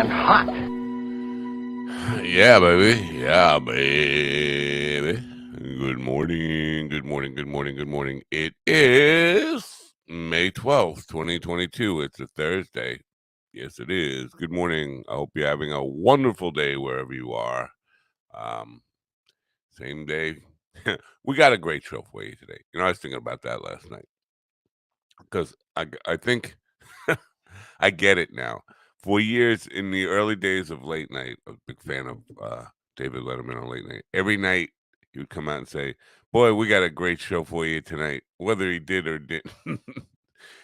and hot. Yeah, baby. Yeah, baby. Good morning. Good morning. Good morning. Good morning. It is May 12th, 2022. It's a Thursday. Yes, it is. Good morning. I hope you're having a wonderful day wherever you are. Um, Same day. We got a great show for you today. I was thinking about that last night because I think I get it now. For years, in the early days of late night, I was a big fan of David Letterman on late night. Every night, he would come out and say, "Boy, we got a great show for you tonight," whether he did or didn't.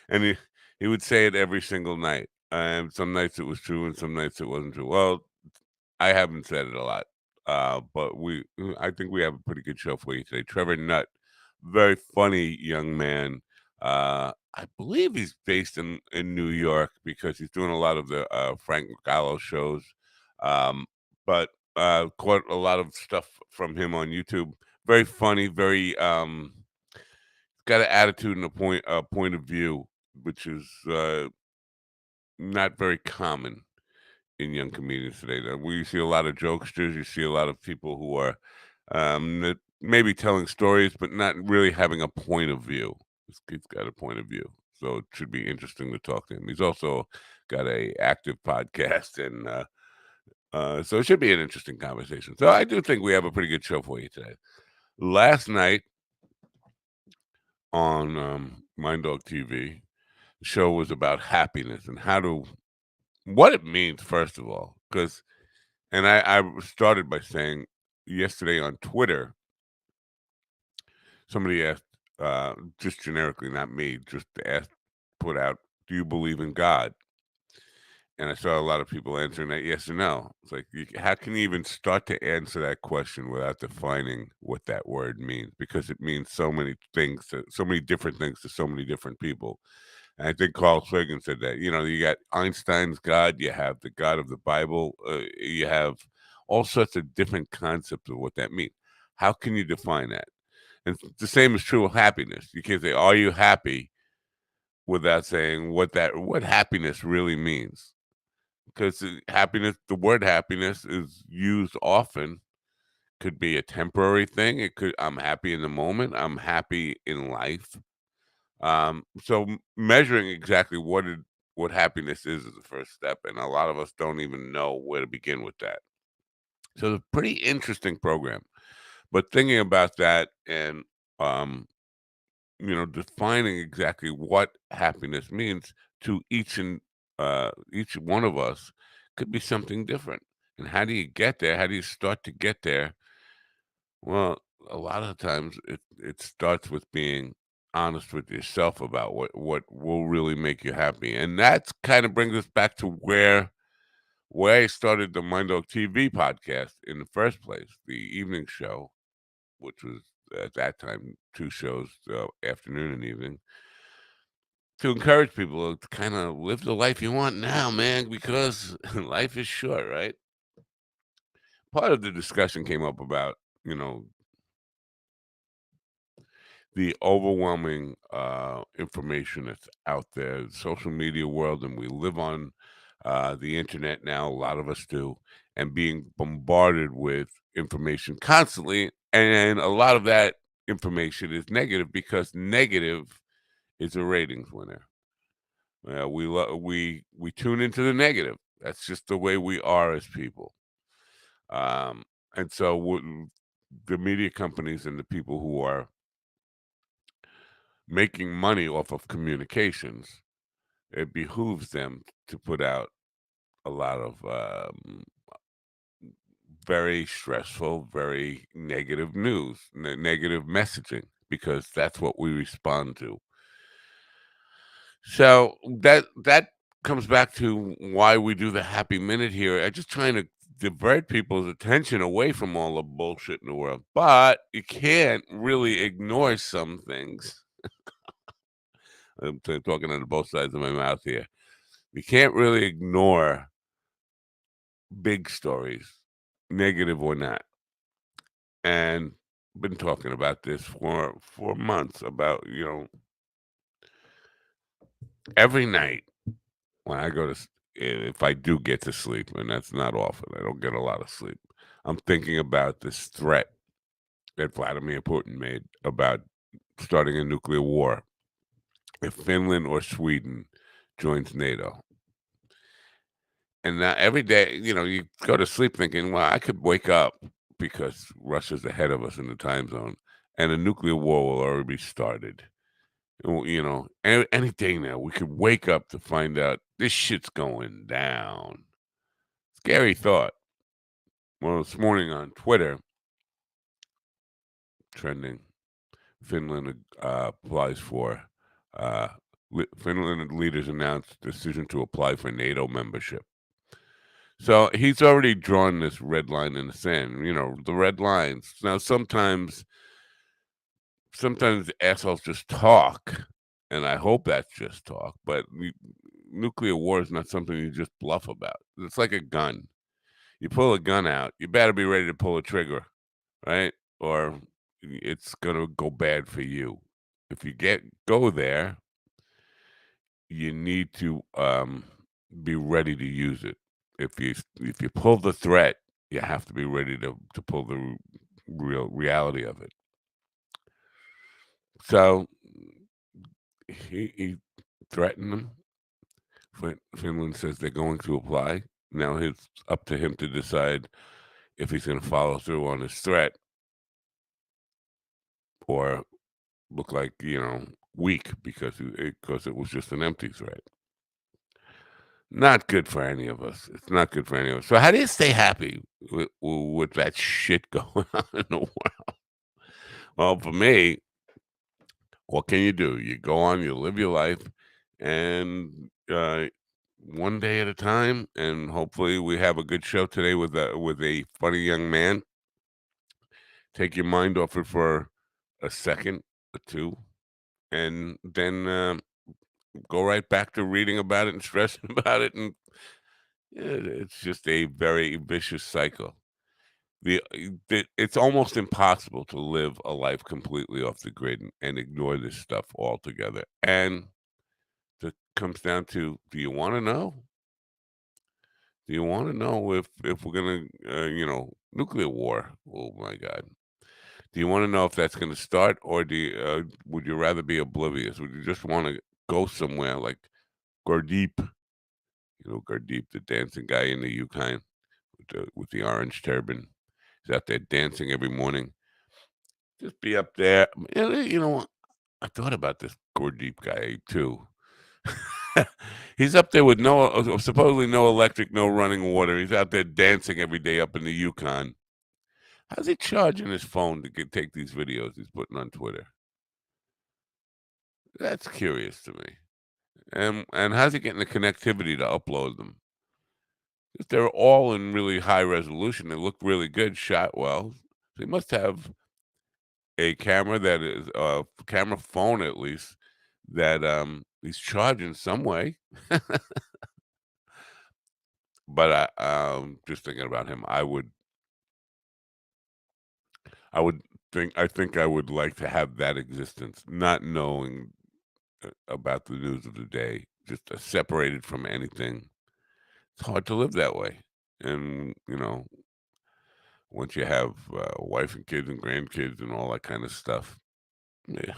And he would say it every single night. And some nights it was true, and some nights it wasn't true. Well, I haven't said it a lot, but I think we have a pretty good show for you today. Trevor Nutt, very funny young man. I believe he's based in New York because he's doing a lot of the Frank Gallo shows, but quite a lot of stuff from him on YouTube. Very funny, very got an attitude and a point of view, which is not very common in young comedians today. We see a lot of jokesters. You see a lot of people who are that maybe telling stories, but not really having a point of view. This kid's got a point of view, so it should be interesting to talk to him. He's also got a active podcast, and so it should be an interesting conversation. So I do think we have a pretty good show for you today. Last night on Mind Dog TV, the show was about happiness and what it means, first of all, because and I started by saying yesterday on Twitter, somebody asked, just generically, not me, just asked, put out, "Do you believe in God?" And I saw a lot of people answering that yes or no. It's like, how can you even start to answer that question without defining what that word means? Because it means so many things, so many different things to so many different people. And I think Carl Sagan said that. You got Einstein's God, you have the God of the Bible, you have all sorts of different concepts of what that means. How can you define that? And the same is true of happiness. You can't say, "Are you happy?" without saying what happiness really means. Because happiness, the word happiness is used often. Could be a temporary thing. I'm happy in the moment. I'm happy in life. So measuring exactly what happiness is the first step, and a lot of us don't even know where to begin with that. So it's a pretty interesting program. But thinking about that and um, defining exactly what happiness means to each one of us could be something different. And how do you get there? How do you start to get there? Well, a lot of times it starts with being honest with yourself about what will really make you happy. And that's kind of brings us back to where I started the Mind Dog TV podcast in the first place, the evening show, which was at that time two shows, afternoon and evening, to encourage people to kind of live the life you want now, man, because life is short, right? Part of the discussion came up about, you know, the overwhelming information that's out there, the social media world, and we live on the internet now. A lot of us do, and being bombarded with information constantly, and a lot of that information is negative because negative is a ratings winner. We tune into the negative. That's just the way we are as people. Um, and so the media companies and the people who are making money off of communications, it behooves them to put out a lot of very stressful, very negative news, negative messaging, because that's what we respond to. So that comes back to why we do the happy minute here. I'm just trying to divert people's attention away from all the bullshit in the world. But you can't really ignore some things. I'm talking on both sides of my mouth here. You can't really ignore big stories, negative or not. And been talking about this for months about, every night when I go to if I do get to sleep, and that's not often, I don't get a lot of sleep. I'm thinking about this threat that Vladimir Putin made about starting a nuclear war if Finland or Sweden joins NATO. And now every day, you go to sleep thinking, well, I could wake up because Russia's ahead of us in the time zone, and a nuclear war will already be started. Any day now, we could wake up to find out this shit's going down. Scary thought. Well, this morning on Twitter, trending, Finland applies for, Finland leaders announced decision to apply for NATO membership. So he's already drawn this red line in the sand, the red lines. Now, sometimes assholes just talk, and I hope that's just talk, but nuclear war is not something you just bluff about. It's like a gun. You pull a gun out, you better be ready to pull a trigger, right? Or it's gonna go bad for you. If you go there, you need to be ready to use it. If you pull the threat, you have to be ready to pull the real reality of it. So he threatened them. Finland says they're going to apply. Now it's up to him to decide if he's going to follow through on his threat or look like, weak because it was just an empty threat. Not good for any of us. It's not good for any of us. So how do you stay happy with that shit going on in the world? Well, for me, what can you do? You go on, you live your life, and one day at a time. And hopefully, we have a good show today with a funny young man. Take your mind off it for a second or two, and then go right back to reading about it and stressing about it, and it's just a very vicious cycle. It's almost impossible to live a life completely off the grid and ignore this stuff altogether. And it comes down to, do you want to know? Do you want to know if we're gonna, nuclear war? Oh my God! Do you want to know if that's going to start, or would you rather be oblivious? Would you just want to go somewhere like Gurdeep? Gurdeep, the dancing guy in the Yukon with the orange turban. He's out there dancing every morning. Just be up there. I thought about this Gurdeep guy too. He's up there with supposedly no electric, no running water. He's out there dancing every day up in the Yukon. How's he charging his phone to take these videos he's putting on Twitter? That's curious to me. And how's he getting the connectivity to upload them? If they're all in really high resolution, they look really good, shot well. So he must have a camera that is a camera phone at least that he's charging some way. But just thinking about him, I think I would like to have that existence, not knowing about the news of the day, just separated from anything. It's hard to live that way. And, once you have a wife and kids and grandkids and all that kind of stuff, yeah,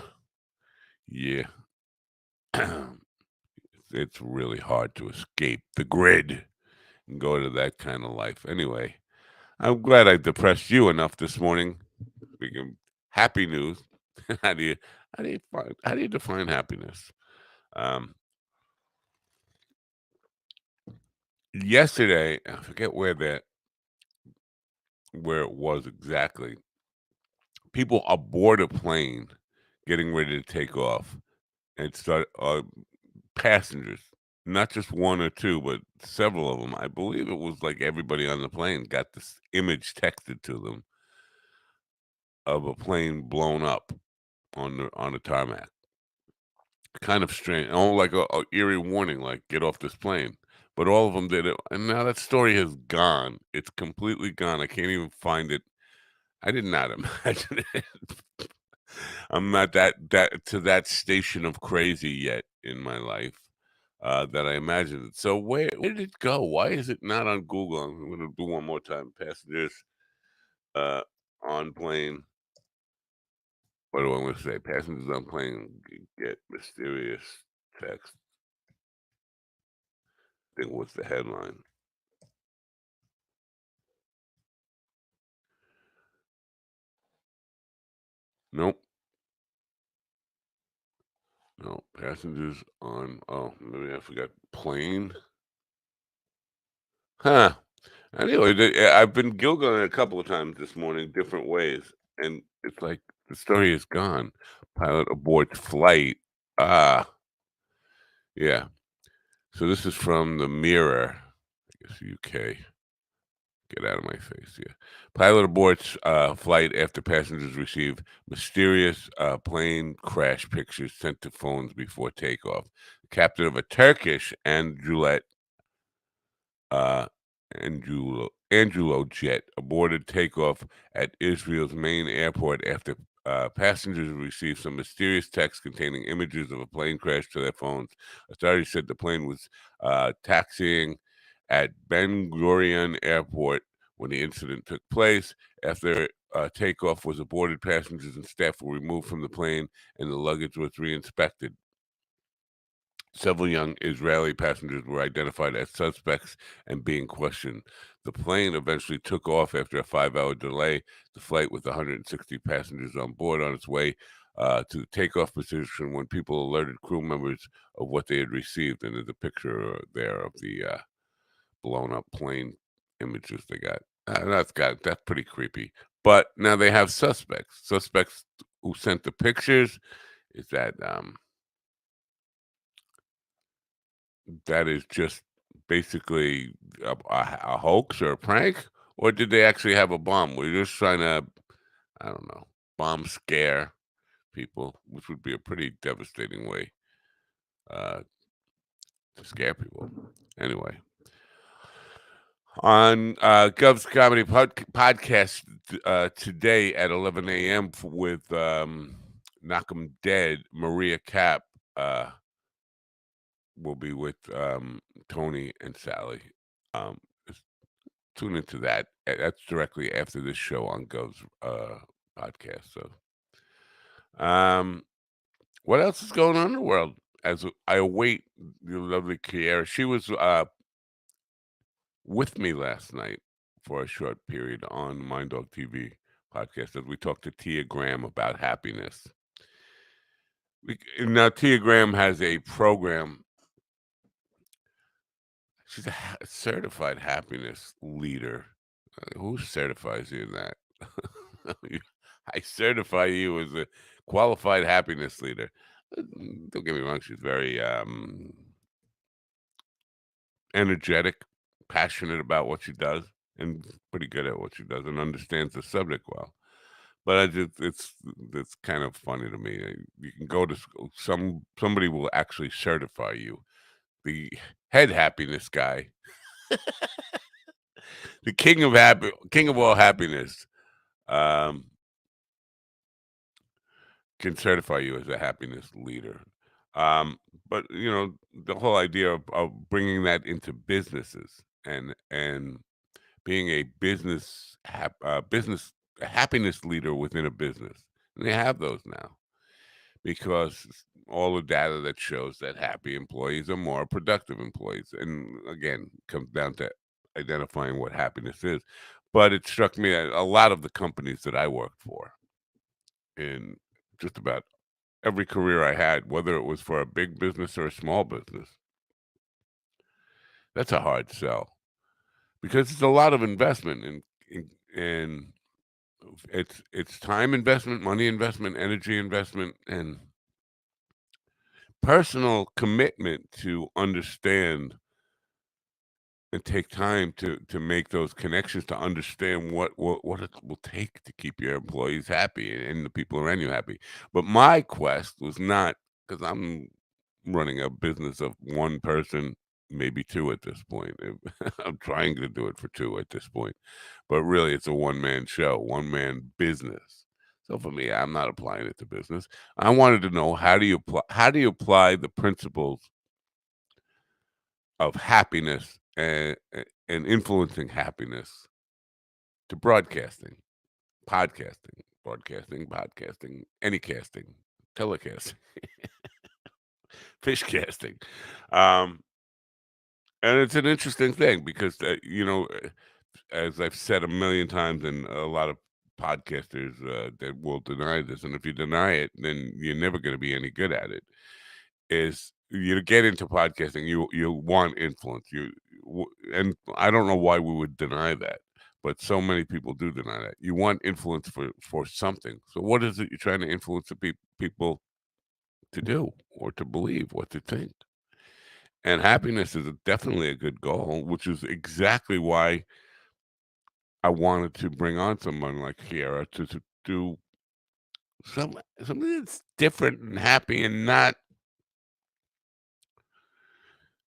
yeah, it's really hard to escape the grid and go to that kind of life. Anyway, I'm glad I depressed you enough this morning. Speaking happy news, how do you how do you define happiness? Um, Yesterday, I forget where it was exactly. People aboard a plane getting ready to take off and start passengers, not just one or two, but several of them. I believe it was like everybody on the plane got this image texted to them of a plane blown up on the tarmac. Kind of strange, almost like a eerie warning, like get off this plane. But all of them did it, and now that story has gone. It's completely gone. I can't even find it. I did not imagine it. I'm not that to that station of crazy yet in my life. that I imagined. So where did it go? Why is it not on Google? I'm gonna do one more time. Passengers uh, on plane. What do I want to say? Passengers on plane get mysterious text. I think what's the headline? Nope. No. Passengers on. Oh, maybe I forgot. Plane. Huh. Anyway, I've been Googling it a couple of times this morning, different ways, and it's like the story is gone. Pilot aborts flight. Ah, yeah. So this is from the Mirror, I guess UK. Get out of my face, yeah. Pilot aborts flight after passengers receive mysterious plane crash pictures sent to phones before takeoff. Captain of a Turkish and Juliet uh, Angulo jet aborted takeoff at Israel's main airport after passengers received some mysterious text containing images of a plane crash to their phones. Authorities said the plane was taxiing at Ben Gurion Airport when the incident took place. After takeoff was aborted, passengers and staff were removed from the plane and the luggage was re-inspected. Several young Israeli passengers were identified as suspects and being questioned. The plane eventually took off after a 5-hour delay. The flight with 160 passengers on board on its way to the takeoff position when people alerted crew members of what they had received. And there's a picture there of the blown up plane images they got. That's pretty creepy. But now they have suspects. Suspects who sent the pictures. Is that is just basically a hoax or a prank, or did they actually have a bomb? We're just trying to, I don't know, bomb scare people, which would be a pretty devastating way uh, to scare people. Anyway, on Gov's Comedy Podcast today at 11 a.m. With Knock 'em Dead, Maria Cap will be with Tony and Sally. Um, Tune into that. That's directly after this show on Gov's podcast. So, um, what else is going on in the world? As I await the lovely Kiera, she was with me last night for a short period on Mind Dog TV podcast as we talked to Tia Graham about happiness. Now, Tia Graham has a program. She's a certified happiness leader. Who certifies you in that? I certify you as a qualified happiness leader. Don't get me wrong, she's very energetic, passionate about what she does, and pretty good at what she does, and understands the subject well. But I just it's kind of funny to me. You can go to school, somebody will actually certify you. The head happiness guy, the king of all happiness. Um, can certify you as a happiness leader. But the whole idea of bringing that into businesses and being a business a happiness leader within a business, and they have those now because all the data that shows that happy employees are more productive employees, and again, comes down to identifying what happiness is. But it struck me that a lot of the companies that I worked for in just about every career I had, whether it was for a big business or a small business, that's a hard sell because it's a lot of investment and it's time investment, money investment, energy investment, and personal commitment to understand and take time to make those connections to understand what it will take to keep your employees happy and the people around you happy. But my quest was not because I'm running a business of one person, maybe two at this point. I'm trying to do it for two at this point, but really it's a one-man show, one-man business. So for me, I'm not applying it to business. I wanted to know how do you apply the principles of happiness and influencing happiness to broadcasting, podcasting, any casting, telecasting, fish casting. Um, and it's an interesting thing because, as I've said a million times, and a lot of podcasters that will deny this, and if you deny it, then you're never going to be any good at it. Is you get into podcasting, you want influence, and I don't know why we would deny that, but so many people do deny that. You want influence for something. So what is it you're trying to influence the people to do or to believe, what to think? And happiness is definitely a good goal, which is exactly why I wanted to bring on someone like Kiara to do something that's different and happy and not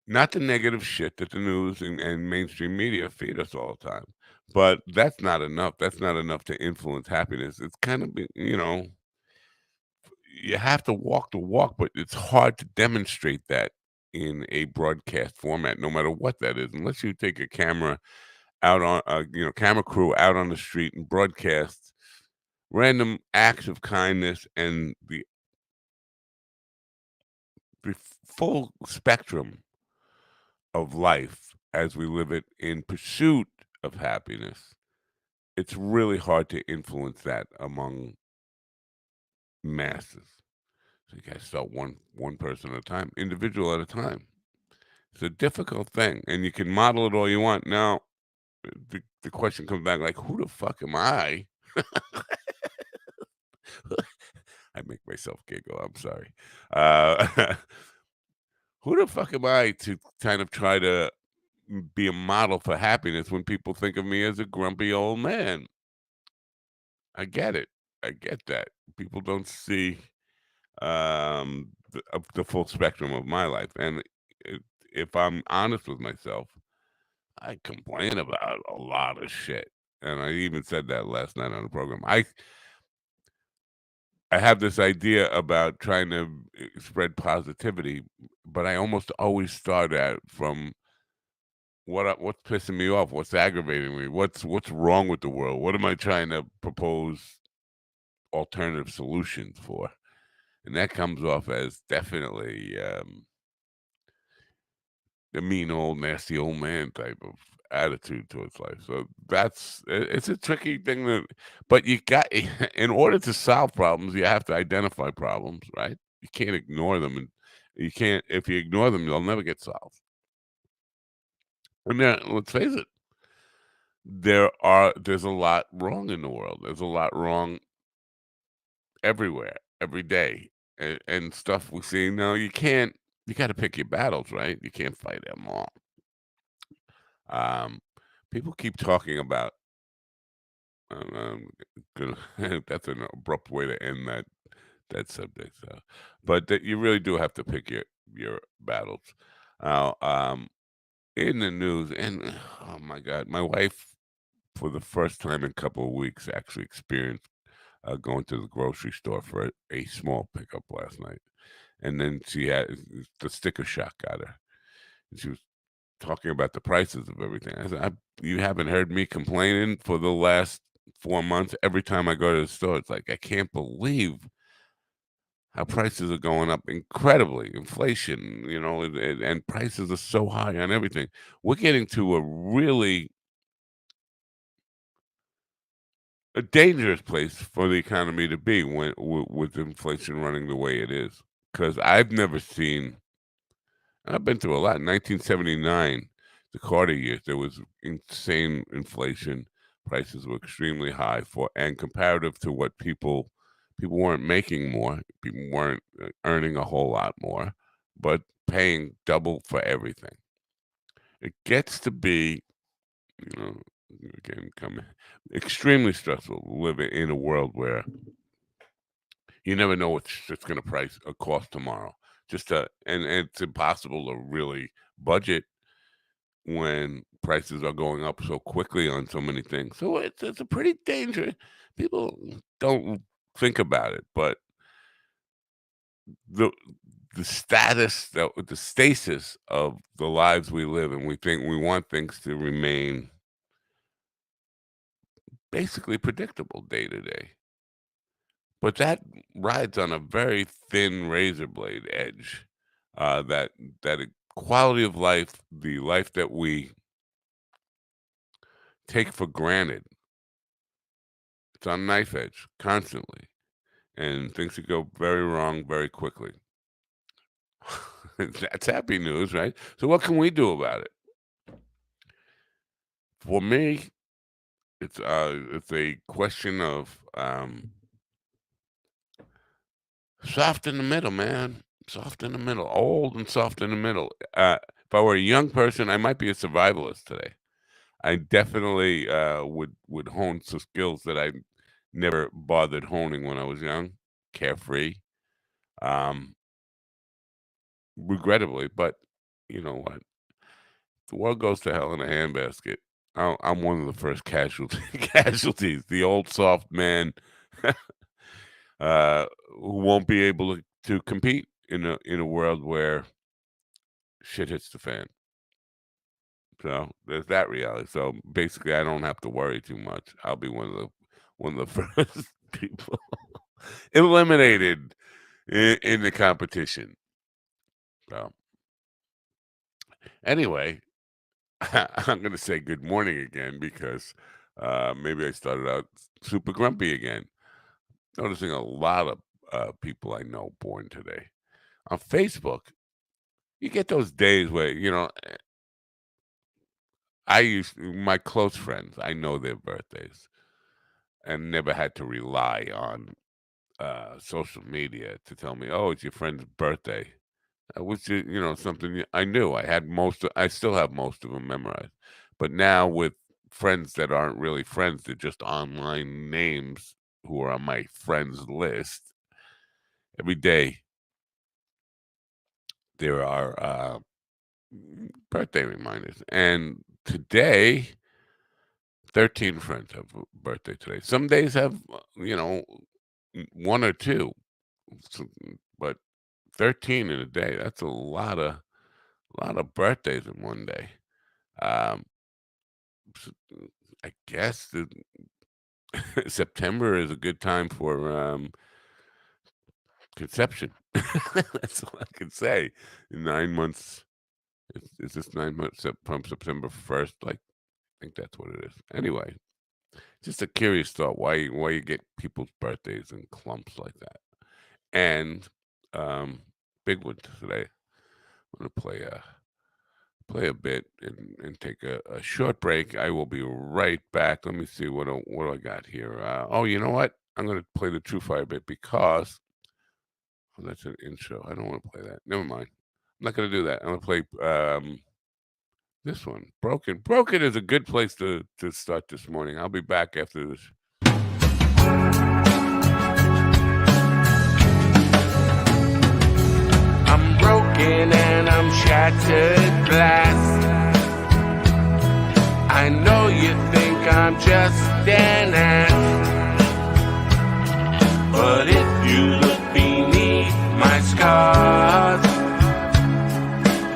the negative shit that the news and mainstream media feed us all the time. But that's not enough. That's not enough to influence happiness. It's kind of, you have to walk the walk, but it's hard to demonstrate that in a broadcast format, no matter what that is, unless you take a camera out on, camera crew out on the street and broadcast random acts of kindness and the full spectrum of life as we live it in pursuit of happiness. It's really hard to influence that among masses. So you got to start one person at a time, individual at a time. It's a difficult thing, and you can model it all you want. Now, the question comes back like, who the fuck am I? I make myself giggle. I'm sorry. Uh, who the fuck am I to kind of try to be a model for happiness when people think of me as a grumpy old man? I get it. I get that. People don't see the full spectrum of my life, and I if I'm honest with myself, I complain about a lot of shit, and I even said that last night on the program. I have this idea about trying to spread positivity, but I almost always start out from what's pissing me off, what's aggravating me, what's wrong with the world, what am I trying to propose alternative solutions for? And that comes off as definitely the mean old nasty old man type of attitude towards life. So it's a tricky thing but you got in order to solve problems, you have to identify problems, right? You can't ignore them, and you can't if you ignore them, they'll never get solved. And then let's face it, there's a lot wrong in the world. There's a lot wrong everywhere, every day, and stuff we see. Now you got to pick your battles, right? You can't fight them all. Um, People keep talking about. Um, gonna, that's an abrupt way to end that subject. So, but that you really do have to pick your battles. Now, in the news, and oh my God, my wife for the first time in a couple of weeks actually experienced going to the grocery store for a small pickup last night, and then she had the sticker shock got her, and she was talking about the prices of everything. I said, "You haven't heard me complaining for the last 4 months. Every time I go to the store, it's like I can't believe how prices are going up incredibly. Inflation, and prices are so high on everything. We're getting to a dangerous place for the economy to be with inflation running the way it is. Because I've never seen, and I've been through a lot. In 1979, the Carter years, there was insane inflation. Prices were extremely high and comparative to what people weren't making more. People weren't earning a whole lot more, but paying double for everything. It gets to be, you know, again, coming extremely stressful living in a world where you never know what it's going to price or cost tomorrow. And it's impossible to really budget when prices are going up so quickly on so many things. So it's a pretty dangerous. People don't think about it, but the the the stasis of the lives we live, and we think we want things to remain basically predictable day to day. But that rides on a very thin razor blade edge. That quality of life, the life that we take for granted, it's on knife edge constantly, and things could go very wrong very quickly. That's happy news, right? So what can we do about it? For me, it's a question of soft in the middle, man. Soft in the middle, old and soft in the middle. If I were a young person, I might be a survivalist today. I definitely would hone some skills that I never bothered honing when I was young, carefree, um, regrettably. But you know what? The world goes to hell in a handbasket. I'm one of the first casualties. The old soft man who won't be able to compete in a world where shit hits the fan. So there's that reality. So basically, I don't have to worry too much. I'll be one of the first people eliminated in the competition. So anyway, I'm going to say good morning again because maybe I started out super grumpy again. Noticing a lot of people I know born today on Facebook. You get those days where my close friends. I know their birthdays and never had to rely on social media to tell me, "Oh, it's your friend's birthday," which is something I knew. I still have most of them memorized, but now with friends that aren't really friends, they're just online names who are on my friends list. Every day there are birthday reminders, and today 13 friends have a birthday today. Some days have one or two, but 13 in a day, that's a lot of birthdays in one day. Um, s I guess that September is a good time for, conception. That's all I can say. 9 months is this 9 months from September 1st? Like, I think that's what it is. Anyway, just a curious thought, why you get people's birthdays in clumps like that. And, big one today. I'm gonna play a bit and take a short break. I will be right back. Let me see what do I got here. Oh, you know what? I'm going to play the True Fire bit because that's an intro. I don't want to play that. Never mind. I'm not going to do that. I'm going to play this one. Broken. Broken is a good place to start this morning. I'll be back after this. I'm broken and I'm shattered glass. I know you think I'm just an ass, but if you look beneath my scars,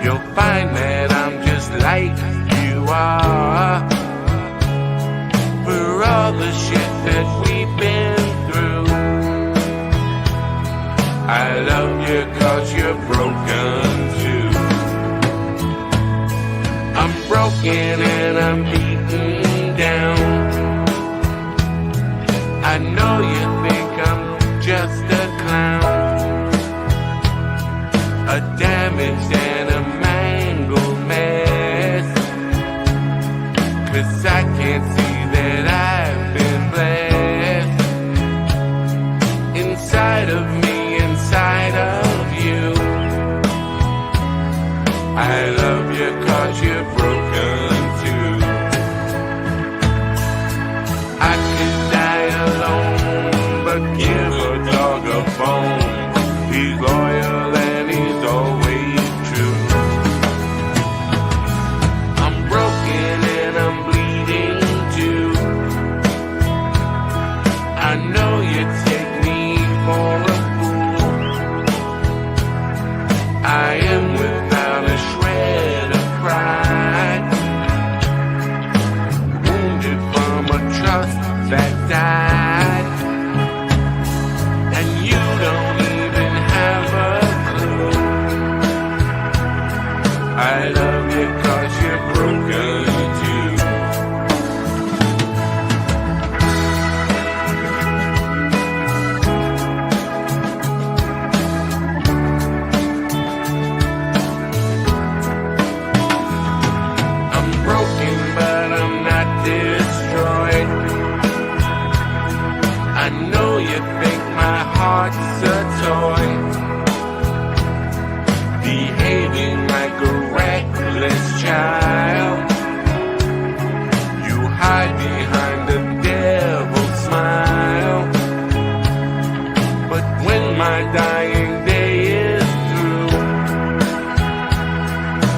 you'll find that I'm just like you are. For all the shit that we've been through, I love you 'cause you're broken too. I'm broken and I'm beaten down. I know you think I'm just a clown, a damaged and a mangled mess, 'cause I can't see that I've been blessed. Inside of me, inside of you, I love you 'cause you're broken too. I could die alone died, and you don't even have a clue. I love you 'cause you're broken too. I'm broken, but I'm not destroyed. I know you think my heart's a toy, behaving like a reckless child. You hide behind the devil's smile, but when my dying day is through,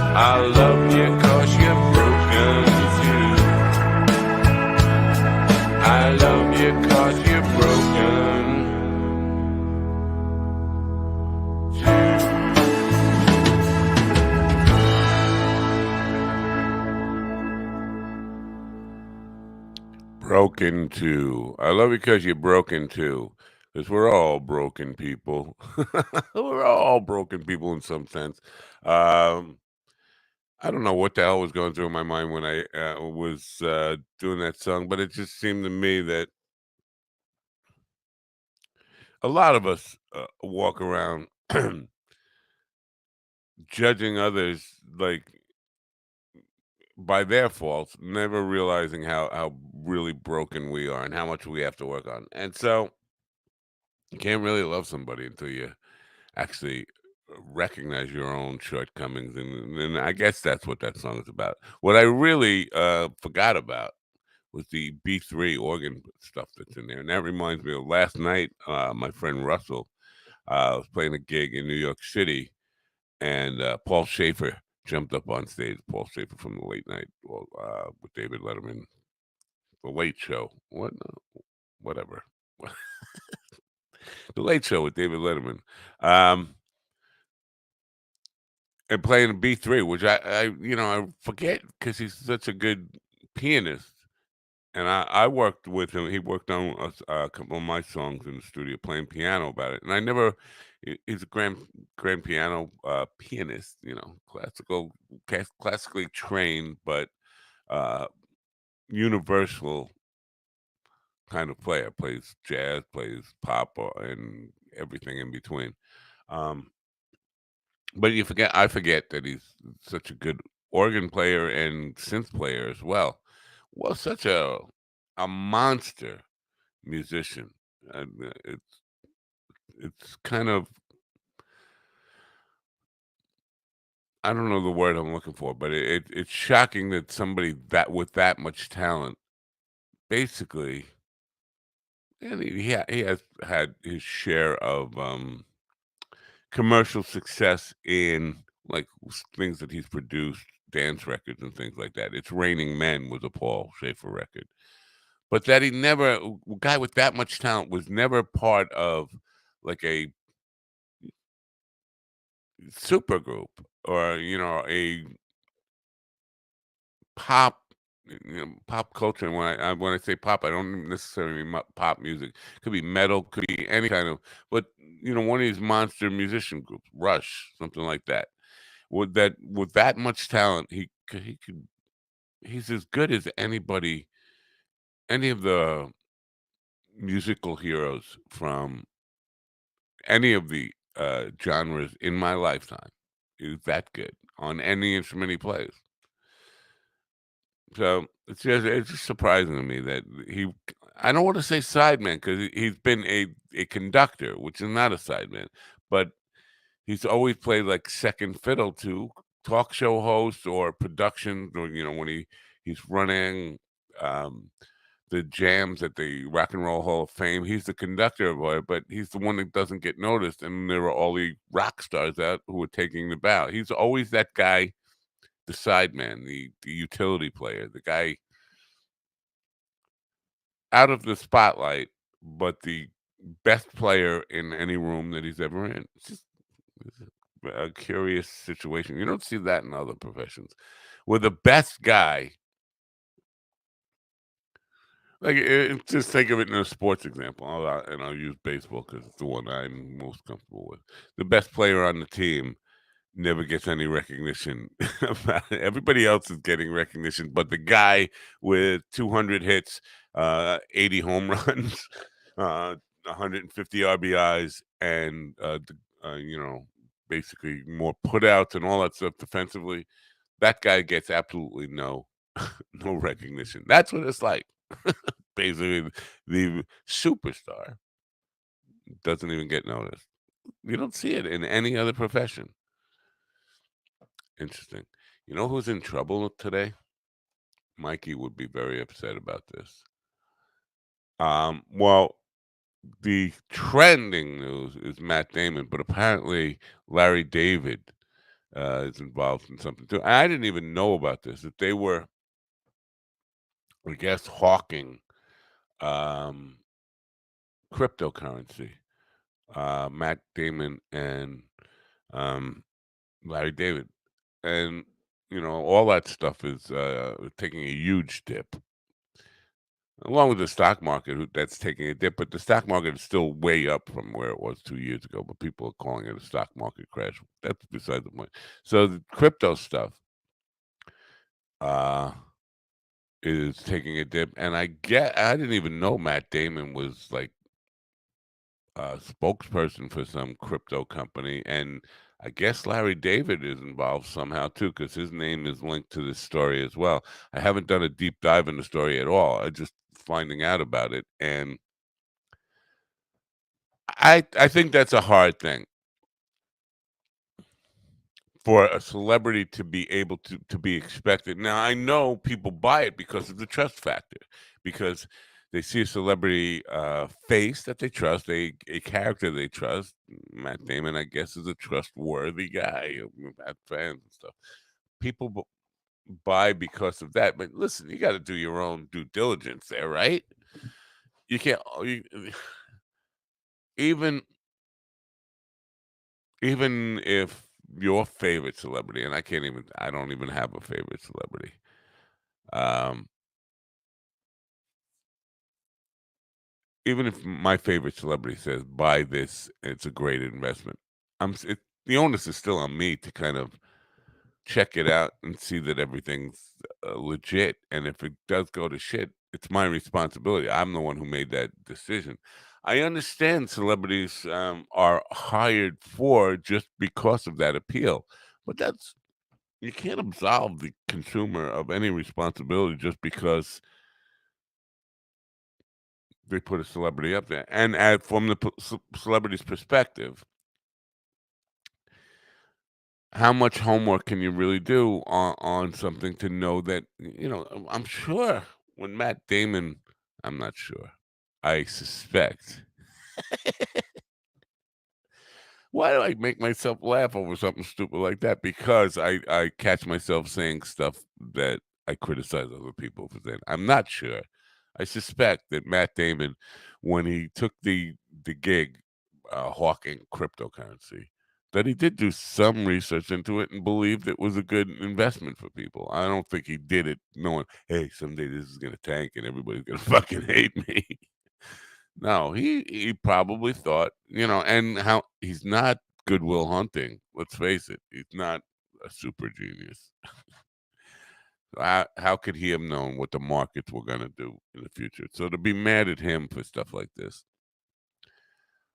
I love you 'cause you're broken too. I love you 'cause you're broken too. Broken too. I love you 'cause you're broken too. Because we're all broken people. We're all broken people in some sense. Um, I don't know what the hell was going through my mind when I was doing that song, but it just seemed to me that a lot of us walk around judging others like by their faults, never realizing how really broken we are and how much we have to work on. And so you can't really love somebody until you actually recognize your own shortcomings, and I guess that's what that song is about. What I really forgot about was the B3 organ stuff that's in there, and that reminds me of last night. My friend Russell was playing a gig in New York City, and Paul Schaefer jumped up on stage. Paul Schaefer from the late night, well, with David Letterman, the Late Show. What? No, whatever. The Late Show with David Letterman. Um, and playing a B3, which I forget because he's such a good pianist. And I worked with him. He worked on a couple of my songs in the studio, playing piano about it. And I never. He's a grand piano pianist, classically trained, but uh, universal kind of player. Plays jazz, plays pop, and everything in between. Um, But I forget that he's such a good organ player and synth player as well. Well, such a monster musician. And it's kind of, I don't know the word I'm looking for, but it's shocking that somebody that with that much talent, basically, and he has had his share of commercial success in like things that he's produced, dance records and things like that. It's Raining Men was a Paul Schaefer record. But that he never a guy with that much talent was never part of like a super group or, a pop pop culture. And when I say pop, I don't necessarily mean pop music. Could be metal, could be any kind of, but one of these monster musician groups, Rush, something like that. With that much talent, he's as good as anybody, any of the musical heroes from any of the genres in my lifetime. Is that good on any instrument he plays. So it's just surprising to me that I don't want to say sideman because he's been a conductor, which is not a sideman, but he's always played like second fiddle to talk show hosts or productions, or when he's running um, the jams at the Rock and Roll Hall of Fame. He's the conductor of it, but he's the one that doesn't get noticed. And there are all the rock stars out who are taking the bow. He's always that guy, the sideman, the utility player, the guy out of the spotlight, but the best player in any room that he's ever in. It's a curious situation. You don't see that in other professions, where the best guy Like, just think of it in a sports example, and I'll use baseball because it's the one I'm most comfortable with. The best player on the team never gets any recognition about it. Everybody else is getting recognition, but the guy with 200 hits, 80 home runs, uh, 150 RBIs, and basically more putouts and all that stuff defensively. That guy gets absolutely no recognition. That's what it's like. Basically, the superstar doesn't even get noticed. You don't see it in any other profession. Interesting. You know who's in trouble today? Mikey would be very upset about this. Well, the trending news is Matt Damon, but apparently Larry David is involved in something too. I didn't even know about this. That they were, I guess, hawking um, cryptocurrency. Matt Damon and um, Larry David, and all that stuff is taking a huge dip. Along with the stock market, that's taking a dip, but the stock market is still way up from where it was 2 years ago. But people are calling it a stock market crash. That's beside the point. So the crypto stuff uh, is taking a dip, and I didn't even know Matt Damon was like a spokesperson for some crypto company, and I guess Larry David is involved somehow too, because his name is linked to this story as well. I haven't done a deep dive in the story at all. I just finding out about it, and I think that's a hard thing for a celebrity to be able to be expected. Now, I know people buy it because of the trust factor, because they see a celebrity face that they trust, a character they trust. Matt Damon, I guess, is a trustworthy guy. Had fans and stuff. People buy because of that. But listen, you got to do your own due diligence there, right? You can't even even if your favorite celebrity, and I don't even have a favorite celebrity. Um, Even if my favorite celebrity says buy this, it's a great investment. The onus is still on me to kind of check it out and see that everything's legit. And if it does go to shit, it's my responsibility. I'm the one who made that decision. I understand celebrities are hired for just because of that appeal, but you can't absolve the consumer of any responsibility just because they put a celebrity up there. And from the celebrity's perspective, how much homework can you really do on something to know that, I'm sure when Matt Damon, I'm not sure, I suspect. Why do I make myself laugh over something stupid like that? Because I catch myself saying stuff that I criticize other people for saying. I'm not sure. I suspect that Matt Damon, when he took the gig, hawking cryptocurrency, that he did do some research into it and believed it was a good investment for people. I don't think he did it knowing, hey, someday this is gonna tank and everybody's gonna fucking hate me. No, he probably thought, and how he's not Goodwill Hunting. Let's face it, he's not a super genius. How could he have known what the markets were going to do in the future? So to be mad at him for stuff like this,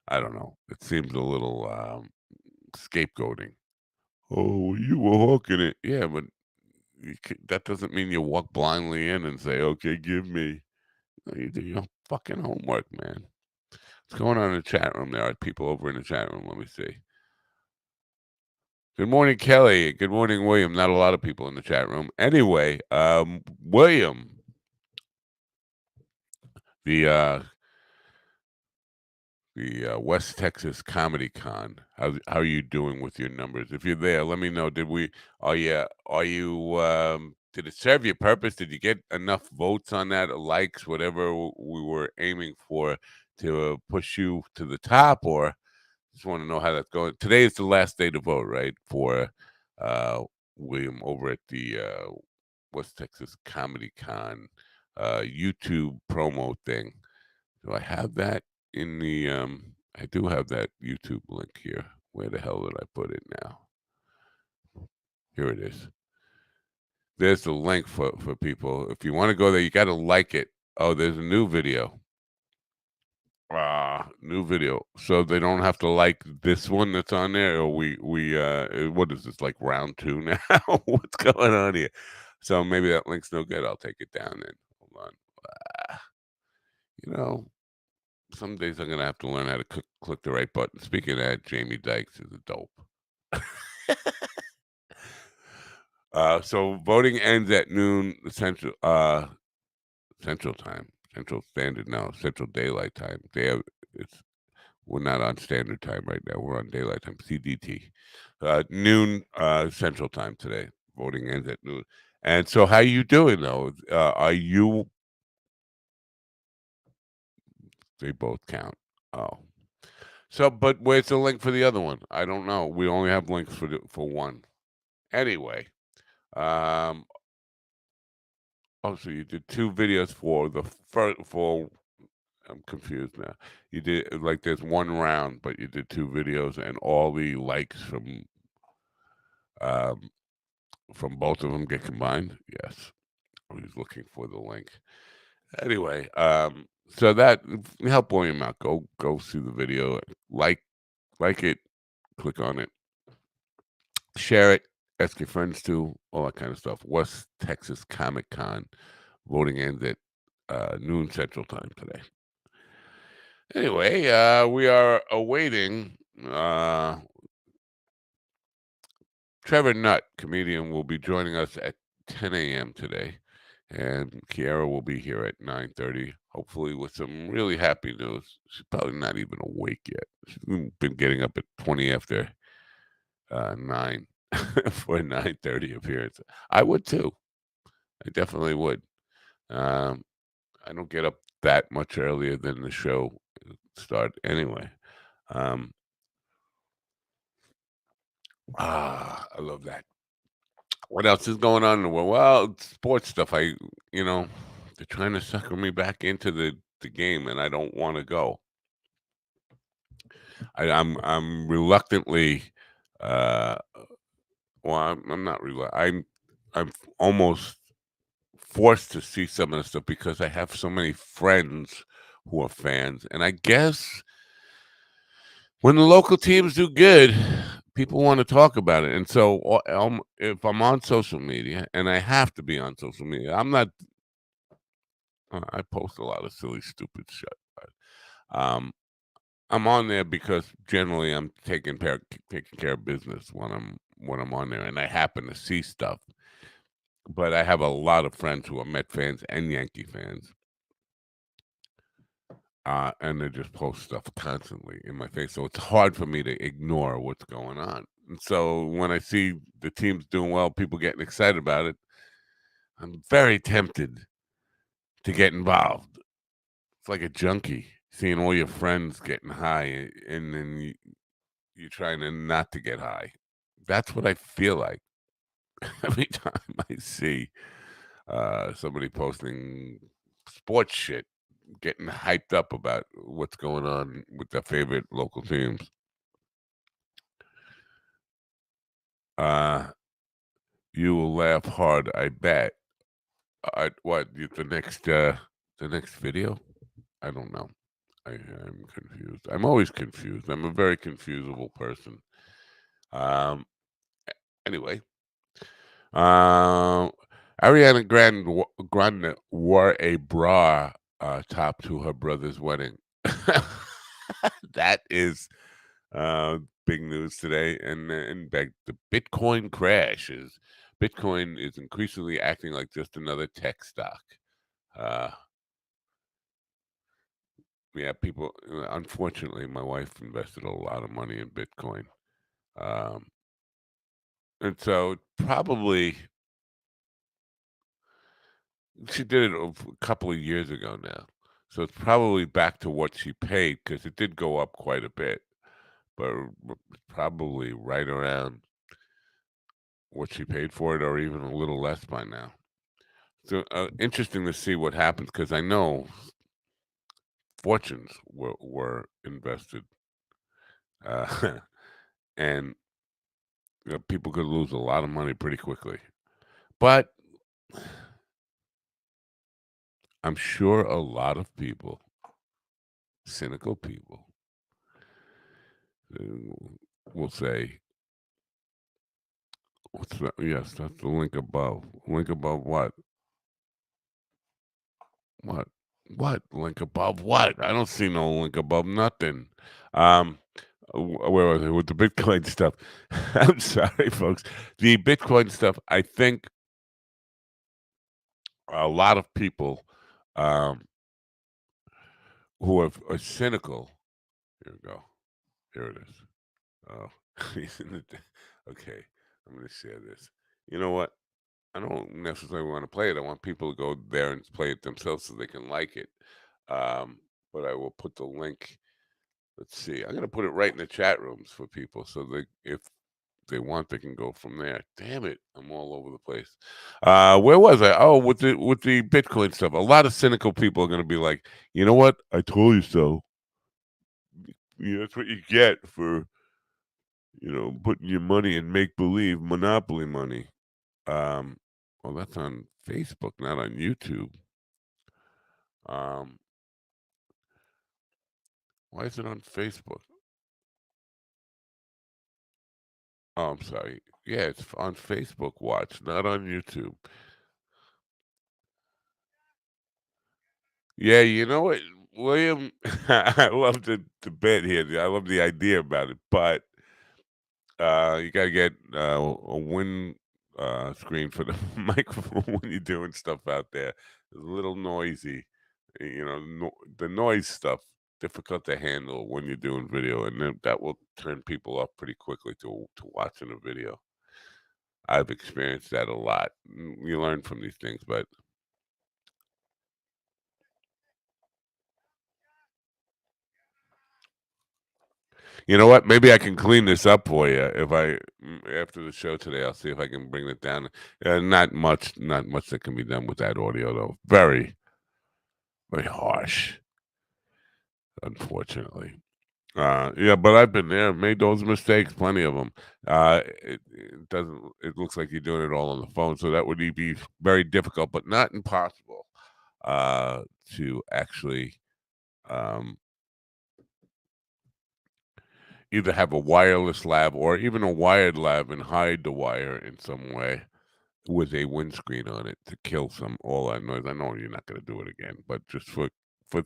I don't know. It seems a little scapegoating. Oh, well, you were hawking it, yeah, but that doesn't mean you walk blindly in and say, "Okay, give me." No, you do your fucking homework, man. What's going on in the chat room? There are people over in the chat room. Let me see. Good morning, Kelly. Good morning, William. Not a lot of people in the chat room. Anyway, William, the West Texas Comedy Con. How are you doing with your numbers? If you're there, let me know. Did it serve your purpose? Did you get enough votes on that, or likes, whatever we were aiming for to push you to the top, or just want to know how that's going? Today is the last day to vote, right? For uh, William over at the West Texas Comedy Con. YouTube promo thing. Do I have that in the, I do have that YouTube link here. Where the hell did I put it now? Here it is. There's the link for people. If you wanna go there, you gotta like it. Oh, there's a new video. New video. So they don't have to like this one that's on there, or what is this, like round 2 now? What's going on here? So maybe that link's no good. I'll take it down then. Hold on. Ah, you know, some days I'm gonna have to learn how to click the right button. Speaking of that, Jamie Dykes is a dope. So voting ends at noon Central Time, Central Standard, no, Central Daylight Time. We're not on Standard Time right now. We're on Daylight Time, CDT. Noon Central Time today. Voting ends at noon. And so, how you doing though? Are you? They both count. Oh, so but where's the link for the other one? I don't know. We only have links for one. Anyway, um, oh, so you did 2 videos for the first for I'm confused now. You did like there's 1 round, but you did 2 videos and all the likes um from both of them get combined? Yes. I was looking for the link. Anyway, so that help William out. Go see the video, like it, click on it, share it, ask your friends to, all that kind of stuff. West Texas Comic Con voting ends at noon Central Time today. Anyway, we are awaiting Trevor Nutt, comedian, will be joining us at 10 a.m. today, and Kiara will be here at 9:30, hopefully with some really happy news. She's probably not even awake yet. She's been getting up at 20 after 9 for a 9:30 appearance. I would too. I definitely would. Um, I don't get up that much earlier than the show start anyway. Um, I love that. What else is going on in the world? Well, sports stuff. They're trying to sucker me back into the game, and I don't want to go. I'm reluctantly, uh, well, I'm not reluctant. I'm almost forced to see some of the stuff because I have so many friends who are fans, and I guess when the local teams do good, people want to talk about it. And so, if I'm on social media, and I have to be on social media, I'm not. I post a lot of silly, stupid shit. But, I'm on there because generally I'm taking care of business when I'm on there, and I happen to see stuff. But I have a lot of friends who are Met fans and Yankee fans, and they just post stuff constantly in my face. So it's hard for me to ignore what's going on. And so when I see the teams doing well, people getting excited about it, I'm very tempted to get involved. It's like a junkie seeing all your friends getting high, and then you're trying to not to get high. That's what I feel like every time I see somebody posting sports shit, getting hyped up about what's going on with their favorite local teams. Uh, you will laugh hard, I bet. The next video? I don't know. I'm confused. I'm always confused. I'm a very confusable person. Um, anyway, um, Grande wore a bra top to her brother's wedding. That is big news today. And back, the Bitcoin crash is Bitcoin is increasingly acting like just another tech stock. Uh, yeah, people. Unfortunately, my wife invested a lot of money in Bitcoin, um, and so probably she did it a couple of years ago now. So it's probably back to what she paid because it did go up quite a bit, but probably right around what she paid for it, or even a little less by now. So interesting to see what happens because I know fortunes were invested, uh, and people could lose a lot of money pretty quickly. But I'm sure a lot of people, cynical people, uh, will say, "What's that?" Yes, that's the link above. Link above what? What? What? Link above what? I don't see no link above nothing. Um, where was it with the Bitcoin stuff? I'm sorry, folks. The Bitcoin stuff. I think a lot of people um, are cynical. Here we go. Here it is. Oh, he's in the. Okay, I'm going to share this. You know what? I don't necessarily want to play it. I want people to go there and play it themselves so they can like it. But I will put the link. Let's see. I'm gonna put it right in the chat rooms for people, so they, if they want, they can go from there. Damn it, I'm all over the place. Where was I? Oh, with the Bitcoin stuff. A lot of cynical people are gonna be like, you know what? I told you so. That's what you get for putting your money in make believe monopoly money. Um, well, that's on Facebook, not on YouTube. Um, why is it on Facebook? Oh, I'm sorry. Yeah, it's on Facebook Watch, not on YouTube. Yeah, you know what, William? I love the bit here. I love the idea about it, but you gotta get a wind screen for the microphone when you're doing stuff out there. It's a little noisy, the noise stuff difficult to handle when you're doing video, and then that will turn people off pretty quickly to watching a video. I've experienced that a lot. You learn from these things, but you know what? Maybe I can clean this up for you if after the show today. I'll see if I can bring it down. Not much that can be done with that audio though. Very, very harsh, unfortunately. Yeah, but I've been there, made those mistakes, plenty of them. It doesn't. It looks like you're doing it all on the phone, so that would be very difficult, but not impossible. Uh, to actually um, either have a wireless lab or even a wired lab and hide the wire in some way with a windscreen on it to kill all that noise. I know you're not going to do it again, but just for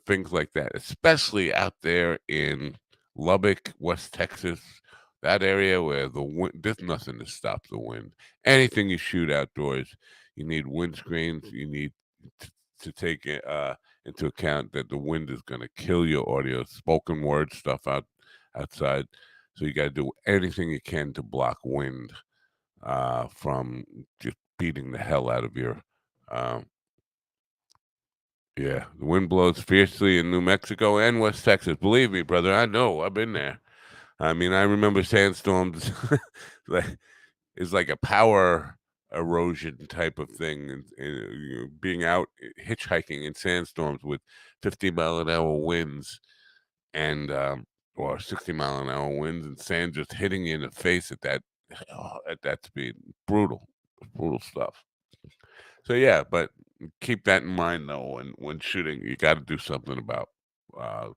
things like that, especially out there in Lubbock, West Texas, that area where the wind, there's nothing to stop the wind. Anything you shoot outdoors, you need windscreens. You need to take it into account that the wind is going to kill your audio, spoken word stuff outside. So you got to do anything you can to block wind from just beating the hell out of your. Um, yeah, the wind blows fiercely in New Mexico and West Texas. Believe me, brother, I know. I've been there. I mean, I remember sandstorms. like it's like a power erosion type of thing, and being out hitchhiking in sandstorms with 50-mile-an-hour winds and or 60-mile-an-hour winds and sand just hitting you in the face at that speed. Brutal, brutal stuff. So yeah, but keep that in mind though. When shooting, you got to do something about uh,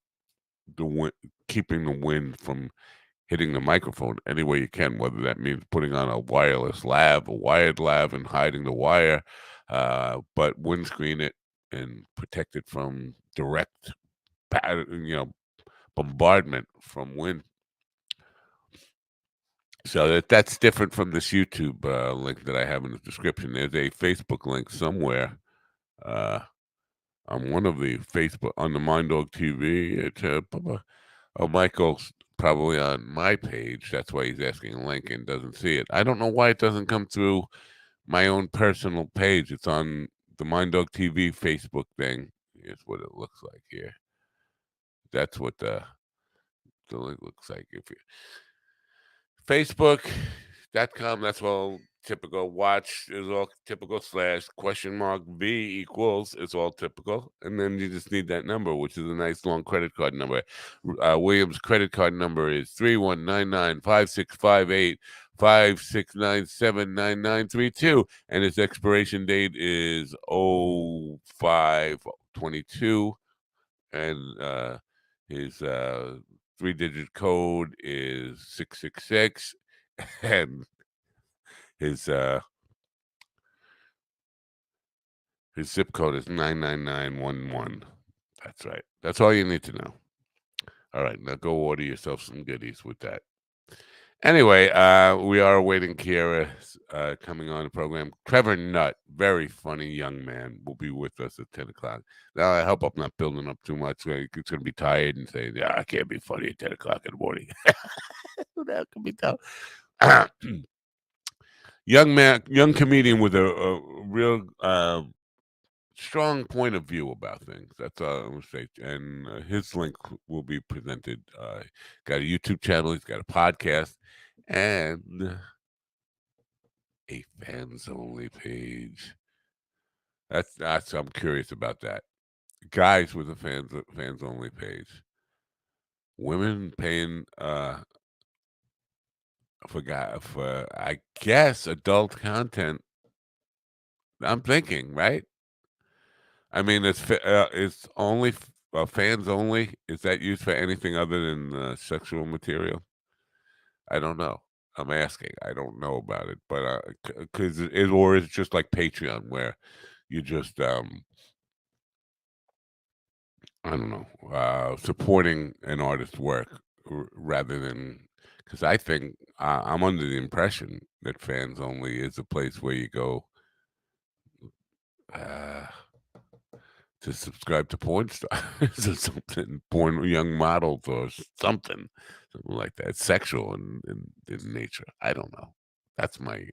the wind, keeping the wind from hitting the microphone any way you can. Whether that means putting on a wireless lav, a wired lav, and hiding the wire, but windscreen it and protect it from direct, bombardment from wind. So that's different from this YouTube link that I have in the description. There's a Facebook link somewhere uh, on one of the Facebook on the Mind Dog TV. It's oh, Michael's probably on my page. That's why he's asking a link and doesn't see it. I don't know why it doesn't come through my own personal page. It's on the Mind Dog TV Facebook thing. Here's what it looks like here. That's what the link looks like. If you Facebook.com, that's well typical. Watch is all typical. Slash question mark V equals is all typical. And then you just need that number, which is a nice long credit card number. William's credit card number is 3199 5658 56979932, and its expiration date is 05/22, and his 3-digit code is 666, and his zip code is 99911. That's right. That's all you need to know. All right, now go order yourself some goodies with that. Anyway, we are awaiting Kiera coming on the program. Trevor Nutt, very funny young man, will be with us at 10 o'clock. Now, I hope I'm not building up too much. It's going to be tired and say, yeah, I can't be funny at 10 o'clock in the morning. That could be tough. Young man, young comedian with a real strong point of view about things. That's all I'm gonna say. And his link will be presented. Got a YouTube channel. He's got a podcast and a fans only page. That's I'm curious about that. Guys with a fans only page. Women paying for I guess adult content. I'm thinking, right? I mean, it's only fans only. Is that used for anything other than sexual material? I don't know. I'm asking. I don't know about it, but because or it's just like Patreon where you just I don't know supporting an artist's work rather than because I think I'm under the impression that fans only is a place where you go. Uh, to subscribe to porn stars or something, porn young models or something like that. It's sexual in nature. I don't know. That's my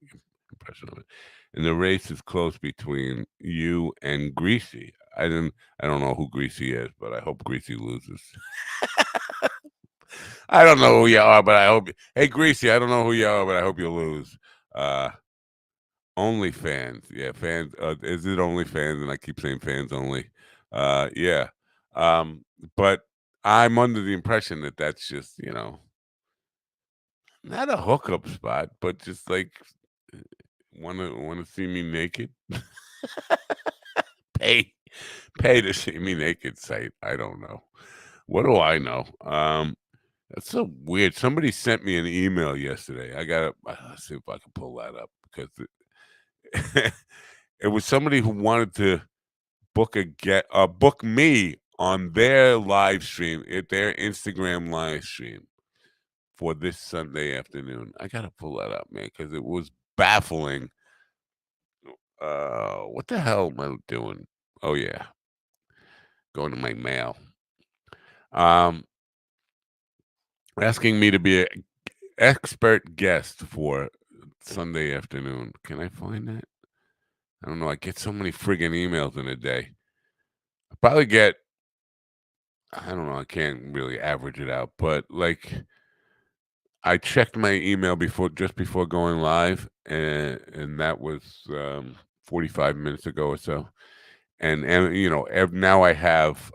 impression of it. And the race is close between you and Greasy. I don't know who Greasy is, but I hope Greasy loses. I don't know who you are, but I hope. Hey, Greasy, I don't know who you are, but I hope you lose. Uh, OnlyFans, yeah, fans. Is it OnlyFans? And I keep saying fans only. Yeah, but I'm under the impression that that's just not a hookup spot, but just like wanna see me naked. pay pay to see me naked site. I don't know. What do I know? That's so weird. Somebody sent me an email yesterday. I gotta let's see if I can pull that up because it was somebody who wanted to book me on their live stream at their Instagram live stream for this Sunday afternoon. I gotta pull that up, man, because it was baffling. What the hell am I doing? Oh yeah, going to my mail. Um, Asking me to be an expert guest for Sunday afternoon. Can I find that? I don't know. I get so many friggin' emails in a day. I probably get I don't know, I can't really average it out, but like I checked my email just before going live, and that was 45 minutes ago or so. And now I have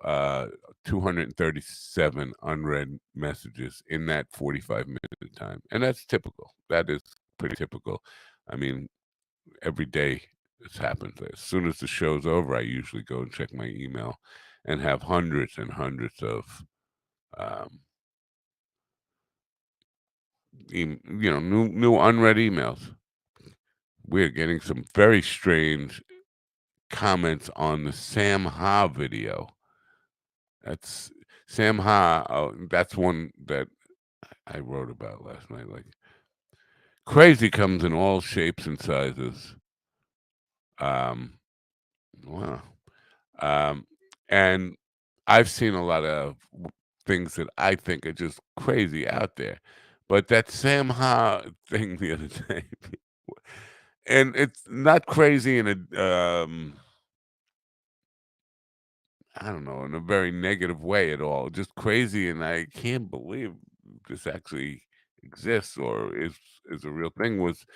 237 unread messages in that 45-minute time, and that's typical. That is pretty typical. I mean, every day this happens. As soon as the show's over, I usually go and check my email, and have hundreds and hundreds of um, new unread emails. We're getting some very strange comments on the Sam Ha video. That's Sam Ha. That's one that I wrote about last night. Like crazy comes in all shapes and sizes. Um, wow. Um, and I've seen a lot of things that I think are just crazy out there. But that Sam Ha thing the other day, and it's not crazy in a I don't know, in a very negative way at all. Just crazy, and I can't believe this actually exists or is a real thing. Was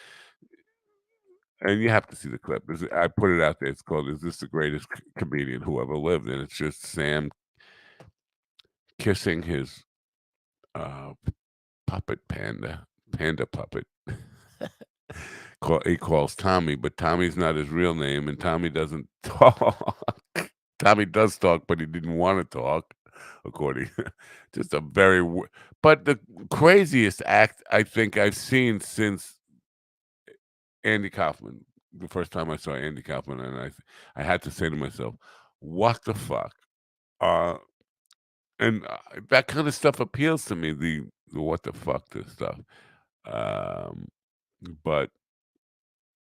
and you have to see the clip. I put it out there. It's called "Is This the Greatest Comedian Who Ever Lived?" And it's just Sam kissing his uh, puppet panda puppet. He calls Tommy, but Tommy's not his real name, and Tommy doesn't talk. Tommy does talk, but he didn't want to talk, according. Just a very, but the craziest act I think I've seen since Andy Kaufman. The first time I saw Andy Kaufman, and I had to say to myself, "What the fuck?" Uh, and that kind of stuff appeals to me. The what the fuck this stuff. Um, but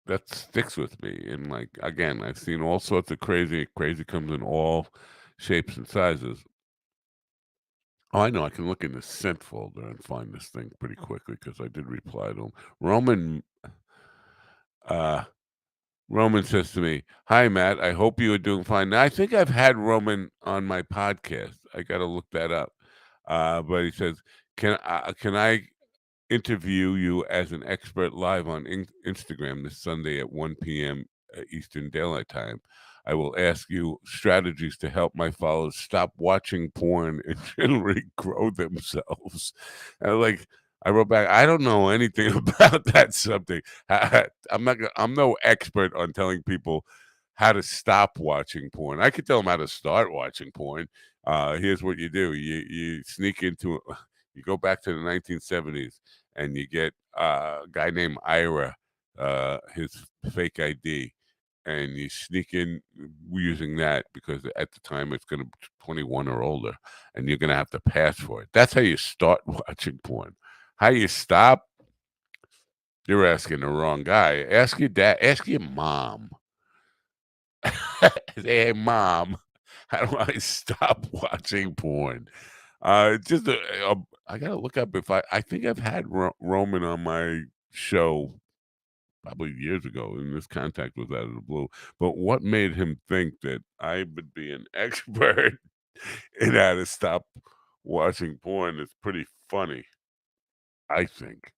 that sticks with me, and, like, again, I've seen all sorts of crazy comes in all shapes and sizes. Oh, I know, I can look in the sent folder and find this thing pretty quickly because I did reply to him. Roman, uh, Roman says to me, "Hi, Matt, I hope you are doing fine." Now, I think I've had Roman on my podcast. I gotta look that up. But he says, can I interview you as an expert live on Instagram this Sunday at 1 p.m. Eastern Daylight Time. I will ask you strategies to help my followers stop watching porn and generally grow themselves. And like I wrote back, I don't know anything about that subject. I'm not. I'm no expert on telling people how to stop watching porn. I could tell them how to start watching porn. Here's what you do: you sneak into, you go back to the 1970s and you get a guy named Ira, his fake ID, and you sneak in using that because at the time it's going to be 21 or older, and you're going to have to pass for it. That's how you start watching porn. How you stop? You're asking the wrong guy. Ask your dad. Ask your mom. Say, hey, mom, how do I stop watching porn? Just I gotta look up if I think I've had Roman on my show probably years ago, and this contact was out of the blue. But what made him think that I would be an expert in how to stop watching porn is pretty funny, I think.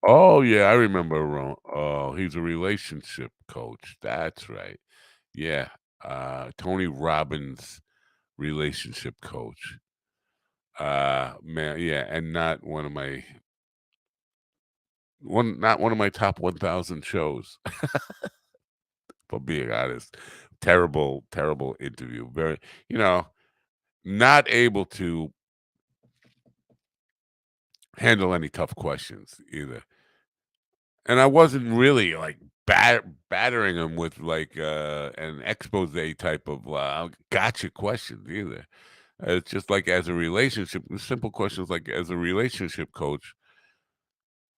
Oh yeah, I remember Oh, he's a relationship coach. That's right. Yeah. Tony Robbins relationship coach. Man, yeah, and not one of my top 1,000 shows, for being honest. Terrible interview. Very, you know, not able to handle any tough questions either. And I wasn't really like battering him with like an expose type of gotcha questions either. It's just like as a relationship, simple questions like as a relationship coach,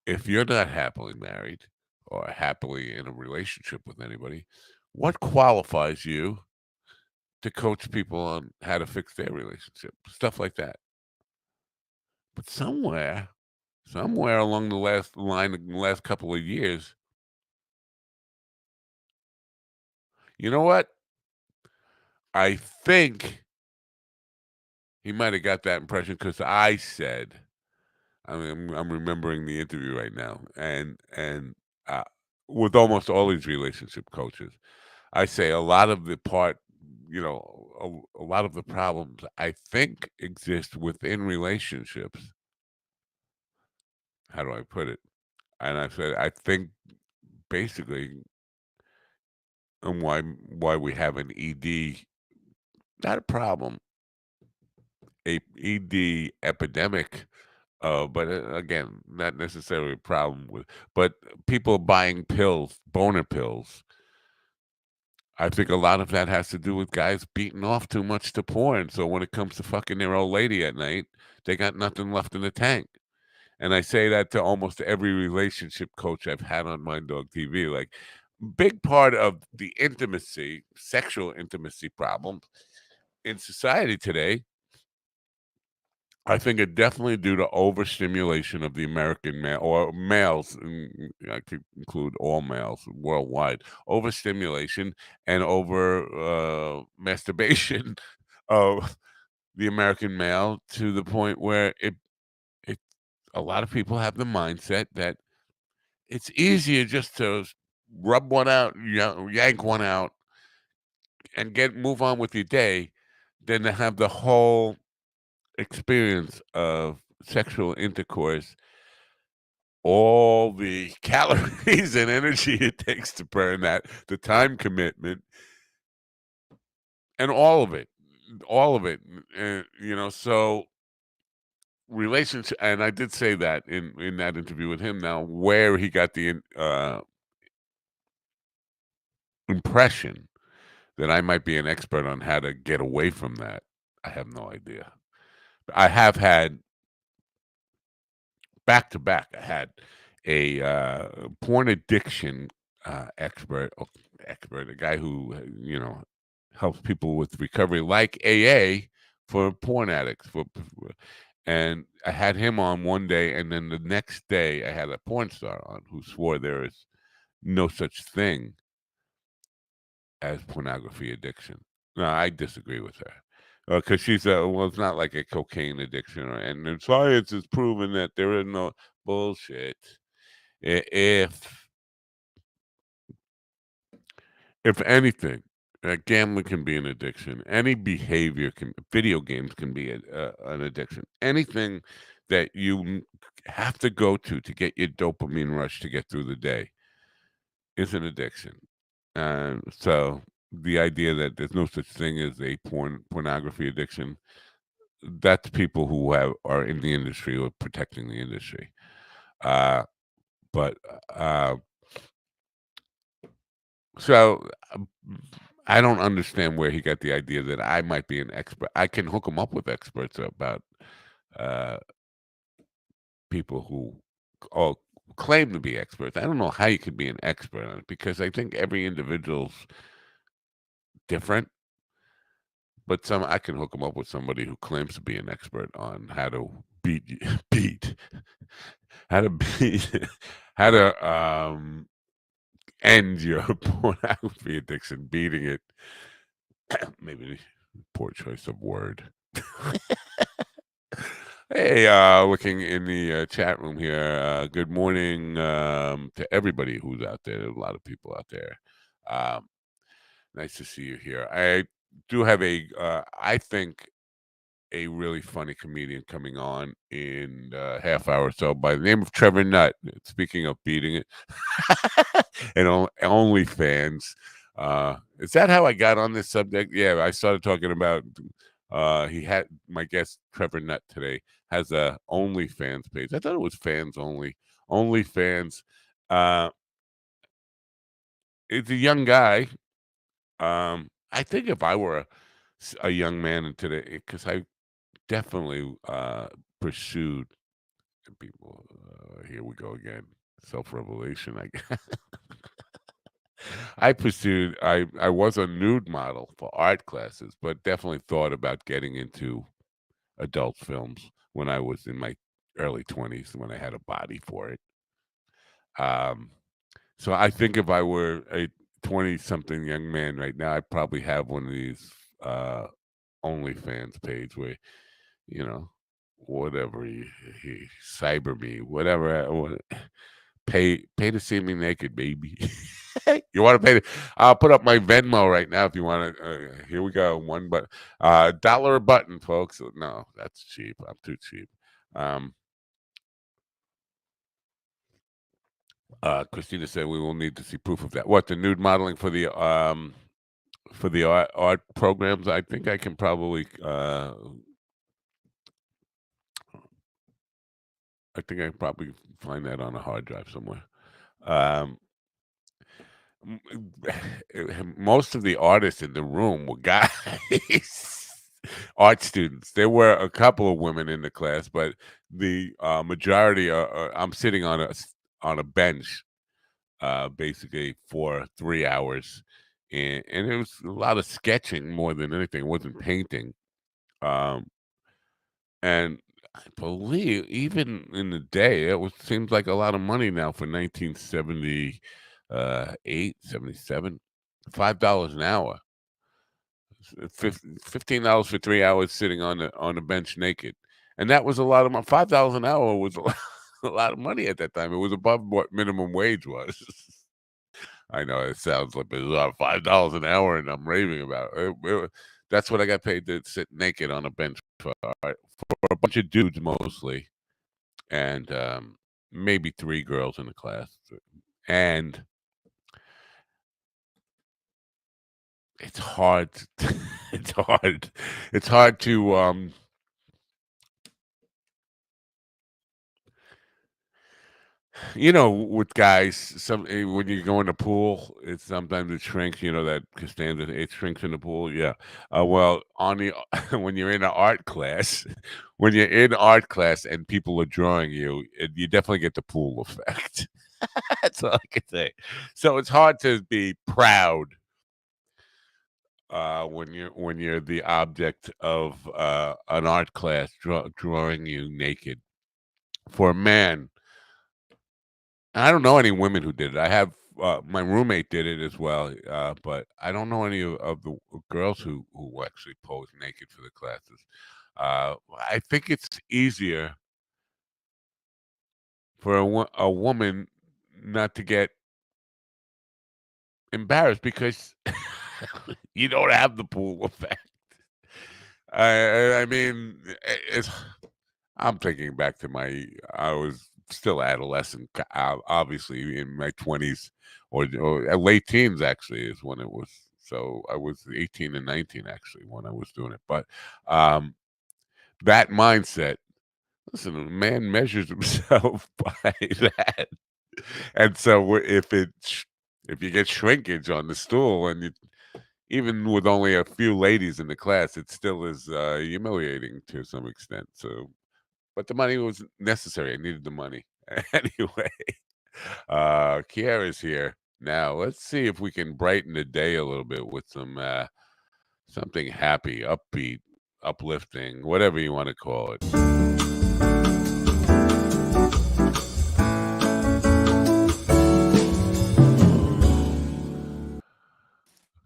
if you're not happily married or happily in a relationship with anybody, what qualifies you to coach people on how to fix their relationship? Stuff like that. But somewhere along the last line, in the last couple of years, you know what? I think he might have got that impression because I said, I mean, I'm remembering the interview right now, and uh, with almost all these relationship coaches, I say a lot of the part, a lot of the problems I think exist within relationships. How do I put it? And I said, I think basically, and why we have an ED, not a problem, a ED epidemic. But again, not necessarily a problem with, but people buying pills, boner pills. I think a lot of that has to do with guys beating off too much to porn. So when it comes to fucking their old lady at night, they got nothing left in the tank. And I say that to almost every relationship coach I've had on Mind Dog TV. Like, big part of the intimacy, sexual intimacy problem in society today, I think it definitely due to overstimulation of the American male or males. I could include all males worldwide. Overstimulation and over masturbation of the American male to the point where it a lot of people have the mindset that it's easier just to rub one out, yank one out, and get move on with your day, than to have the whole experience of sexual intercourse, all the calories and energy it takes to burn that, the time commitment, and all of it. So relationship, and I did say that in that interview with him. Now, where he got the impression that I might be an expert on how to get away from that, I have no idea. I have had back to back. I had a porn addiction expert, a guy who helps people with recovery, like AA for porn addicts. And I had him on one day, and then the next day I had a porn star on who swore there is no such thing as pornography addiction. No, I disagree with her. Because she's well, it's not like a cocaine addiction, and then science has proven that there is no bullshit. If anything, gambling can be an addiction. Any behavior video games can be an addiction. Anything that you have to go to get your dopamine rush to get through the day is an addiction. So the idea that there's no such thing as a pornography addiction, that's people who are in the industry or protecting the industry. Uh, but so I don't understand where he got the idea that I might be an expert. I can hook him up with experts about uh, people who all claim to be experts. I don't know how you could be an expert on it, because I think every individual's different. But I can hook him up with somebody who claims to be an expert on how to beat how to beat how to end your pornography addiction, beating it. Maybe poor choice of word. Hey, looking in the chat room here. Good morning to everybody who's out there. There's a lot of people out there. Um, Nice to see you here. I do have I think, a really funny comedian coming on in a half hour or so by the name of Trevor Nutt. Speaking of beating it, and OnlyFans. Is that how I got on this subject? Yeah, I started talking about. He had my guest Trevor Nutt today has a OnlyFans page. I thought it was fans only. OnlyFans. Uh, it's a young guy. I think if I were a young man in today, because I definitely pursued people. Here we go again. Self-revelation. I pursued. I was a nude model for art classes, but definitely thought about getting into adult films when I was in my early 20s, when I had a body for it. Um, so I think if I were a 20-something young man right now, I'd probably have one of these OnlyFans page where, you know, whatever he cyber me, whatever. Pay to see me naked, baby. You want to pay? I'll put up my Venmo right now if you want to. Here we go. $1 a button, folks. No, that's cheap. I'm too cheap. Christina said we will need to see proof of that. What, the nude modeling for the art programs? I think I can probably. I think I can probably find that on a hard drive somewhere. Um, Most of the artists in the room were guys, art students. There were a couple of women in the class, but the majority are. I'm sitting on a bench, basically for 3 hours, and it was a lot of sketching more than anything. It wasn't painting, um, and I believe even in the day, it seems like a lot of money now for 1970. 77, $5 an hour, $15 for 3 hours sitting on the bench naked, and that was a lot of money. $5 an hour was a lot of money at that time. It was above what minimum wage was. I know it sounds like bizarre, $5 an hour, and I'm raving about it. That's what I got paid to sit naked on a bench for, all right, for a bunch of dudes mostly, and maybe 3 girls in the class, and it's hard. It's hard. It's hard to with guys, when you go in the pool, sometimes it shrinks. You know that Costanza, it shrinks in the pool. Yeah. Well, on the when you're in an art class, when you're in art class and people are drawing you, you definitely get the pool effect. That's all I can say. So it's hard to be proud when you're the object of an art class drawing you naked. For a man, I don't know any women who did it. I have my roommate did it as well, but I don't know any of the girls who actually posed naked for the classes. I think it's easier for a woman not to get embarrassed because you don't have the pool effect. I mean, it's. I'm thinking back to I was still adolescent, obviously in my 20s or late teens, actually, is when it was. So I was 18 and 19, actually, when I was doing it. But um, that mindset, listen, a man measures himself by that. And so if you get shrinkage on the stool and even with only a few ladies in the class, it still is humiliating to some extent. So but the money was necessary. I needed the money. Anyway, Kiara's here. Now, let's see if we can brighten the day a little bit with something happy, upbeat, uplifting, whatever you want to call it.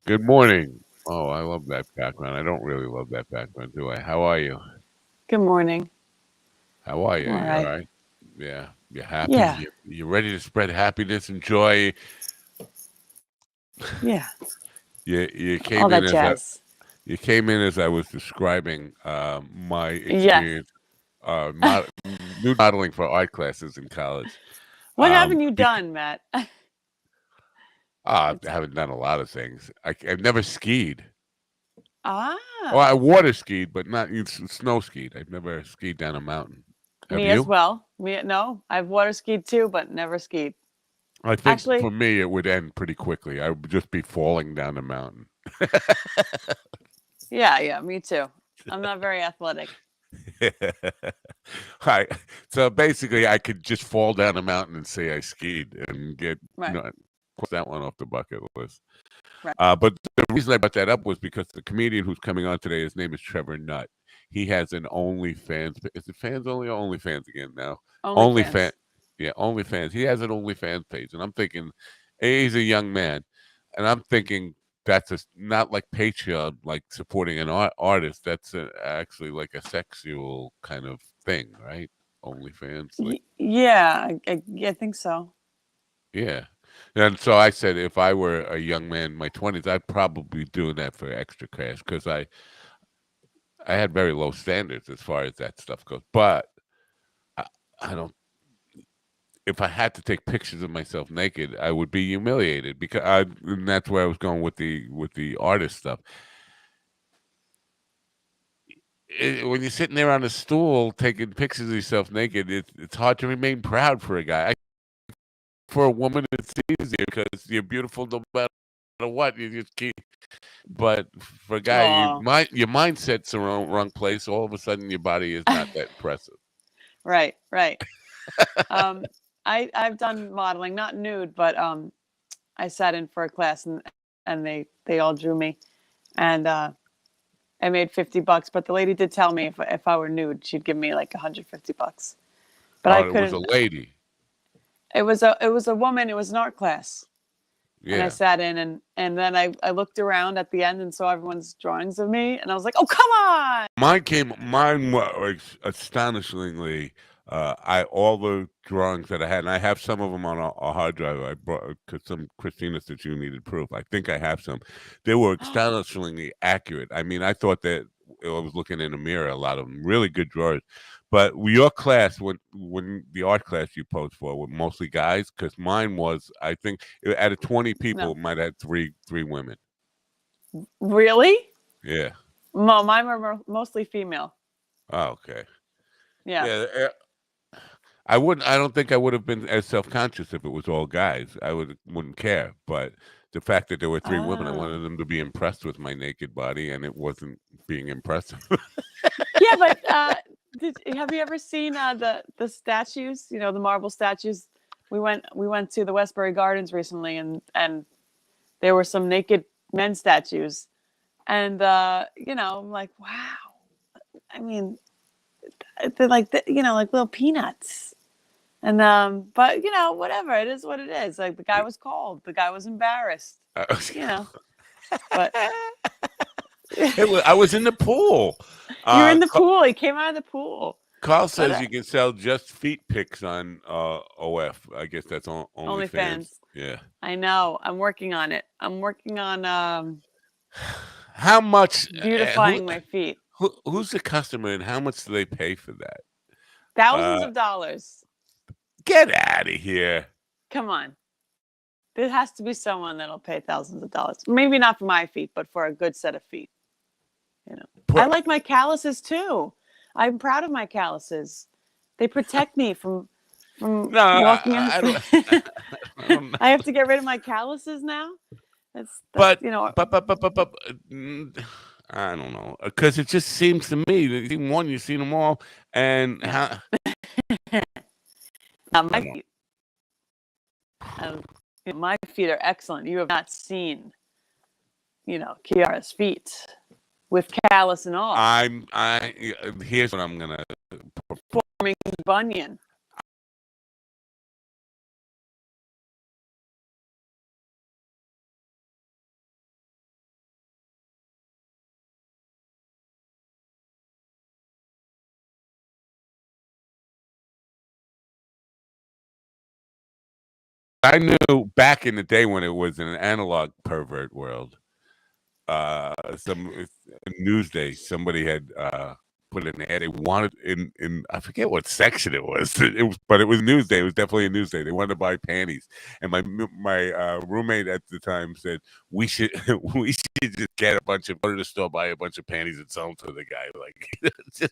Good morning. Oh, I love that background. I don't really love that background, do I? How are you? Good morning. How are you? I'm all You all right. right? Yeah. You happy? Yeah. You ready to spread happiness and joy? Yeah. You All came in that as a jazz. You came in as I was describing my Yes. experience nude modeling for art classes in college. What haven't you Bec done, Matt? I It's haven't done a lot of things. I've never skied. Oh, I ah, water skied, but not snow skied. I've never skied down a mountain. Have me as you? well. Me no, I've water skied too, but never skied. I think for Actually, me it would end pretty quickly. I would just be falling down the mountain. yeah, me too. I'm not very athletic. I so basically I could just fall down a mountain and say I skied and get Right. cross that one off the bucket list. Right. But the reason I brought that up was because the comedian who's coming on today, his name is Trevor Nutt. He has an OnlyFans. Is it fans only or OnlyFans again now? OnlyFans. OnlyFans. Yeah, OnlyFans. He has an OnlyFans page, and I'm thinking, he's a young man, and I'm thinking that's not like Patreon, like supporting an artist. That's actually like a sexual kind of thing, right? OnlyFans, like. Yeah, I think so. Yeah. And so I said if I were a young man in my 20s, I'd probably be doing that for extra cash because I had very low standards as far as that stuff goes. But I, I don't. If I had to take pictures of myself naked, I would be humiliated and that's where I was going with the artist stuff. When you're sitting there on a stool taking pictures of yourself naked, it's hard to remain proud for a guy. For a woman, it's easier because you're beautiful no matter what. You just keep. But for a guy, Oh, your mindset's the wrong place. All of a sudden, your body is not that impressive. right, right. Um, I've done modeling, not nude, but I sat in for a class and they all drew me, and I made $50. But the lady did tell me if I were nude, she'd give me like $150. But I Oh, it was a couldn't. lady. It was a woman. It was an art class, and I Yeah. sat in and then I looked around at the end and saw everyone's drawings of me, and I was like, oh come on. Mine was astonishingly. all the drawings that I had, and I have some of them on a hard drive. I brought because some Christina said you needed proof. I think I have some. They were astonishingly accurate. I mean, I thought that I was looking in a mirror. A lot of them really good drawers. But your class, when the art class you posed for, were mostly guys, because mine was, I think, out of 20 people, No. it might have had three women. Really? Yeah. Mine were mostly female. Oh, okay. Yeah. Yeah. I wouldn't. I don't think I would have been as self-conscious if it was all guys. Wouldn't care. But the fact that there were three women, I Oh. wanted them to be impressed with my naked body, and it wasn't being impressive. Yeah, but have you ever seen the statues? You know, the marble statues. We went to the Westbury Gardens recently, and there were some naked men statues, and you know, I'm like, wow. I mean, they're like like little peanuts. And but you know, whatever, it is what it is. Like the guy was cold, the guy was embarrassed, you know. But I was in the pool. you're in the pool. He came out of the pool. Carl says you can sell just feet pics on OF. I guess that's OnlyFans. Yeah. I know. I'm working on it. I'm working on how much beautifying my feet. Who's the customer, and how much do they pay for that? Thousands of dollars. Get out of here. Come on. There has to be someone that'll pay thousands of dollars. Maybe not for my feet, but for a good set of feet. You know. I like my calluses too. I'm proud of my calluses. They protect me from walking out. I have to get rid of my calluses now. That's but you know. But I don't know, because it just seems to me that you've seen one, you've seen them all, and how. My feet. My feet are excellent. You have not seen, Kiara's feet with callus and all. Here's what I'm gonna Forming bunion. I knew back in the day when it was in an analog pervert world. Some Newsday, somebody had put an ad. They wanted in I forget what section it was. But it was Newsday. It was definitely a Newsday. They wanted to buy panties, and my roommate at the time said we should just get a bunch of go to the store, buy a bunch of panties, and sell them to the guy. Like,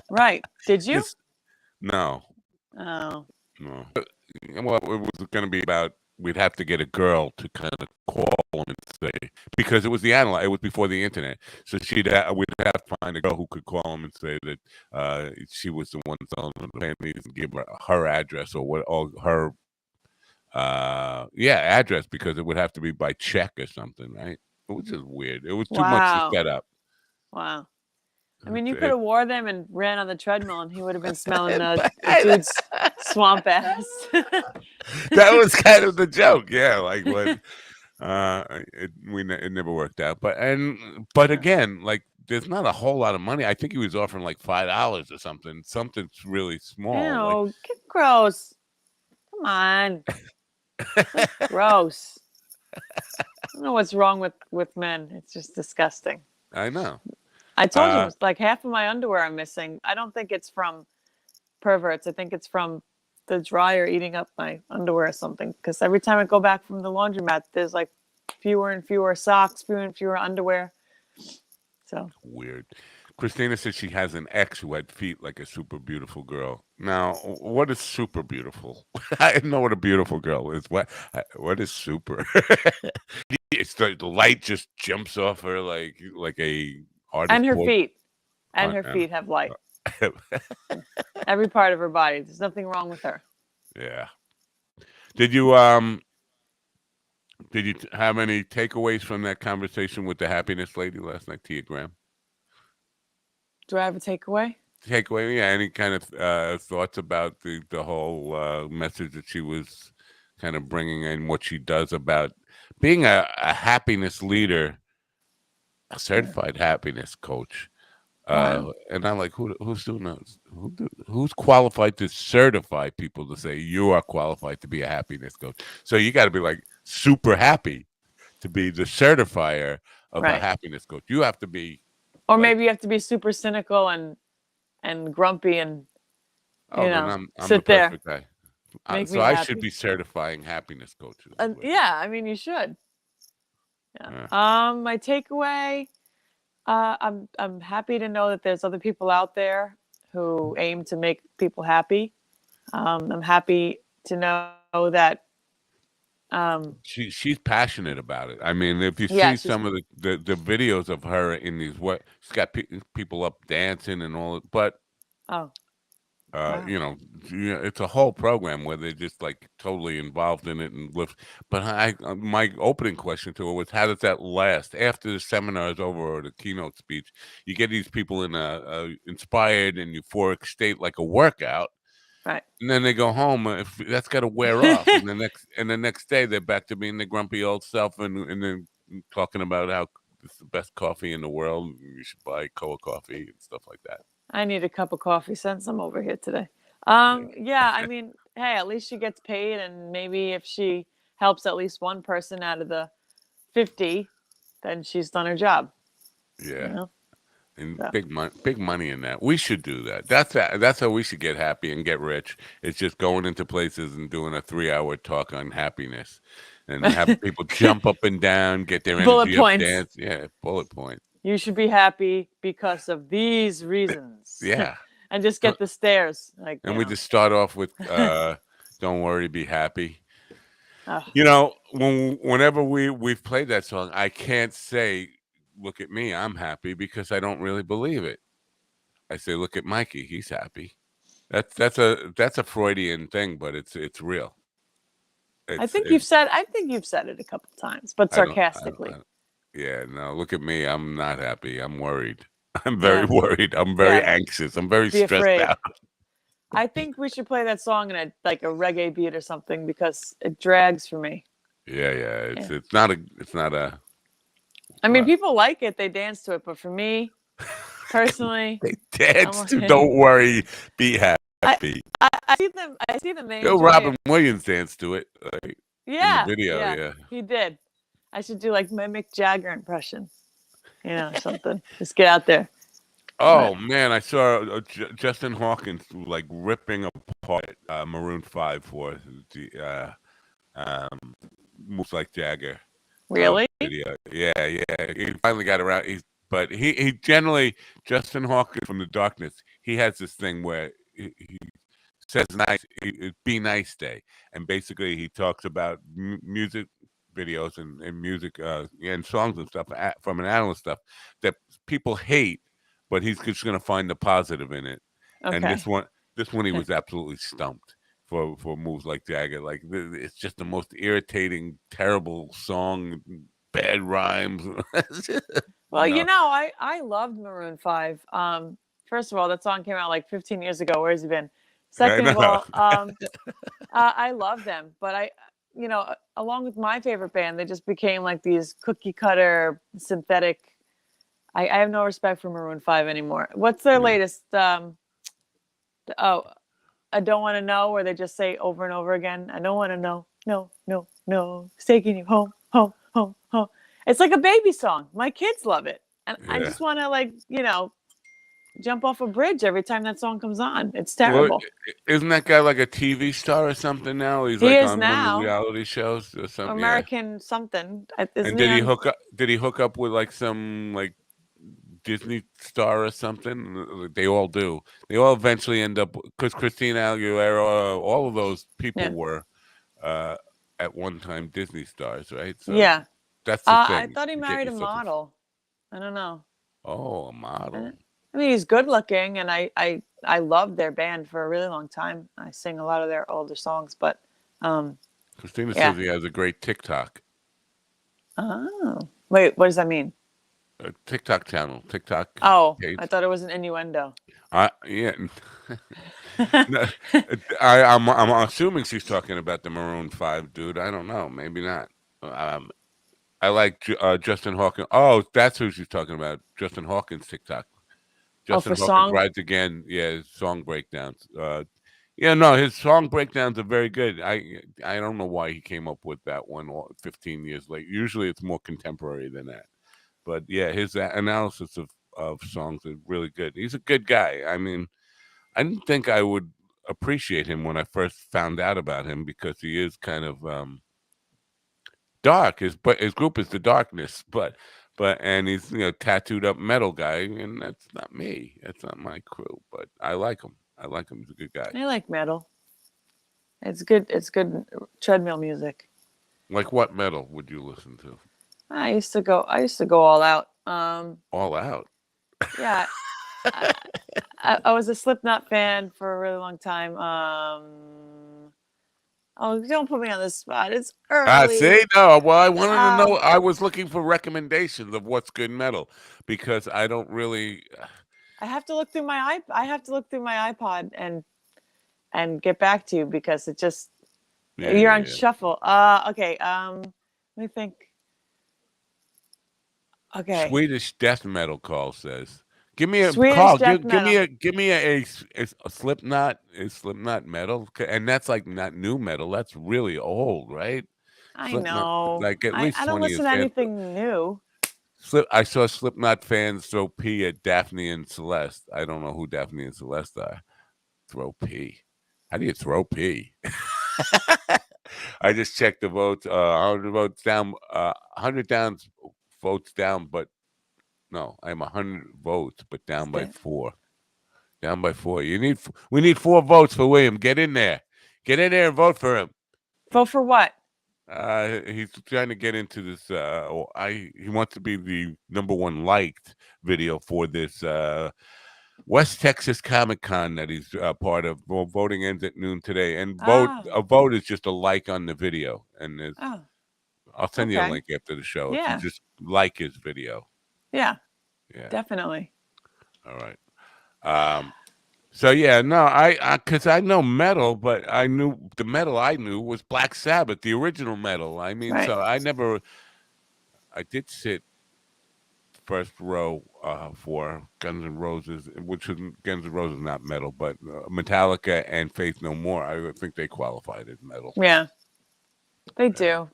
Right? Did you? No. Oh. No. Well, it was going to be about we'd have to get a girl to kind of call him and say, because it was the analog, it was before the internet, so we'd have to find a girl who could call him and say that she was the one selling the panties and give her address or her address, because it would have to be by check or something, right? It was just weird. It was too much to set up. Wow. I mean, you could have wore them and ran on the treadmill, and he would have been smelling a dude's swamp ass. That was kind of the joke, yeah. Like what? It never worked out. But again, like there's not a whole lot of money. I think he was offering like $5 or something. Something's really small. Ew, gross. Come on. Gross. I don't know what's wrong with men. It's just disgusting. I know. I told you, it's like half of my underwear I'm missing. I don't think it's from perverts. I think it's from the dryer eating up my underwear or something. Because every time I go back from the laundromat, there's like fewer and fewer socks, fewer and fewer underwear. So weird. Christina says she has an ex who had feet like a super beautiful girl. Now, what is super beautiful? I know what a beautiful girl is. What is super? It's the light just jumps off her like a artist. And her feet. And her feet have light. Every part of her body. There's nothing wrong with her. Yeah. Did you have any takeaways from that conversation with the happiness lady last night, Tia Graham? Do I have a takeaway? Takeaway, yeah. Any kind of thoughts about the whole message that she was kind of bringing in, what she does about being a happiness leader, a certified happiness coach, Wow. And I'm like, who's doing those? Who's qualified to certify people to say you are qualified to be a happiness coach? So you got to be like super happy to be the certifier of a Right. happiness coach. You have to be Or like, maybe you have to be super cynical and grumpy and oh, then I'm the sit there, perfect guy. make So me I should happy. be certifying happiness coaches. Is And what yeah, I mean you should. Yeah. yeah. My takeaway, I'm happy to know that there's other people out there who aim to make people happy. I'm happy to know that She's passionate about it. I mean, if you yeah, see she's some of the videos of her in these what she's got people up dancing and all, but oh, wow. you know, it's a whole program where they're just like totally involved in it and lift. But my opening question to her was, how does that last after the seminar is over or the keynote speech? You get these people in a inspired and euphoric state, like a workout, Right. and then they go home. If that's got to wear off, and the next day they're back to being the grumpy old self, and then talking about how it's the best coffee in the world. You should buy Koa Coffee and stuff like that. I need a cup of coffee since I'm over here today. Yeah. Yeah, I mean, hey, at least she gets paid, and maybe if she helps at least one person out of the 50, then she's done her job. You Yeah. know. And So. big money in that. We should do that. That's how we should get happy and get rich. It's just going into places and doing a 3-hour talk on happiness, and have people jump up and down, get their Bullet energy up, points. dance. Yeah, bullet point. You should be happy because of these reasons, Yeah, and just get the stares. Like and we just start off with, "Don't worry, be happy." ugh. You know, whenever we've played that song, I can't say, "Look at me, I'm happy," because I don't really believe it. I say, "Look at Mikey, he's happy." That's a Freudian thing, but it's real. It's it, I think you've said it a couple times, but I sarcastically. yeah, no, look at me. I'm not happy. I'm worried. I'm very Yeah, worried. I'm very yeah. anxious. I'm very Be stressed afraid. out. I think we should play that song in a like a reggae beat or something because it drags for me. Yeah, yeah. Yeah. It's not a I mean, uh, people like it, they dance to it, but for me personally, they dance I'm to like, "Don't Worry, Be I, Happy." I see them, they Yo, enjoy Robin it. Williams danced to it, like, in the Yeah, video, yeah, yeah. he did. I should do like my Mick Jagger impression, something. Just get out there. Oh But man, I saw Justin Hawkins like ripping apart Maroon 5 for the moves like Jagger really, video. Yeah, yeah. He finally got around. But he generally, Justin Hawkins from the Darkness, he has this thing where he says nice, be nice day, and basically he talks about music videos and music and songs and stuff from an analyst stuff that people hate, but he's just going to find the positive in it. And okay. this one he was absolutely stumped for moves like Jagger. Like it's just the most irritating, terrible song, bad rhymes. Well, No, I loved Maroon 5. First of all, that song came out like 15 years ago. Where's he been? I Second of know. all, I love them, but along with my favorite band, they just became like these cookie cutter synthetic. I have no respect for Maroon 5 anymore. What's their Yeah. latest? Oh, I don't want to know, where they just say over and over again, I don't want to know. No, no, no. It's taking you home, home, home, home. It's like a baby song. My kids love it. And I Yeah. just want to jump off a bridge every time that song comes on. It's Well, terrible. isn't that guy like a TV star or something now? He's He like is on one of the now reality shows or something. Yeah. American something. And Isn't he on? did he hook up with like some like Disney star or something? They all do. They all eventually end up because Christina Aguilera, all of those people Yeah. were uh, at one time Disney stars, right? So Yeah. that's the I thing. thought he You get married a yourself. model. I don't know. Oh, a model. I mean, he's good looking, and I loved their band for a really long time. I sing a lot of their older songs, but Christina yeah. says he has a great TikTok. Oh, wait, what does that mean? TikTok channel, TikTok Oh, page. I thought it was an innuendo. Yeah. No, I'm assuming she's talking about the Maroon 5 dude. I don't know. Maybe not. Um, I like Justin Hawkins. Oh, that's who she's talking about. Justin Hawkins TikTok. Oh, Justin for Hawkins song? Rides Again. Yeah, his song breakdowns. Yeah, no, his song breakdowns are very good. I don't know why he came up with that one 15 years late. Usually it's more contemporary than that. But yeah, his analysis of songs is really good. He's a good guy. I mean, I didn't think I would appreciate him when I first found out about him because he is kind of dark. His group is the Darkness, and he's tattooed up metal guy, and that's not me. That's not my crew. But I like him. I like him. He's a good guy. I like metal. It's good. It's good treadmill music. Like what metal would you listen to? I used to go. I used to go all out. All Out. Yeah. I, I was a Slipknot fan for a really long time. Oh, don't put me on the spot. It's early. See, no. Well, I wanted to know. Um, I was looking for recommendations of what's good metal because I don't really. I have to look through I have to look through my iPod and get back to you because it just Yeah, you're yeah, on yeah. shuffle. Okay. Let me think. Okay. Swedish death metal call says. Give me a Swedish call. death metal. Give me a Slipknot. Is Slipknot metal? And that's like not new metal. That's really old, right? I Slipknot, know. like at I least don't 20 years listen to advanced. anything new. I saw Slipknot fans throw pee at Daphne and Celeste. I don't know who Daphne and Celeste are. Throw pee. How do you throw pee? I just checked the votes. 100 votes down. 100 down votes down, but no, I'm 100 votes, but down by Stay. 4. Down by 4. We need 4 votes for William. Get in there. Get in there and vote for him. Vote for what? He's trying to get into this. He wants to be the #1 liked video for this West Texas Comic Con that he's part of. Well, voting ends at noon today, and Oh. a vote is just a like on the video. And Oh. I'll send you a Okay. link after the show if you Yeah. just like his video. Yeah. Yeah. Definitely. All right. So yeah, no, because I know metal, but I knew the metal I knew was Black Sabbath, the original metal. I mean, Right. so I did sit first row for Guns N' Roses, which is Guns N' Roses not metal, but Metallica and Faith No More. I think they qualified as metal. Yeah. They Yeah, do.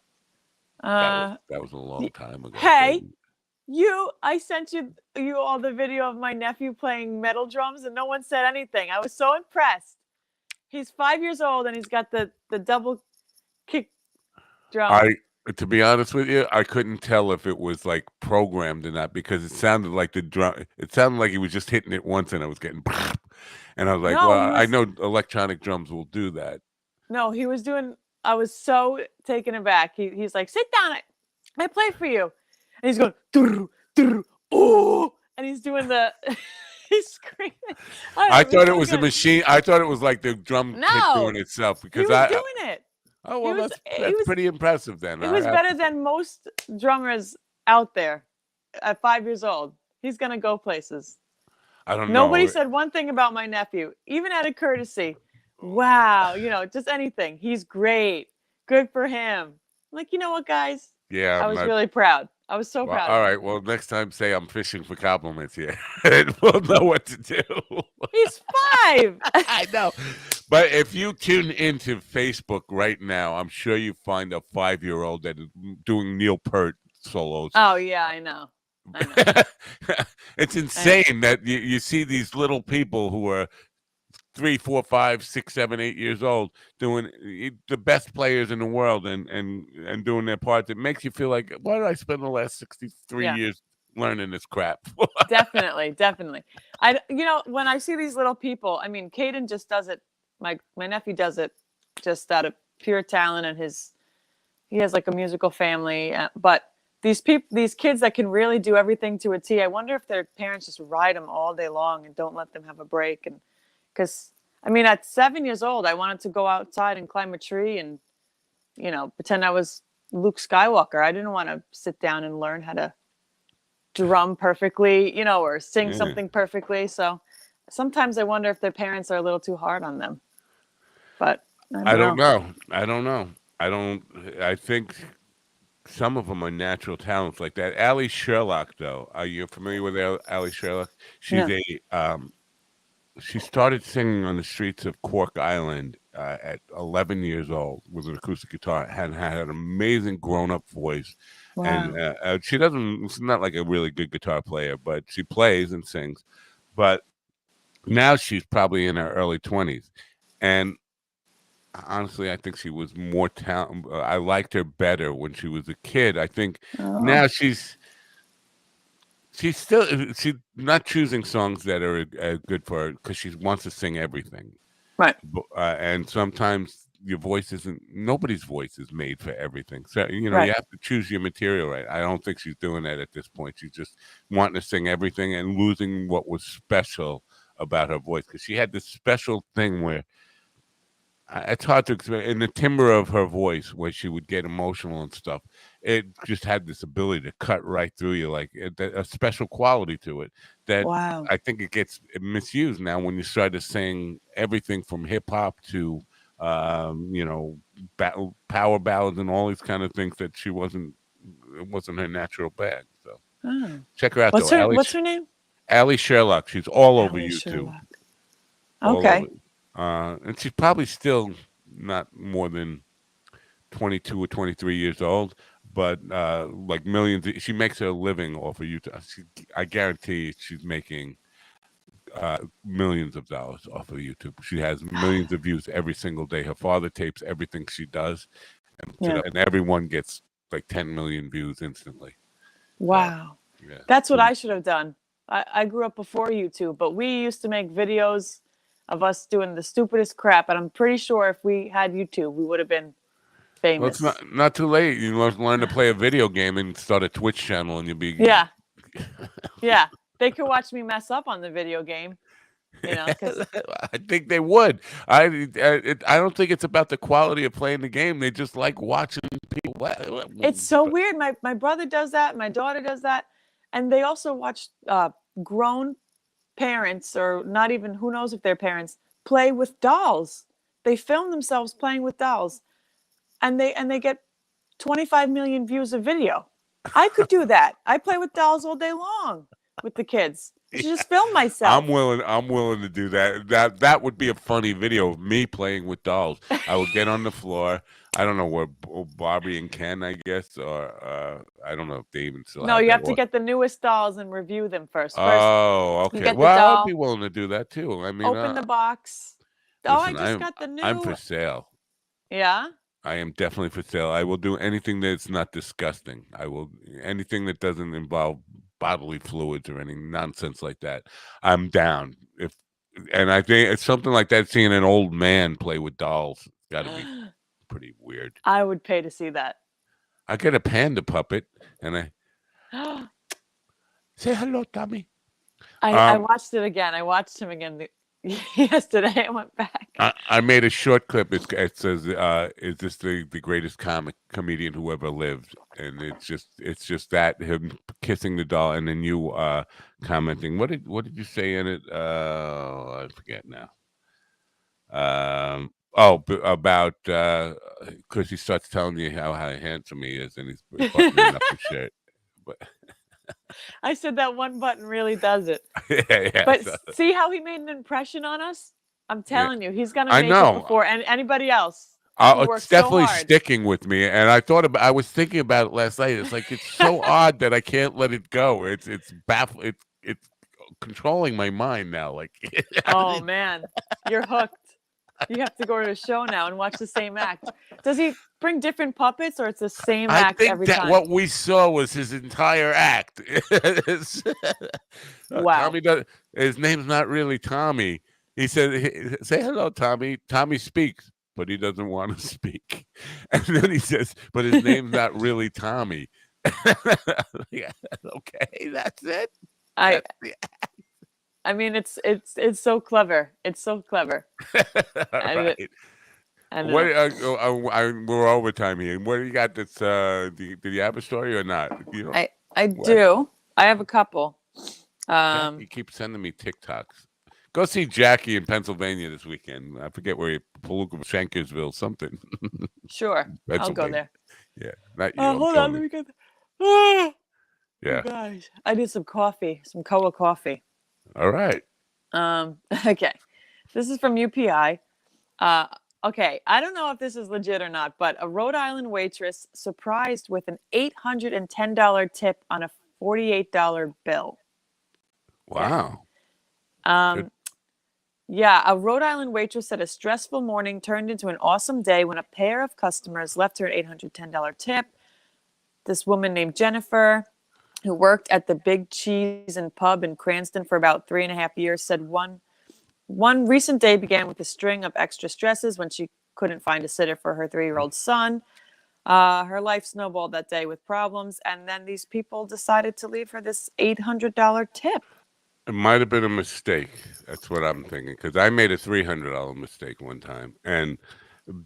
that was a long time ago. Hey, I sent you all the video of my nephew playing metal drums and no one said anything. I was so impressed. He's 5 years old and he's got the double kick drum. To be honest with you, I couldn't tell if it was like programmed or not because it sounded like the drum. It sounded like he was just hitting it once, and I was getting, and I was like, No, "Well, I know electronic drums will do that." No, he was doing. I was so taken aback. He's like, sit down. I play for you, and he's going, durr, durr, oh, and he's doing the. He's screaming. I thought it was a machine. I thought it was like the drum kit doing itself because he was doing it. Oh well, that's pretty impressive then. He was better than most drummers out there at 5 years old. He's gonna go places. I don't know. Nobody said one thing about my nephew, even out of courtesy. Wow, just anything. He's great. Good for him. I'm like, you know what, guys? Yeah, I was really proud. I was so proud. All right. Well, next time say I'm fishing for compliments here, and we'll know what to do. He's 5. I know. But if you tune into Facebook right now, I'm sure you find a 5-year-old that is doing Neil Peart solos. Oh yeah, I know. It's insane that you see these little people who are 3, 4, 5, 6, 7, 8 years old doing the best players in the world and doing their parts. It makes you feel like, why did I spend the last 63 years learning this crap? Definitely. When I see these little people, I mean, Caden just does it. My nephew does it just out of pure talent, and he has like a musical family. But these kids that can really do everything to a T, I wonder if their parents just ride them all day long and don't let them have a break. And because I mean, at 7 years old, I wanted to go outside and climb a tree and pretend I was Luke Skywalker. I didn't want to sit down and learn how to drum perfectly, or sing something perfectly. So sometimes I wonder if their parents are a little too hard on them. But I don't know. I think some of them are natural talents like that. Ali Sherlock, though, are you familiar with Ali Sherlock? She's No. a she started singing on the streets of Cork Island at 11 years old with an acoustic guitar, and had an amazing grown-up voice. And Wow. she doesn't, she's not like a really good guitar player, but she plays and sings. But now she's probably in her early 20s. And honestly, I think she was more talent. I liked her better when she was a kid. I think Oh, now she's still she's not choosing songs that are good for her because she wants to sing everything. right. And sometimes your voice isn't, nobody's voice is made for everything. So, you Right. have to choose your material right. I don't think she's doing that at this point. She's just wanting to sing everything and losing what was special about her voice, because she had this special thing where it's hard to explain, in the timbre of her voice, where she would get emotional and stuff. It just had this ability to cut right through you, like a special quality to it that Wow. I think it gets misused now when you start to sing everything from hip hop to, you know, power ballads and all these kind of things that it wasn't her natural bag. So Oh. check her out though, What's her name? Ali Sherlock. She's all over Ali YouTube, Sherlock. all over. Okay. And she's probably still not more than 22 or 23 years old, but like millions, she makes her living off of YouTube. I guarantee she's making millions of dollars off of YouTube. She has millions of views every single day. Her father tapes everything she does and puts it Yeah. up, and everyone gets like 10 million views instantly. So Wow. yeah, That's what I should have done. I grew up before YouTube, but we used to make videos of us doing the stupidest crap. And I'm pretty sure if we had YouTube, we would have been well, it's famous. not too late. You learn to play a video game and start a Twitch channel, and you'll be. Yeah. Yeah. They could watch me mess up on the video game, because I think they would. I don't think it's about the quality of playing the game. They just like watching people. it's so weird. My brother does that. My daughter does that. And they also watch grown parents, or not even, who knows if they're parents, play with dolls. They film themselves playing with dolls, and they get 25 million views a video. I could do that. I play with dolls all day long with the kids. I should just film myself. I'm willing to do that. That would be a funny video of me playing with dolls. I would get on the floor. I don't know where Barbie and Ken, I guess, or I don't know if they even still No, have you that have to one. get the newest dolls and review them first. Oh, You okay. get the Well, I'd doll, be willing to do that too. I mean, open the box. Oh, I listen, just got the I'm new. for sale. Yeah. I am definitely for sale. I will do anything that's not disgusting. I will anything that doesn't involve bodily fluids or any nonsense like that. I'm down. And I think it's something like that. Seeing an old man play with dolls, got to be pretty weird. I would pay to see that. I get a panda puppet, and I I say hello, Tommy. watched it again. I watched him again yesterday. I went back. I made a short clip. It says, "Is this the greatest comedian who ever lived?" And it's just that, him kissing the doll, and then you commenting. What did you say in it? I forget now. About because he starts telling you how handsome he is, and he's buttoning up his shirt. But I said that one button really does it. yeah, But so, see how he made an impression on us? I'm yeah. telling you, he's gonna I make it know. before anybody else who It's works so definitely hard. sticking with me, and I was thinking about it last night. It's like it's so odd that I can't let it go. It's baffling. It's controlling my mind now. Like, Oh man, you're hooked. You have to go to a show now and watch the same act. Does he bring different puppets, or it's the same I act think every that time? what we saw was his entire act. Wow. Tommy his name's not really Tommy. He said, "Say hello, Tommy." Tommy speaks, but he doesn't want to speak. And then he says, "But his name's not really Tommy." Yeah, okay, that's it. I That's the I mean, it's so clever. It's so clever. all I, right. I don't What know. we're overtime here. What do you got? That's did you have a story or not? You know I what? do. I have a couple. Jackie keeps sending me TikToks. Go see Jackie in Pennsylvania this weekend. I forget where Shankersville, something. Sure. I'll go Pennsylvania. there. Yeah, not you. I'm Hold on, let Tony. me get. Ah, you Yeah. guys, I need some coffee, some Koa coffee. All right. Okay, this is from UPI. Uh, okay, I don't know if this is legit or not, but a Rhode Island waitress surprised with an $810 tip on a $48 bill. Okay. Wow. Good. Um, yeah, a Rhode Island waitress said a stressful morning turned into an awesome day when a pair of customers left her an $810 tip. This woman named Jennifer, who worked at the Big Cheese and Pub in Cranston for about 3.5 years, said one recent day began with a string of extra stresses when she couldn't find a sitter for her 3-year-old son. Her life snowballed that day with problems, and then these people decided to leave her this $800 tip. It might have been a mistake. That's what I'm thinking. Because I made a $300 mistake one time, and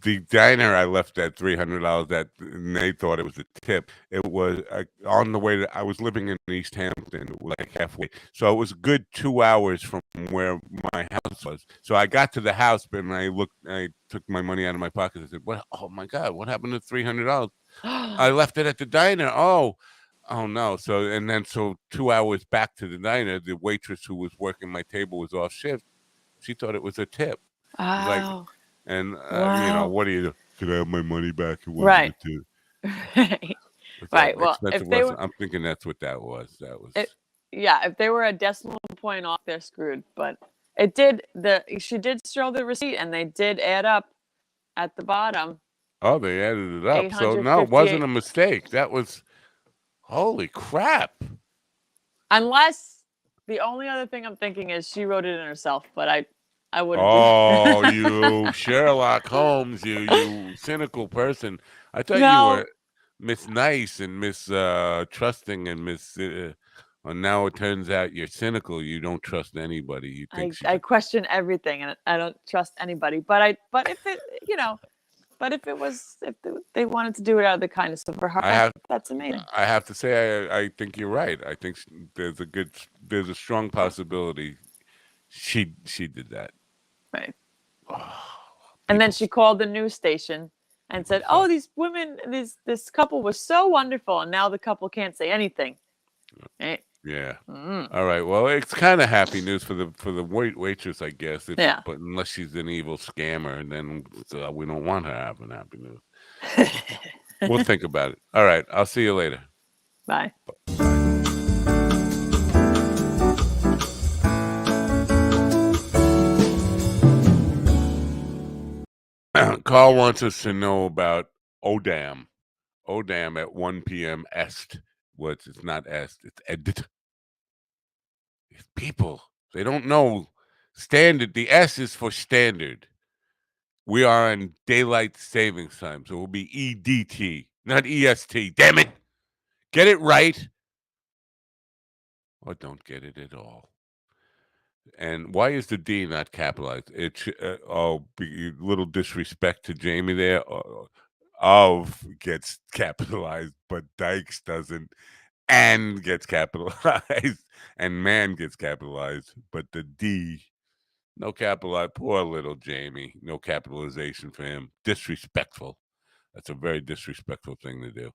the diner I left that $300 that, and they thought it was a tip. It was on the way to. I was living in East Hampton, like halfway, so it was a good 2 hours from where my house was. So I got to the house, but I looked. I took my money out of my pocket. I said, "What? Oh my God! What happened to $300? I left it at the diner. Oh no. So 2 hours back to the diner, the waitress who was working my table was off shift. She thought it was a tip. She's like, Oh, and wow. what do you do? Can I have my money back? It wasn't Right. a tip. Right. It's Right. an Well, expensive if they lesson. were, I'm thinking that's what that was. That was. yeah, if they were a decimal point off, they're screwed. But she did show the receipt, and they did add up at the bottom. Oh, they added it up. So no, it wasn't 858. a mistake. That was. Holy crap. Unless the only other thing I'm thinking is she wrote it in herself, but I wouldn't do Oh, that. you Sherlock Holmes, you cynical person. I thought you No, were Miss Nice and Miss Trusting and Miss. And now it turns out you're cynical. You don't trust anybody. You think she I just. question everything, and I don't trust anybody. But if it, but if it was, if they wanted to do it out of the kindness of her heart, I have. that's amazing. I have to say, I think you're right. I think there's a strong possibility she did that. Right. Oh, And then people, she called the news station and people said, "Oh, suck. these women, this couple was so wonderful, and now the couple can't say anything." Right? Yeah. Mm. All right. Well, it's kind of happy news for the waitress, I guess. Yeah. But unless she's an evil scammer, then we don't want her having happy news. We'll think about it. All right. I'll see you later. Bye. Carl wants us to know about Odam. Odam at 1 p.m. Est. It's not Est. It's Edit. These people, they don't know standard. The S is for standard. We are in daylight savings time, so it will be EDT, not EST. Damn it. Get it right. Or don't get it at all. And why is the D not capitalized? It's little disrespect to Jamie there. Of gets capitalized, but Dykes doesn't, and gets capitalized, and man gets capitalized, but the D, no capitalized. Poor little Jamie, no capitalization for him. Disrespectful. That's a very disrespectful thing to do.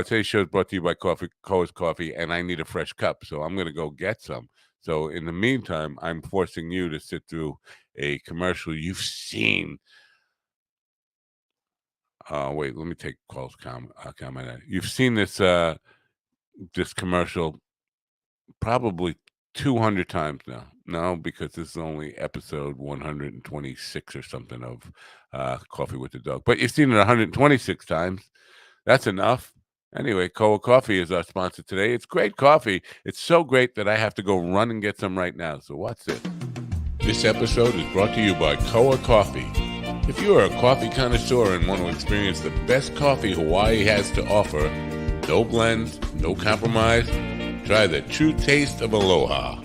Today's show is brought to you by Koa's Coffee, and I need a fresh cup, so I'm going to go get some. So in the meantime, I'm forcing you to sit through a commercial you've seen. Wait, let me take Carl's comment. You've seen this commercial probably 200 times now. No, because this is only episode 126 or something of Coffee with the Dog. But you've seen it 126 times. That's enough. Anyway, Koa Coffee is our sponsor today. It's great coffee. It's so great that I have to go run and get some right now. So watch this. This episode is brought to you by Koa Coffee. If you are a coffee connoisseur and want to experience the best coffee Hawaii has to offer, no blends, no compromise, try the true taste of Aloha.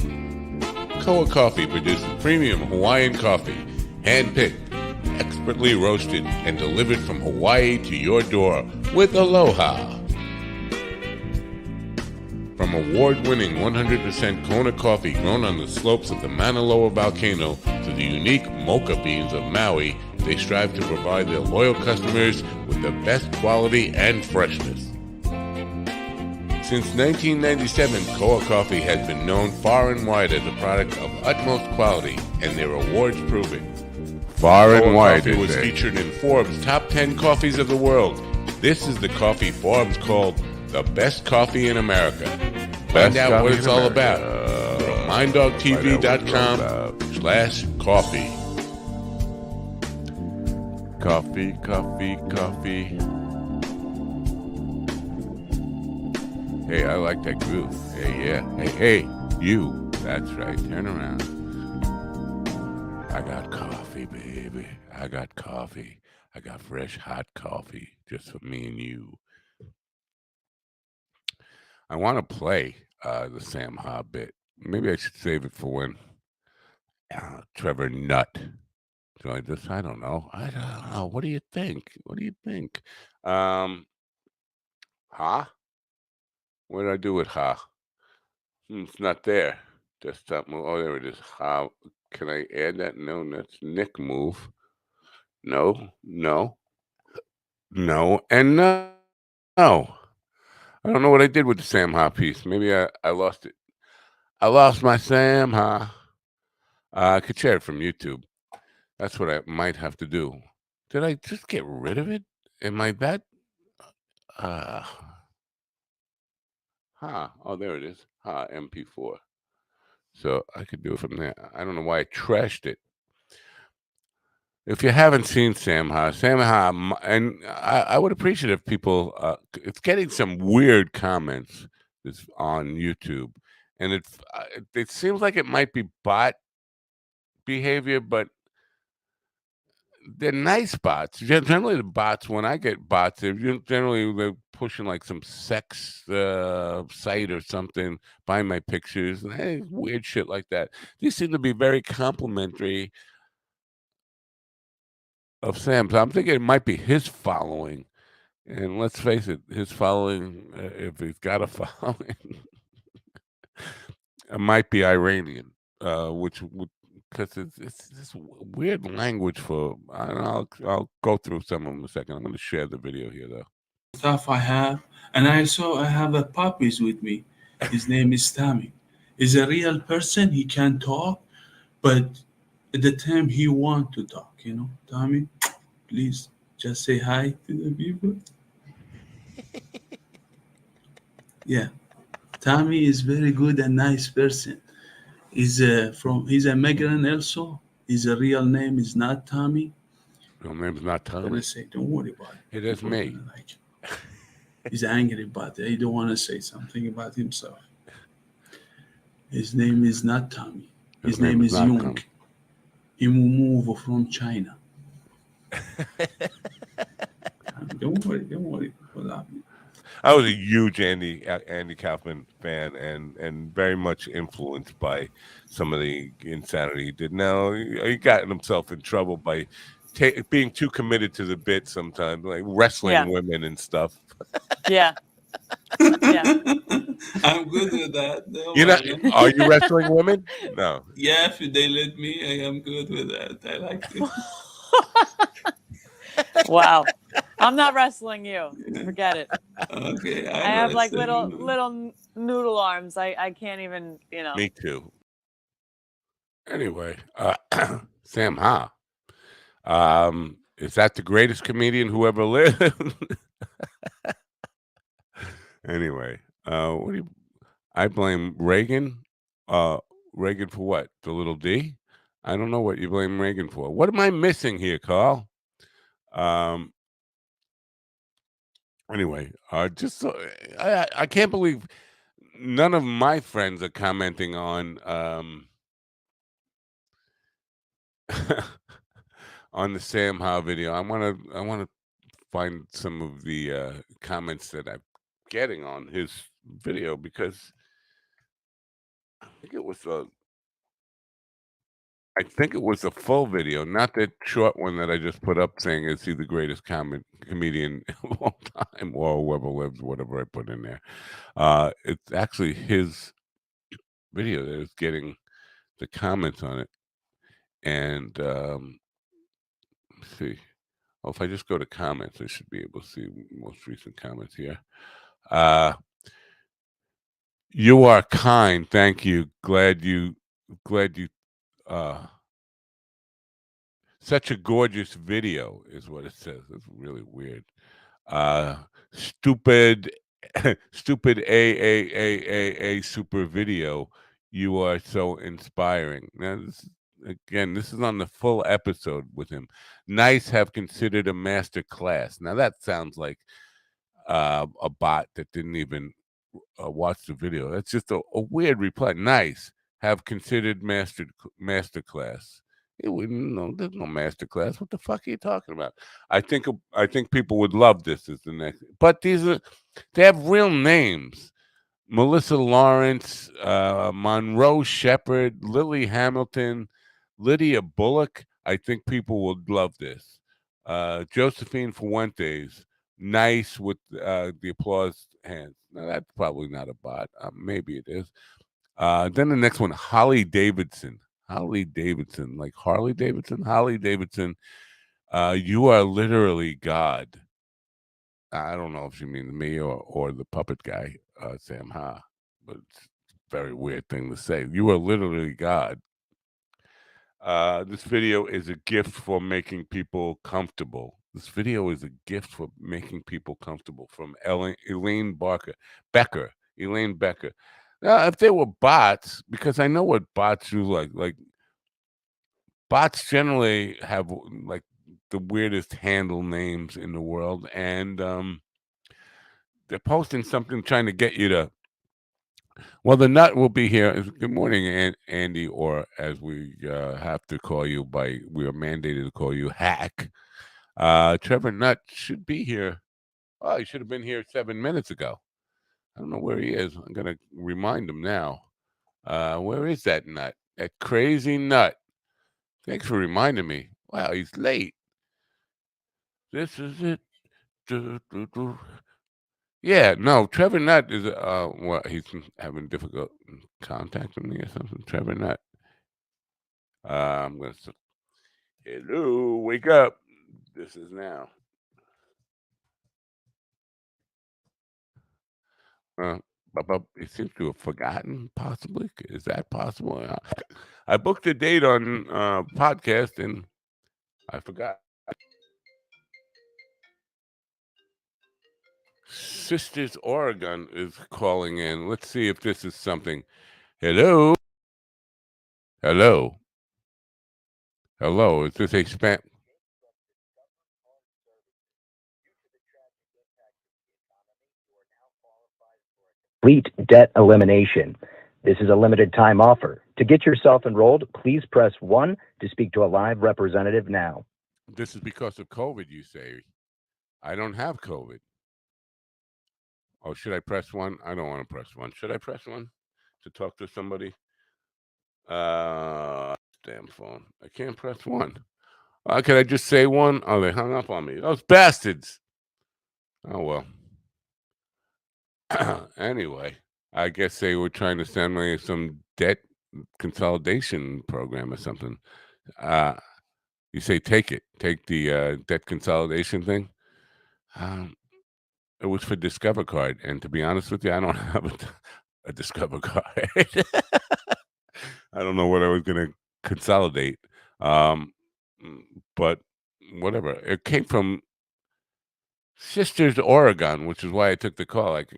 Koa Coffee produces premium Hawaiian coffee, hand-picked, expertly roasted, and delivered from Hawaii to your door with Aloha. From award-winning 100% Kona coffee grown on the slopes of the Mauna Loa volcano to the unique mocha beans of Maui, They strive to provide their loyal customers with the best quality and freshness. Since 1997, Koa Coffee has been known far and wide as a product of utmost quality, and their awards prove it. Far and wide, Koa Coffee was featured in Forbes' Top 10 Coffees of the World. This is the coffee Forbes called the best coffee in America. Find out what it's all about from minddogtv.com/coffee. Coffee, coffee, coffee. Hey, I like that groove. Hey, yeah. Hey, you. That's right. Turn around. I got coffee, baby. I got coffee. I got fresh, hot coffee just for me and you. I want to play the Sam Ha bit. Maybe I should save it for when Trevor Nutt joins us. I don't know. What do you think? Ha? What did I do with ha? It's not there. Desktop move. Oh, there it is. Ha. Can I add that? No, that's Nick move. No, and no. I don't know what I did with the Sam Ha piece. Maybe I lost it. I lost my Sam Ha. I could share it from YouTube. That's what I might have to do. Did I just get rid of it? Am I that? Oh, there it is. MP4. So I could do it from there. I don't know why I trashed it. If you haven't seen Sam Ha, and I would appreciate if people, it's getting some weird comments on YouTube, and it seems like it might be bot behavior, but they're nice bots. Generally, the bots, when I get bots, they're pushing like some sex site or something, buying my pictures, and weird shit like that. These seem to be very complimentary of Sam. So I'm thinking it might be his following. And let's face it, his following, if he's got a following, it might be Iranian, which would, because it's this weird language for. I don't know, I'll go through some of them in a second. I'm going to share the video here, though. Stuff I have, and also I have a puppies with me. His name is Tammy. He's a real person. He can talk, but at the time he want to talk, Tommy, please just say hi to the people. Yeah, Tommy is very good and nice person. He's a migrant also. His real name is not Tommy. Real name is not Tommy. Let's say, don't worry about it. It is me. He's angry about it. He don't want to say something about himself. His name is not Tommy. His name is Jung. Tommy. He moved from China. Don't worry. I was a huge Andy Kaufman fan, and very much influenced by some of the insanity he did. Now he got himself in trouble by being too committed to the bit sometimes, like wrestling women and stuff. Yeah. I'm good with that. Are you wrestling women? No. Yeah, if they let me, I am good with that. I like it. Wow. I'm not wrestling you. Forget it. Okay. I have like little noodle arms. I can't even, Me too. Anyway, Sam Ha. Is that the greatest comedian who ever lived? Anyway, I blame Reagan. Reagan for what? The little D? I don't know what you blame Reagan for. What am I missing here, Carl? Anyway, just I can't believe none of my friends are commenting on on the Sam Ha video. I want to find some of the comments that I'm getting on his video, because I think it was a full video, not that short one that I just put up saying is he the greatest comedian of all time, or whoever lives, whatever I put in there. It's actually his video that is getting the comments on it. And see. Well, if I just go to comments, I should be able to see most recent comments here. You are kind. Thank you. Glad you. Such a gorgeous video is what it says. It's really weird. Stupid, stupid a super video. You are so inspiring. Now, this is on the full episode with him. Nice have considered a master class. Now that sounds like a bot that didn't even watch the video. That's just a weird reply. Nice have considered master class. There's no master class. What the fuck are you talking about? I think people would love this as the next. But they have real names. Melissa Lawrence, Monroe Shepard, Lily Hamilton, Lydia Bullock. I think people would love this. Josephine Fuentes, nice with the applause hands. Now that's probably not a bot. Maybe it is. Then the next one, Holly Davidson. Holly Davidson, like Harley Davidson. Holly Davidson, you are literally God. I don't know if she means me or the puppet guy, Sam Ha, but it's a very weird thing to say. You are literally God. This video is a gift for making people comfortable. This video is a gift for making people comfortable from Elaine Becker. Elaine Becker. Now, if they were bots, because I know what bots do, like bots generally have like the weirdest handle names in the world, and they're posting something trying to get you to. Well, the nut will be here. Good morning, Andy, or as we have to call you we are mandated to call you Hack. Trevor Nutt should be here. Oh, he should have been here 7 minutes ago. I don't know where he is. I'm gonna remind him now. Where is that nut? That crazy nut. Thanks for reminding me. Wow, he's late. This is it. Yeah, no, Trevor Nutt is well, he's having difficult contacting me or something. Trevor Nutt. I'm gonna say, hello, wake up. This is now. He seems to have forgotten, possibly. Is that possible? I booked a date on podcast and I forgot. Sisters Oregon is calling in. Let's see if this is something. Hello? Hello? Hello? Is this a spam? Complete debt elimination. This is a limited time offer. To get yourself enrolled, please press 1 to speak to a live representative now. This is because of COVID, you say. I don't have COVID. Oh, should I press 1? I don't want to press 1. Should I press 1 to talk to somebody? Damn phone. I can't press 1. Can I just say 1? Oh, they hung up on me. Those bastards. Oh, well. Anyway, I guess they were trying to send me some debt consolidation program or something. You say take the debt consolidation thing. It was for Discover Card, and to be honest with you, I don't have a Discover Card. I don't know what I was going to consolidate, but whatever. It came from Sisters Oregon, which is why I took the call. It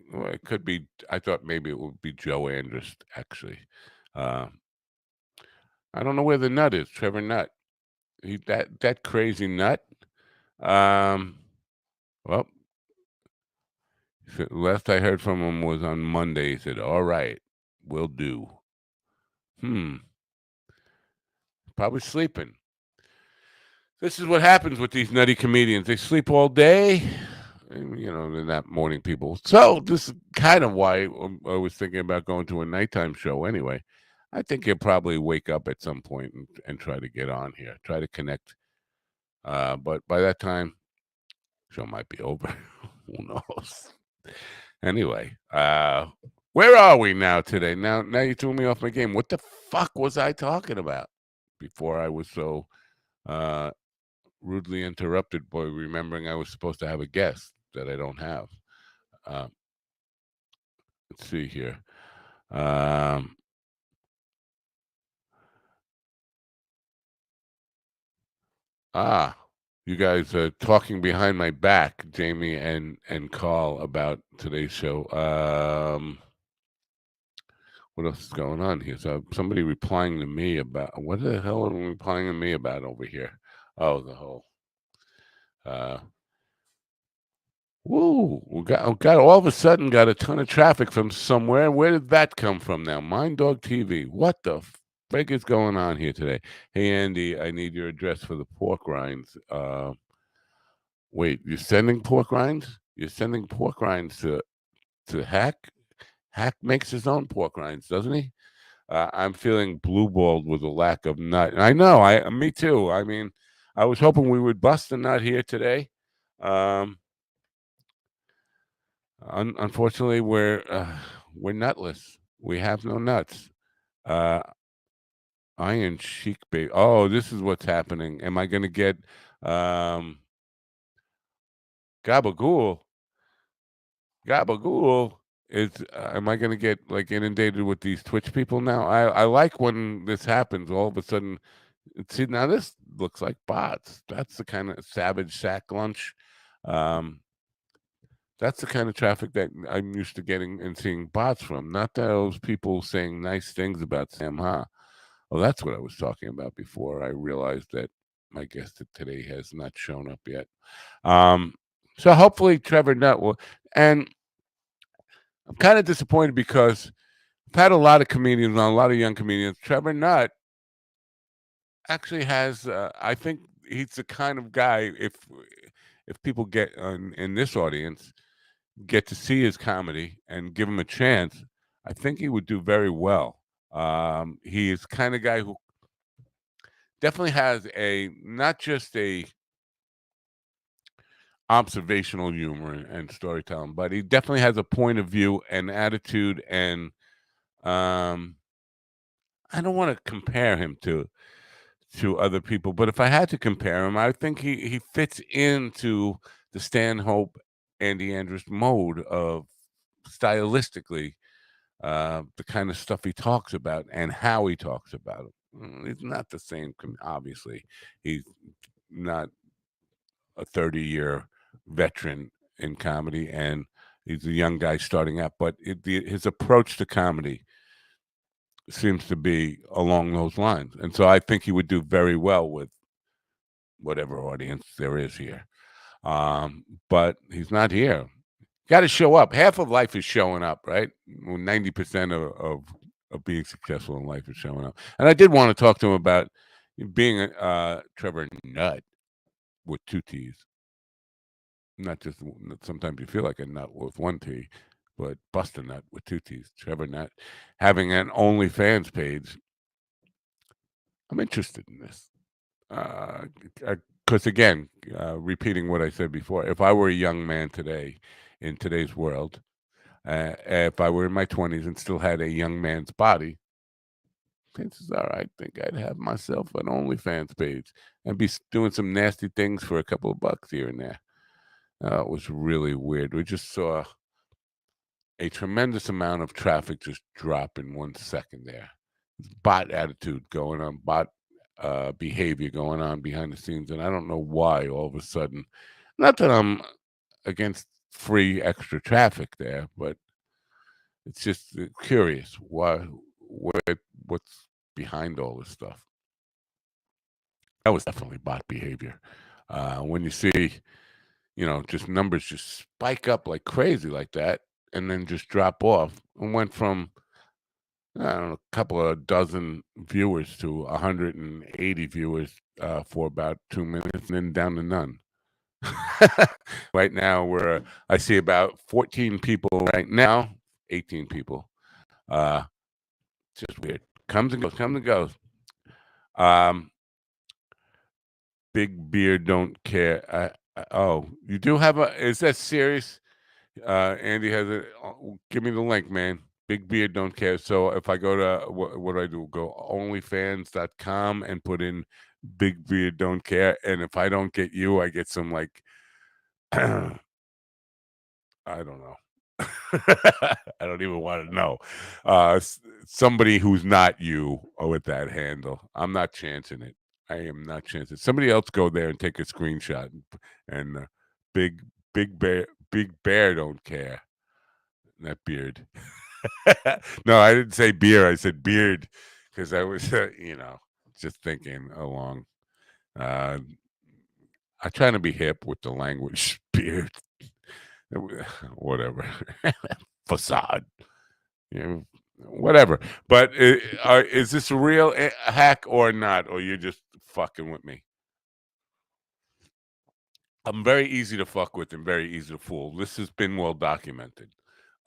could be. I thought maybe it would be Joe Andrus. Actually, I don't know where the nut is. Trevor Nutt. That crazy nut. Well, last I heard from him was on Monday. He said, "All right, will do." Probably sleeping. This is what happens with these nutty comedians. They sleep all day. And, they're not morning people. So this is kind of why I was thinking about going to a nighttime show anyway. I think he'll probably wake up at some point and try to get on here, try to connect. But by that time, show might be over. Who knows? Anyway, where are we now today? Now you threw me off my game. What the fuck was I talking about before I was so rudely interrupted by remembering I was supposed to have a guest that I don't have. Let's see here. You guys are talking behind my back, Jamie and Carl, about today's show. What else is going on here? So somebody replying to me about, what the hell are they replying to me about over here? Oh, the whole woo, we got all of a sudden got a ton of traffic from somewhere. Where did that come from now? Mind Dog TV. What the frick is going on here today? Hey Andy, I need your address for the pork rinds. Wait, you're sending pork rinds? You're sending pork rinds to Hack? Hack makes his own pork rinds, doesn't he? I'm feeling blue-balled with a lack of nut. I know, me too. I mean, I was hoping we would bust a nut here today. Unfortunately, we're nutless. We have no nuts. Iron Chic baby. Oh, this is what's happening. Am I going to get gabagool? Gabagool is. Am I going to get like inundated with these Twitch people now? I like when this happens. All of a sudden, see now this looks like bots. That's the kind of savage sack lunch. That's the kind of traffic that I'm used to getting and seeing bots from, not those people saying nice things about Sam Ha. Well, that's what I was talking about before I realized that my guest today has not shown up yet. So hopefully Trevor Nutt will. And I'm kind of disappointed because I've had a lot of comedians on, a lot of young comedians. Trevor Nutt actually has, I think he's the kind of guy, if people get in this audience, get to see his comedy and give him a chance, I think he would do very well. He is the kind of guy who definitely has not just a observational humor and storytelling, but he definitely has a point of view and attitude. And I don't want to compare him to other people, but if I had to compare him, I think he fits into the Stanhope, Andy Andrews mode of stylistically the kind of stuff he talks about and how he talks about it. It's not the same. Obviously, he's not a 30-year veteran in comedy, and he's a young guy starting out. But his approach to comedy seems to be along those lines, and so I think he would do very well with whatever audience there is here. But he's not here. Got to show up. Half of life is showing up, right? 90% of being successful in life is showing up. And I did want to talk to him about being Trevor Nutt with two T's. Not just, sometimes you feel like a nut with one T, but bust a nut with two T's. Trevor Nutt having an OnlyFans page. I'm interested in this. Because again, repeating what I said before, if I were a young man today, in today's world, if I were in my 20s and still had a young man's body, chances are I think I'd have myself an OnlyFans page and be doing some nasty things for a couple of bucks here and there. It was really weird. We just saw a tremendous amount of traffic just drop in 1 second there. Bot attitude going on, bot behavior going on behind the scenes, and I don't know why all of a sudden. Not that I'm against free extra traffic there, but it's just curious what's behind all this stuff. That was definitely bot behavior. When you see, just numbers just spike up like crazy like that, and then just drop off, and went from, I don't know, a couple of dozen viewers to 180 viewers for about 2 minutes, and then down to none. Right now, I see about 14 people right now, 18 people. Just weird. Comes and goes. Big beard don't care. You do have is that serious? Andy has it. Give me the link, man. Big beard don't care. So if I go to what do I do? Go onlyfans.com and put in Big beard, don't care. And if I don't get you, I get some like, I don't know. I don't even want to know. Somebody who's not you with that handle. I'm not chancing it. I am not chancing. Somebody else go there and take a screenshot. And big bear don't care. That beard. No, I didn't say beer. I said beard because I was, just thinking along. I'm trying to be hip with the language. Beard, whatever. Facade. Whatever. But is this a real hack or not? Or you're just fucking with me? I'm very easy to fuck with and very easy to fool. This has been well documented.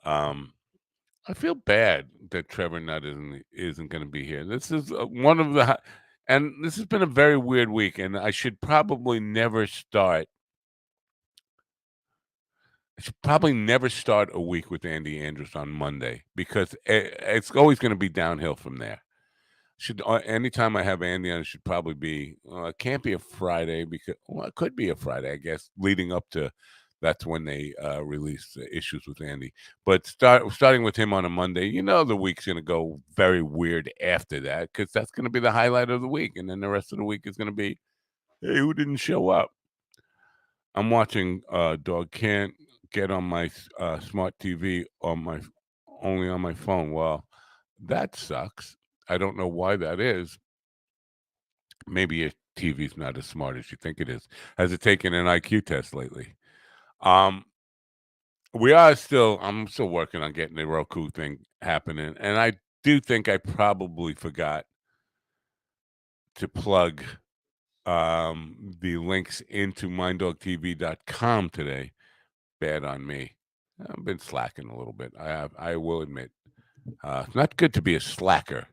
I feel bad that Trevor Nutt isn't going to be here. This is one of the, and this has been a very weird week, and I should probably never start. I should probably never start a week with Andy Andrews on Monday because it's always going to be downhill from there. Anytime I have Andy on, it should probably be. It can't be a Friday because it could be a Friday, I guess, leading up to. That's when they release the issues with Andy. But starting with him on a Monday, the week's going to go very weird after that because that's going to be the highlight of the week. And then the rest of the week is going to be, hey, who didn't show up? I'm watching Dog Can't Get on my smart TV only on my phone. Well, that sucks. I don't know why that is. Maybe your TV's not as smart as you think it is. Has it taken an IQ test lately? I'm still working on getting the Roku thing happening. And I do think I probably forgot to plug the links into minddogtv.com today. Bad on me. I've been slacking a little bit. I will admit. It's not good to be a slacker.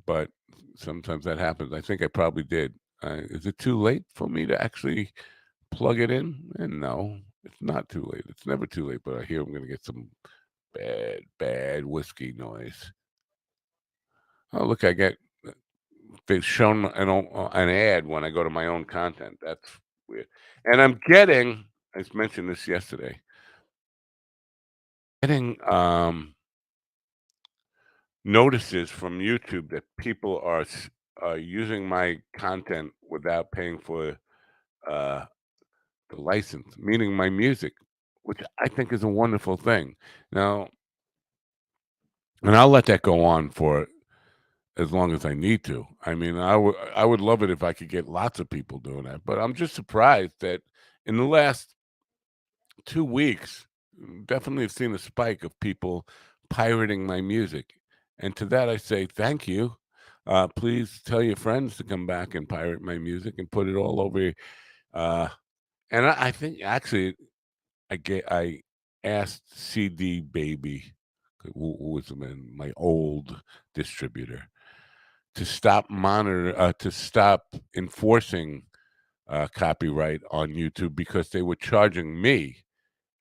But sometimes that happens. I think I probably did. Is it too late for me to actually plug it in? And no, it's not too late. It's never too late, but I hear I'm going to get some bad whiskey noise. Oh, look, they've shown an ad when I go to my own content. That's weird. And I'm getting, I mentioned this yesterday, notices from YouTube that people are using my content without paying for the license, meaning my music, which I think is a wonderful thing. Now, and I'll let that go on for as long as I need to. I mean, I would love it if I could get lots of people doing that, but I'm just surprised that in the last 2 weeks, definitely have seen a spike of people pirating my music. And to that I say thank you. Please tell your friends to come back and pirate my music and put it all over. And I think actually I asked CD Baby, who was my old distributor, to stop enforcing copyright on YouTube because they were charging me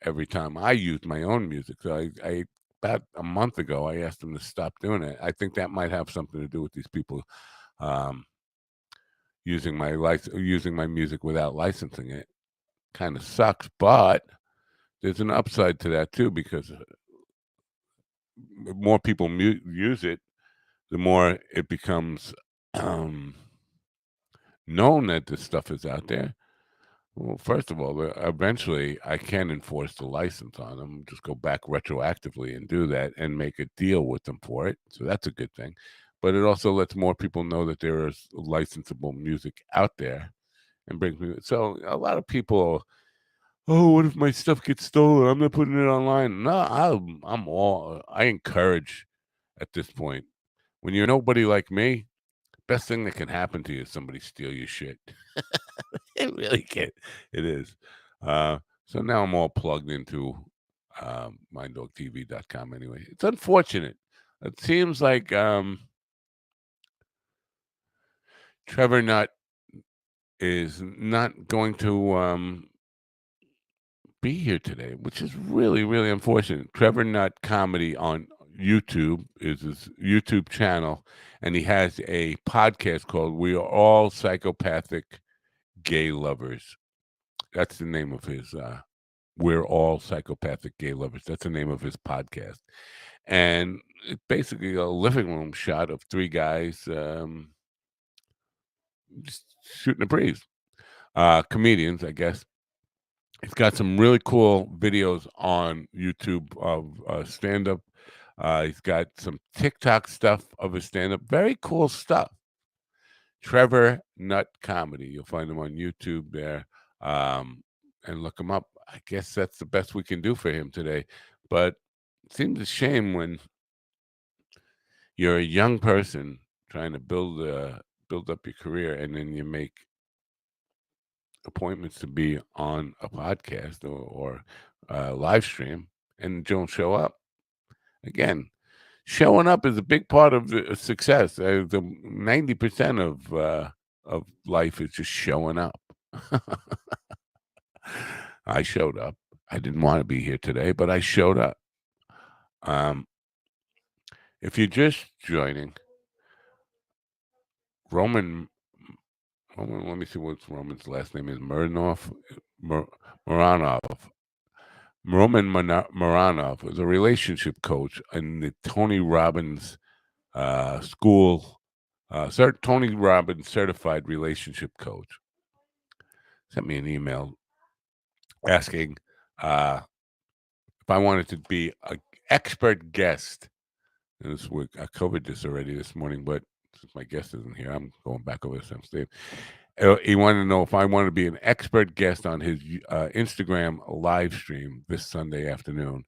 every time I used my own music. So I about a month ago, I asked them to stop doing it. I think that might have something to do with these people using my music without licensing it. Kind of sucks, but there's an upside to that too because the more people use it, the more it becomes known that this stuff is out there. Well, first of all, eventually I can enforce the license on them, just go back retroactively and do that and make a deal with them for it. So that's a good thing. But it also lets more people know that there is licensable music out there and brings me. So a lot of people, oh, what if my stuff gets stolen? I'm not putting it online. No, I encourage at this point. When you're nobody like me, best thing that can happen to you is somebody steal your shit. It really can. It is. So now I'm all plugged into minddogtv.com anyway. It's unfortunate. It seems like Trevor Nutt is not going to be here today, which is really, really unfortunate. Trevor Nutt comedy on YouTube, is his YouTube channel, and he has a podcast called "We Are All Psychopathic Gay Lovers." That's the name of his. We're all psychopathic gay lovers. That's the name of his podcast, and it's basically a living room shot of three guys just shooting the breeze. Comedians, I guess. He's got some really cool videos on YouTube of stand-up. He's got some TikTok stuff of his stand-up. Very cool stuff. Trevor Nut Comedy. You'll find him on YouTube there, and look him up. I guess that's the best we can do for him today. But it seems a shame when you're a young person trying to build up your career, and then you make appointments to be on a podcast or live stream and don't show up. Again, showing up is a big part of the success. The 90% of life is just showing up. I showed up. I didn't want to be here today, but I showed up. If you're just joining, Roman, let me see what Roman's last name is. Moranov. Roman Moranov is a relationship coach in the Tony Robbins school. Tony Robbins certified relationship coach. Sent me an email asking if I wanted to be an expert guest. And this week, I covered this already this morning, but since my guest isn't here, I'm going back over this. He wanted to know if I wanted to be an expert guest on his Instagram live stream this Sunday afternoon,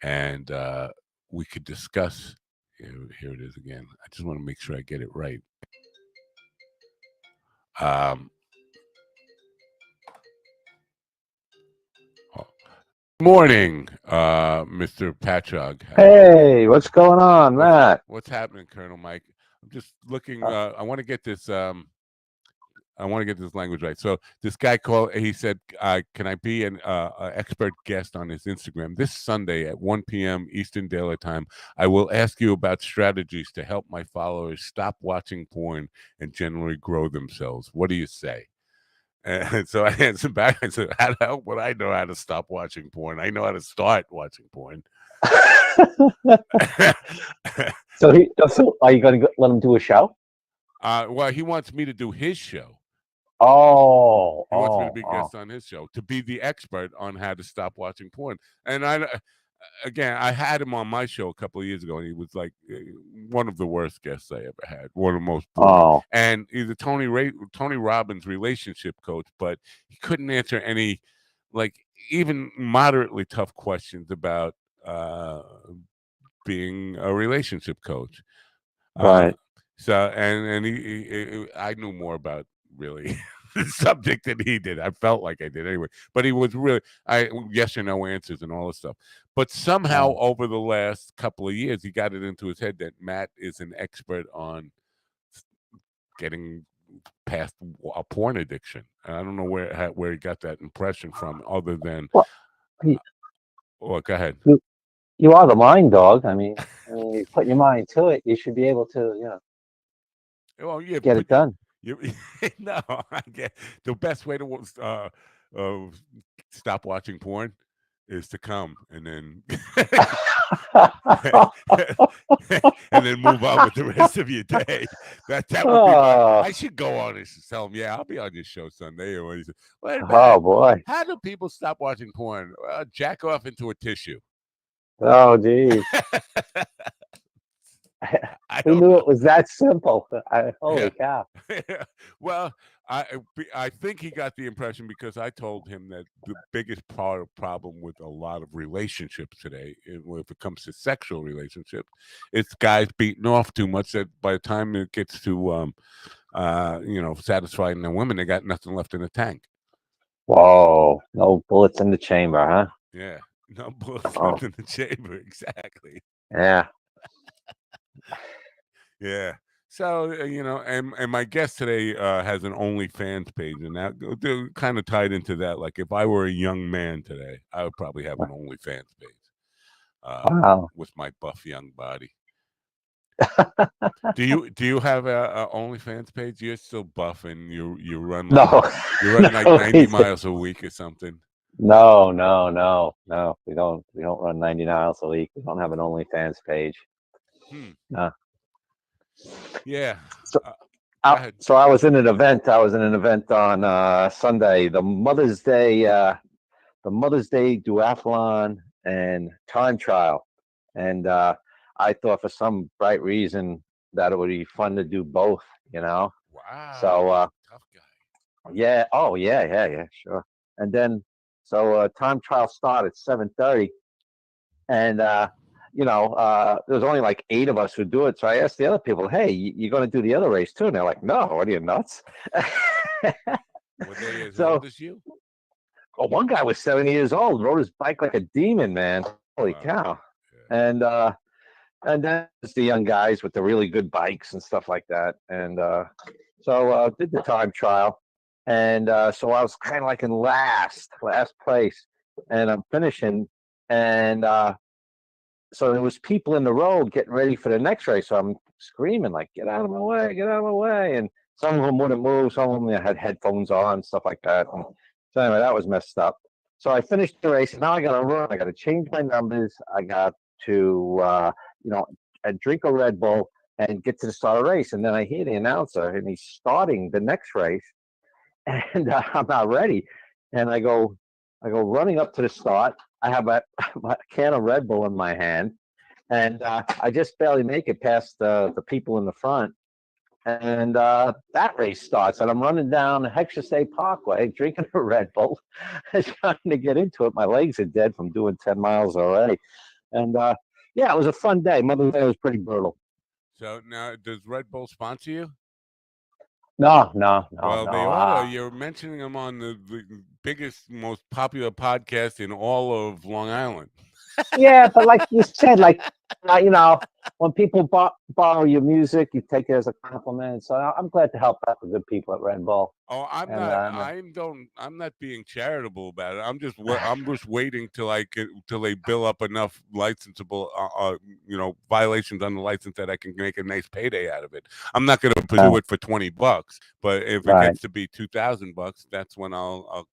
and we could discuss. Here it is again. I just want to make sure I get it right. Morning, Mr. Patchog. Hey, what's going on, Matt? What's happening, Colonel Mike? I'm just looking. I want to get this. I want to get this language right. So this guy called. He said, "Can I be an expert guest on his Instagram this Sunday at 1 p.m. Eastern Daylight Time? I will ask you about strategies to help my followers stop watching porn and generally grow themselves. What do you say?" And so I answered back. I said, "How the hell would I know how to stop watching porn? I know how to start watching porn." So are you going to let him do a show? Well, he wants me to do his show. He wants me to be a guest on his show, to be the expert on how to stop watching porn. And I had him on my show a couple of years ago, and he was like one of the worst guests I ever had. One of the most boring. And he's a Tony Robbins relationship coach, but he couldn't answer any, like, even moderately tough questions about being a relationship coach. Right. So I knew more about really the subject than he did. I felt like I did anyway. But he was really yes or no answers and all this stuff. But somehow over the last couple of years, he got it into his head that Matt is an expert on getting past a porn addiction. And I don't know where he got that impression from, other than. Well, go ahead. You are the mind dog. I mean, you put your mind to it, you should be able to, get it done. No, I get the best way to stop watching porn is to come and then and then move on with the rest of your day. That would be I should go on and tell him, yeah, I'll be on your show Sunday. Or he said, boy, how do people stop watching porn? Jack off into a tissue. Oh, geez. Who knew it was that simple? Holy cow. Well, I think he got the impression because I told him that the biggest problem with a lot of relationships today, if it comes to sexual relationships, it's guys beating off too much that by the time it gets to satisfying the women, they got nothing left in the tank. Whoa, no bullets in the chamber, huh? Yeah, no bullets left in the chamber, exactly. Yeah. Yeah. So, and my guest today has an OnlyFans page, and that kind of tied into that. Like, if I were a young man today, I would probably have an OnlyFans page. Wow. with my buff young body. Do you have a OnlyFans page? You're still buff and you run like No. you run like No, 90 miles a week or something. No. We don't run 90 miles a week. We don't have an OnlyFans page. No. Yeah. So, Go ahead. so I was in an event. On Sunday, the Mother's Day duathlon and time trial, and I thought for some bright reason that it would be fun to do both. Wow. So tough guy. yeah. Oh yeah. Sure. And then time trial started at 7:30, and there's only like 8 of us who do it. So I asked the other people, "Hey, you're going to do the other race too?" And they're like, "No, what are you, nuts?" Were they as So- old as you? Well, one guy was 70 years old, rode his bike like a demon, man. Holy Wow. cow! Yeah. And then it's the young guys with the really good bikes and stuff like that. And did the time trial, and so I was kind of like in last place, and I'm finishing, and so there was people in the road getting ready for the next race. So I'm screaming like, "Get out of my way! Get out of my way!" And some of them wouldn't move. Some of them had headphones on, stuff like that. And so anyway, that was messed up. So I finished the race. And now I got to run. I got to change my numbers. I got to, drink a Red Bull and get to the start of the race. And then I hear the announcer, and he's starting the next race, and I'm not ready. And I go running up to the start. I have a can of Red Bull in my hand, and I just barely make it past the people in the front. And that race starts, and I'm running down the Heckscher State Parkway, drinking a Red Bull, trying to get into it. My legs are dead from doing 10 miles already. And it was a fun day. Mother's Day was pretty brutal. So now, does Red Bull sponsor you? No. Well, they ought to. You're mentioning them on the biggest, most popular podcast in all of Long Island. Yeah, but like you said, when people borrow your music, you take it as a compliment. So I'm glad to help out the good people at Red Bull. Oh, I'm not being charitable about it. I'm just waiting till they bill up enough licensable, violations on the license that I can make a nice payday out of it. I'm not going to pursue it for $20, but if it gets to be $2,000, that's when I'll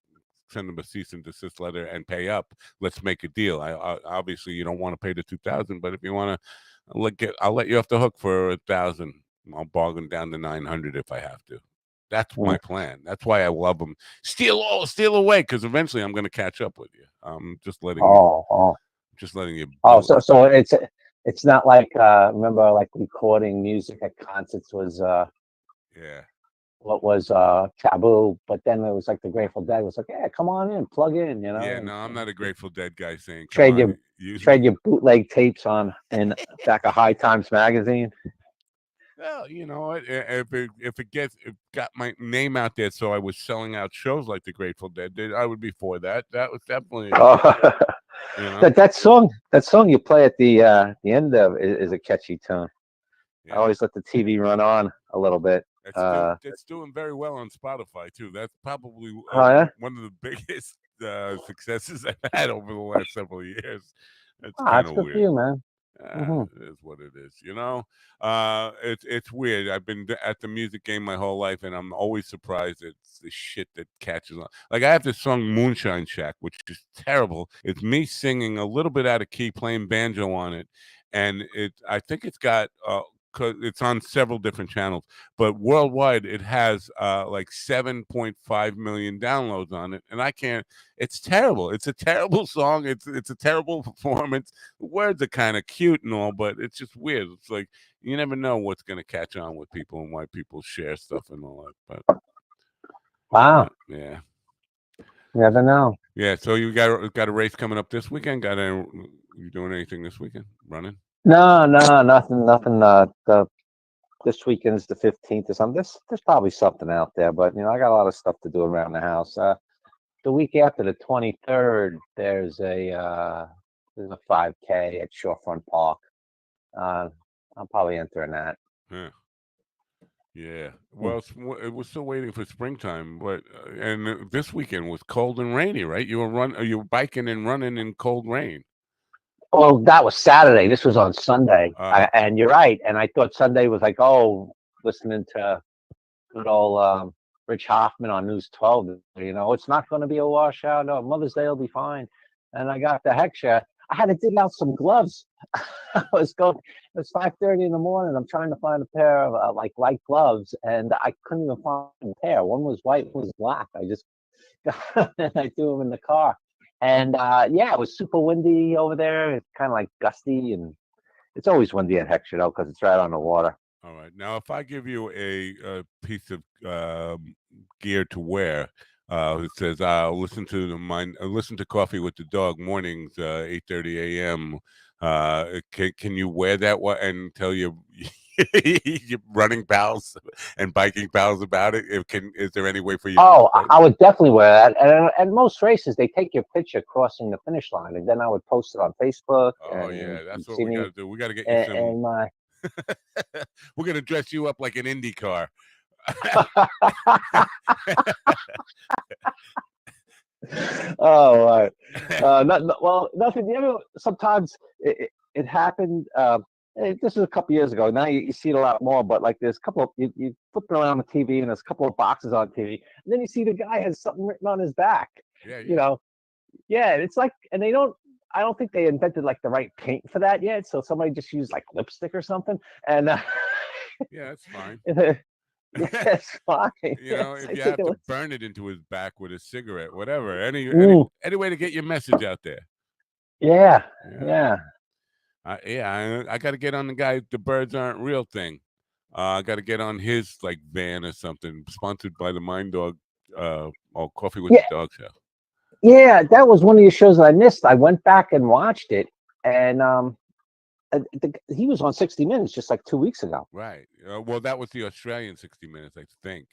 send them a cease and desist letter and pay up. Let's make a deal. I obviously you don't want to pay the $2,000, but if you want to, I'll let you off the hook for $1,000. I'll bargain down to $900 if I have to. That's my plan. That's why I love them. Steal away, because eventually I'm going to catch up with you. I'm just letting you. Oh, so it's not like remember like recording music at concerts was what was taboo, but then it was like the Grateful Dead was like, yeah, come on in, plug in, Yeah, no, I'm not a Grateful Dead guy saying trade your bootleg tapes on in back of High Times magazine. Well, you know what? If it got my name out there, so I was selling out shows like the Grateful Dead did, I would be for that. That was definitely. That song you play at the end of is a catchy tune. Yeah. I always let the TV run on a little bit. It's doing very well on Spotify too. That's probably one of the biggest successes I've had over the last several years. That's kind of weird. For you, man. It is what it is, it's weird. I've been at the music game my whole life, and I'm always surprised at the shit that catches on. Like I have this song Moonshine Shack, which is terrible. It's me singing a little bit out of key, playing banjo on it, and I think it's got because it's on several different channels, but worldwide it has like 7.5 million downloads on it, and I can't. It's terrible. It's a terrible song. It's a terrible performance. The words are kind of cute and all, but it's just weird. It's like you never know what's going to catch on with people and why people share stuff and all that. But wow, yeah, you never know. Yeah, so you got a race coming up this weekend. You doing anything this weekend? Running? No, nothing. This weekend is the 15th or something. There's probably something out there, but I got a lot of stuff to do around the house. The week after the 23rd, there's a 5K at Shorefront Park. I'm probably entering that. Yeah. Well, we're still waiting for springtime, but and this weekend was cold and rainy, right? You were biking and running in cold rain. Well, that was Saturday. This was on Sunday. Oh. And you're right. And I thought Sunday was like, oh, listening to good old Rich Hoffman on News 12. You know, it's not going to be a washout. No, Mother's Day will be fine. And I got the heck shot. I had to dig out some gloves. It was 5:30 in the morning. I'm trying to find a pair of like light gloves, and I couldn't even find a pair. One was white, one was black. I just got and I threw them in the car. And yeah, it was super windy over there. It's kind of like gusty, and it's always windy at Heckscher though, because it's right on the water. All right. Now, if I give you a piece of gear to wear, it says listen to Coffee with the Dog mornings, 8:30 a.m. Can you wear that and tell your running pals and biking pals about it? Is there any way for you? Oh, I would definitely wear that. And at most races, they take your picture crossing the finish line, and then I would post it on Facebook. Oh yeah, that's what we got to do. We got to get you some. And my we're gonna dress you up like an Indy car. Oh, right. Well, nothing. Sometimes it happened. This is a couple years ago. Now you see it a lot more. But like, there's a couple of you flip around the TV, and there's a couple of boxes on TV, and then you see the guy has something written on his back. Yeah. You know, yeah. It's like, and they don't. I don't think they invented like the right paint for that yet. So somebody just used like lipstick or something, and yeah, that's fine. Yeah, it's fine. You know, if you have to burn it into his back with a cigarette, whatever. Any way to get your message out there. Yeah. I got to get on the birds aren't real thing. I got to get on his like van or something, sponsored by the Mind Dog, Coffee with the Dog show. Yeah, that was one of your shows that I missed. I went back and watched it, and he was on 60 Minutes just like 2 weeks ago. Right. Well, that was the Australian 60 Minutes, I think.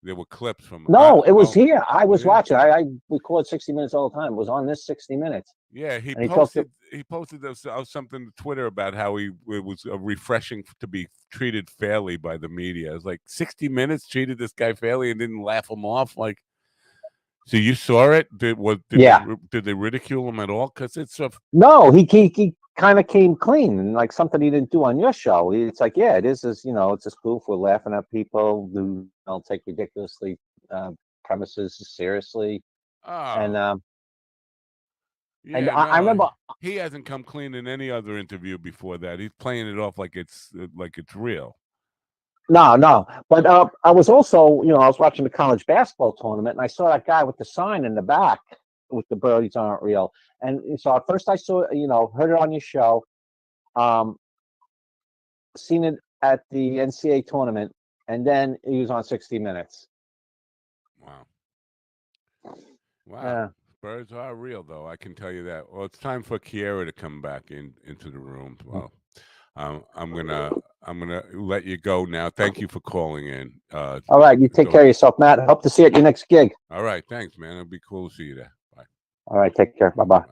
There were clips from. No, it was here. I was watching. I record 60 Minutes all the time. It was on this 60 Minutes. Yeah, he posted something to Twitter about how it was refreshing to be treated fairly by the media. It was like 60 Minutes treated this guy fairly and didn't laugh him off. Like, so you saw it? Did they ridicule him at all? Because it's no. He kind of came clean, and like something he didn't do on your show. It's like, yeah, it is. It's a spoof. We're laughing at people who don't take ridiculously premises seriously. Oh. And I remember he hasn't come clean in any other interview before that. He's playing it off like it's real. No. But I was also, I was watching the college basketball tournament, and I saw that guy with the sign in the back with the birds aren't real. And so at first I saw, heard it on your show, seen it at the NCAA tournament, and then he was on 60 Minutes. Wow. Birds are real, though. I can tell you that. Well, it's time for Kiera to come back into the room. Well, I'm gonna let you go now. Thank you for calling in. All right, you take care of yourself, Matt. Hope to see you at your next gig. All right, thanks, man. It'll be cool to see you there. Bye. All right, take care. Bye-bye.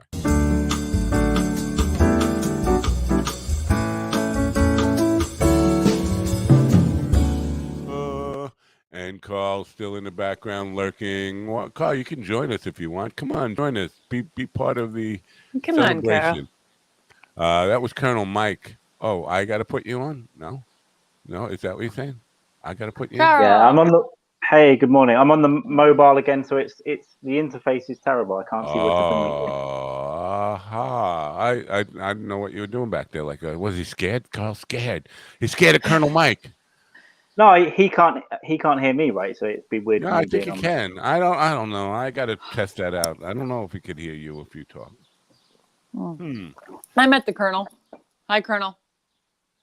And Carl's still in the background lurking. Well, Carl, you can join us if you want. Come on, join us. Be part of the celebration. That was Colonel Mike. Oh, I got to put you on? No, is that what you're saying? I got to put you in? Yeah, I'm on the. Hey, good morning. I'm on the mobile again, so it's the interface is terrible. I can't see what's I didn't know what you were doing back there. Like, was he scared? Carl's scared. He's scared of Colonel Mike. No, he can't hear me, right? So it'd be weird. No, I think he can. I don't know. I got to test that out. I don't know if he could hear you if you talk. I met the Colonel. Hi, Colonel.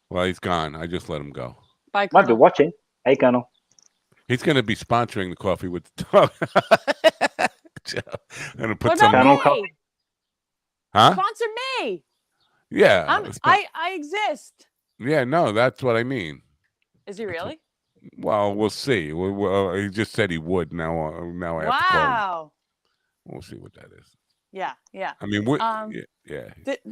Well, he's gone. I just let him go. Bye, Colonel. Might be watching. Hey, Colonel. He's going to be sponsoring the Coffee with the Dog. I'm going to put what some. about me? Huh? Sponsor me. Yeah. I exist. Yeah, no, that's what I mean. Is he really? Well, we'll see. He just said he would. Now I have to call him. We'll see what that is. Yeah. I mean, yeah.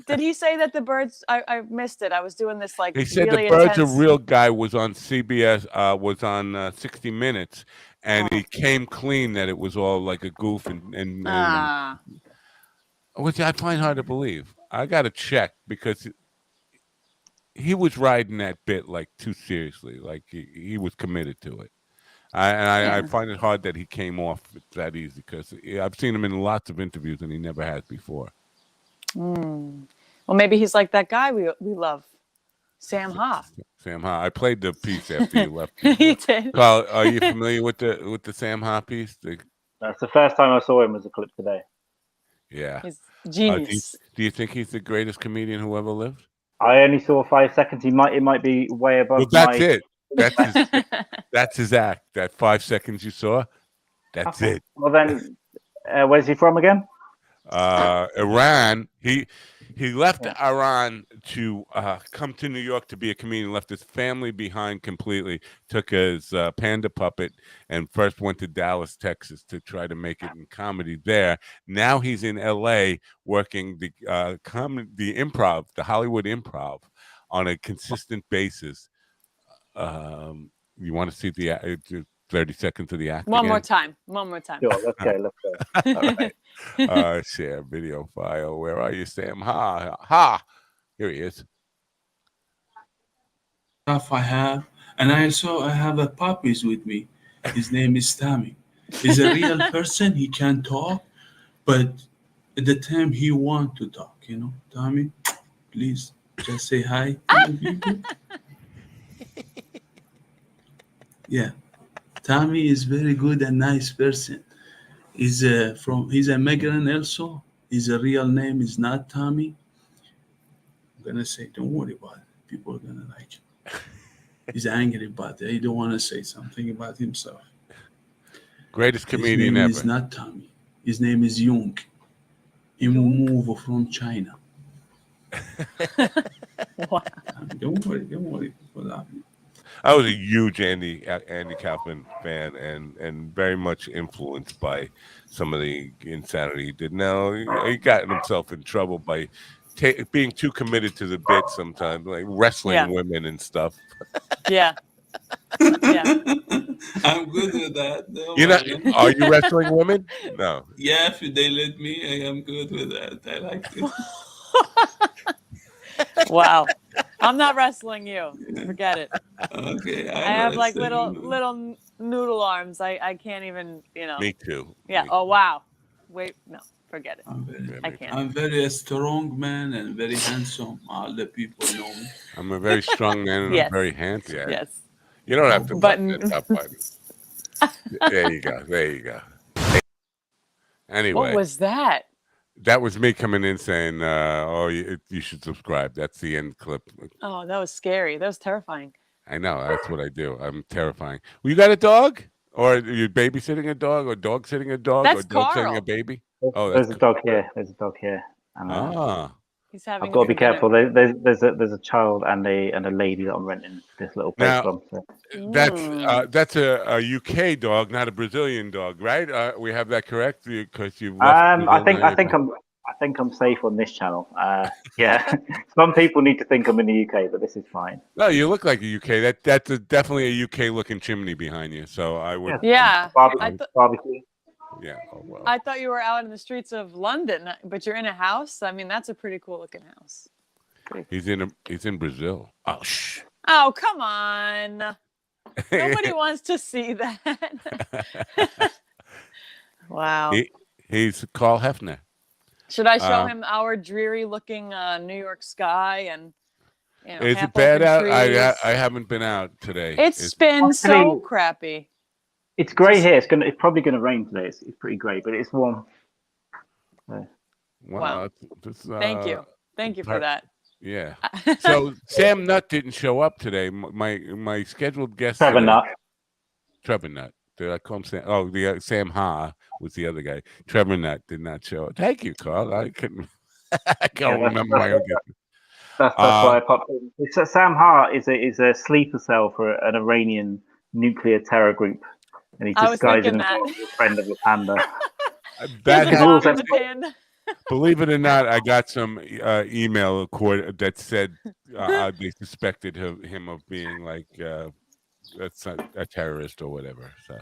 Did he say that the birds? I missed it. I was doing this like. He said really the birds intense... are real guy was on CBS, was on 60 Minutes, and he came clean that it was all like a goof and which I find hard to believe. I got to check because he was riding that bit like too seriously. Like he was committed to it. I find it hard that he came off that easy because I've seen him in lots of interviews and he never has before. Well, maybe he's like that guy we love, Sam Ha. Sam Ha. I played the piece after you left. You did. Carl, are you familiar with the Sam Ha piece? That's the first time I saw him was a clip today. Yeah. He's genius. Do you think he's the greatest comedian who ever lived? I only saw 5 seconds. It might be way above. Well, that's it. That's his act. That 5 seconds you saw. That's it. Well, then, where's he from again? Iran. He left Iran to come to New York to be a comedian. Left his family behind completely. Took his panda puppet and first went to Dallas, Texas, to try to make it in comedy there. Now he's in L.A. working the improv, the Hollywood Improv, on a consistent basis. You want to see the 30 seconds of the act? One again? more time. Sure, let's go. All right. Share video file. Where are you, Sam? Ha! Here he is. Stuff I have, and I have a puppies with me. His name is Tommy. He's a real person. He can talk, but at the time he want to talk. Tommy, please just say hi to the people. Yeah, Tommy is very good and nice person. He's a migrant also. His real name is not Tommy. I'm gonna say, don't worry about it. People are gonna like him. He's angry, but he don't want to say something about himself. Greatest comedian ever. ever. His name is not Tommy. His name is Jung. He moved from China. Wow. Don't worry. People love you. I was a huge Andy Kaufman fan and very much influenced by some of the insanity he did. Now, he got himself in trouble by being too committed to the bit sometimes, like wrestling women and stuff. Yeah. I'm good with that. Are you wrestling women? No. Yeah, if they let me, I am good with that. I like it. Wow. I'm not wrestling you. Forget it. Okay. I have like little noodle arms. I can't even, Me too. Yeah. Oh, wow. Wait, no, forget it. I can't. I'm very strong man and very handsome. All the people know me. I'm a very strong man and I'm very handsome. Yes. You don't have to button. There you go. Anyway. What was that? That was me coming in saying, you should subscribe. That's the end clip. Oh, that was scary. That was terrifying. I know. That's what I do. I'm terrifying. Well, you got a dog? Or are you babysitting a dog? Or dog sitting a dog? That's or dog Carl. sitting a baby? There's a dog here. And, He's having. I've got to be careful. There's a child and a lady that I'm renting this little place from. So. That's a UK dog, not a Brazilian dog, right? We have that correct because you. I think I'm safe on this channel. Yeah, some people need to think I'm in the UK, but this is fine. No, you look like a UK. That's definitely a UK looking chimney behind you. So I would. Yeah. Barbecue. Yeah. Oh, well. I thought you were out in the streets of London, but you're in a house. I mean, that's a pretty cool looking house. He's in Brazil. Oh, shh. Oh, come on. Nobody wants to see that. Wow. He's Carl Hefner. Should I show him our dreary looking New York sky and is it bad out? I haven't been out today. It's been so crappy. It's grey here. It's probably gonna rain today. It's pretty grey, but it's warm. Wow. Thank you for that. Yeah. So Sam Nutt didn't show up today. My scheduled guest. Trevor Nutt. Did I call him Sam? Oh, the Sam Ha was the other guy. Trevor Nutt did not show up. Thank you, Carl. I couldn't. I can't remember my own guest. That's why I popped in. Sam Ha is a sleeper cell for an Iranian nuclear terror group, and he's disguised as a friend of the panda. Believe it or not, I got some email that said they suspected him of being like a terrorist or whatever. So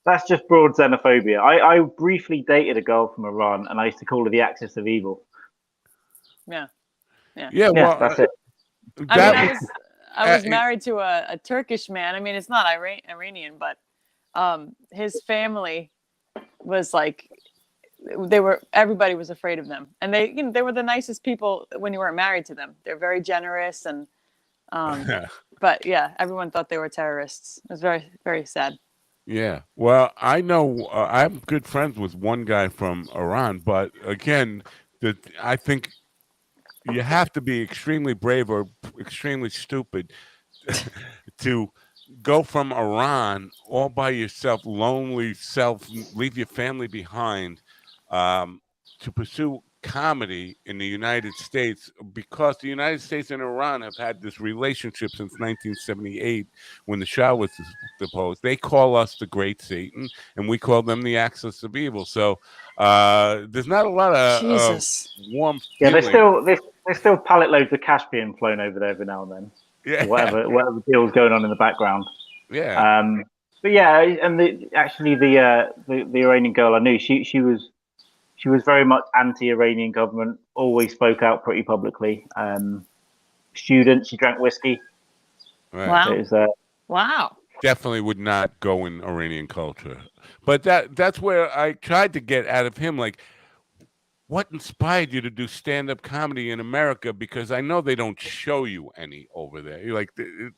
that's just broad xenophobia. I briefly dated a girl from Iran, and I used to call her the Axis of Evil Yeah. Yeah, well, that's it. I was married to a Turkish man. I mean, it's not Iranian, but his family was like, everybody was afraid of them, and they were the nicest people when you weren't married to them. They're very generous, and but yeah, everyone thought they were terrorists. It was very, very sad. Yeah. Well, I know I'm good friends with one guy from Iran, but again, I think you have to be extremely brave or extremely stupid to go from Iran all by yourself, lonely self, leave your family behind, to pursue comedy in the United States, because the United States and Iran have had this relationship since 1978 when the Shah was deposed. They call us the Great Satan, and we call them the Axis of Evil. So there's not a lot of Jesus. warm Yeah, feeling. there's still pallet loads of cash being flown over there every now and then. Yeah. Whatever deal's going on in the background. Yeah. But yeah, and the Iranian girl I knew, she was very much anti-Iranian government. Always spoke out pretty publicly. Student, she drank whiskey. Right. Wow. It was, Wow. Definitely would not go in Iranian culture. But that's where I tried to get out of him, like, what inspired you to do stand-up comedy in America? Because I know they don't show you any over there. You're like, the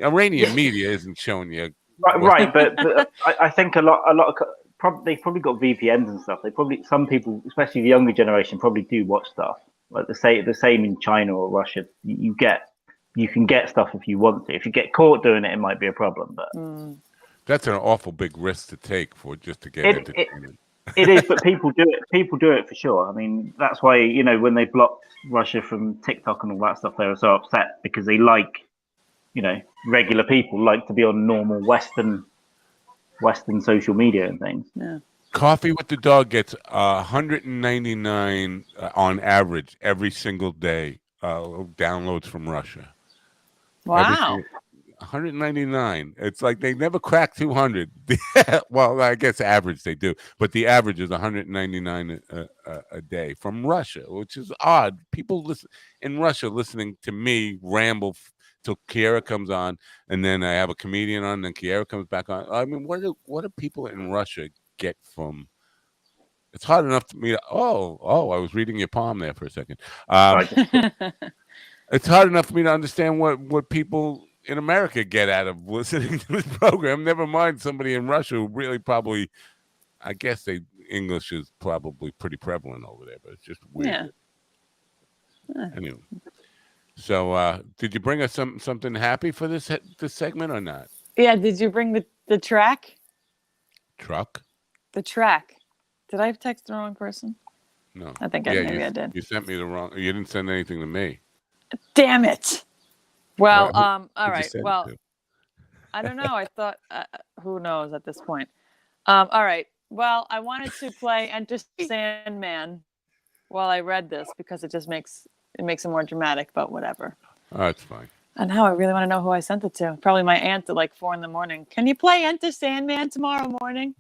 Iranian media isn't showing you. Right, but I think a lot of they've probably got VPNs and stuff. Some people, especially the younger generation, probably do watch stuff. Like the same in China or Russia. You can get stuff if you want to. If you get caught doing it, it might be a problem. But that's an awful big risk to take just to get entertainment. It is, but people do it. People do it for sure. I mean, that's why, when they blocked Russia from TikTok and all that stuff, they were so upset, because they regular people like to be on normal Western social media and things. Yeah. Coffee with the Dog gets 199 on average every single day downloads from Russia. Wow. 199. It's like they never crack 200. Well, I guess average they do, but the average is 199 a day from Russia, which is odd. People listen in Russia listening to me ramble till Kiera comes on, and then I have a comedian on, and then Kiera comes back on. I mean, what do people in Russia get from? It's hard enough to me. I was reading your palm there for a second. It's hard enough for me to understand what people in America get out of listening to this program. Never mind somebody in Russia who really probably, I guess English is probably pretty prevalent over there, but it's just weird. Yeah. Anyway, so did you bring us something happy for this segment or not? Yeah. Did you bring the track? Truck? The track. Did I text the wrong person? No. I think maybe I did. You sent me you didn't send anything to me. Damn it. Well, all right. Well, I don't know. I thought, who knows at this point. All right. Well, I wanted to play Enter Sandman while I read this, because it makes it more dramatic, but whatever. Oh, that's fine. And now I really want to know who I sent it to. Probably my aunt at like 4 a.m. Can you play Enter Sandman tomorrow morning?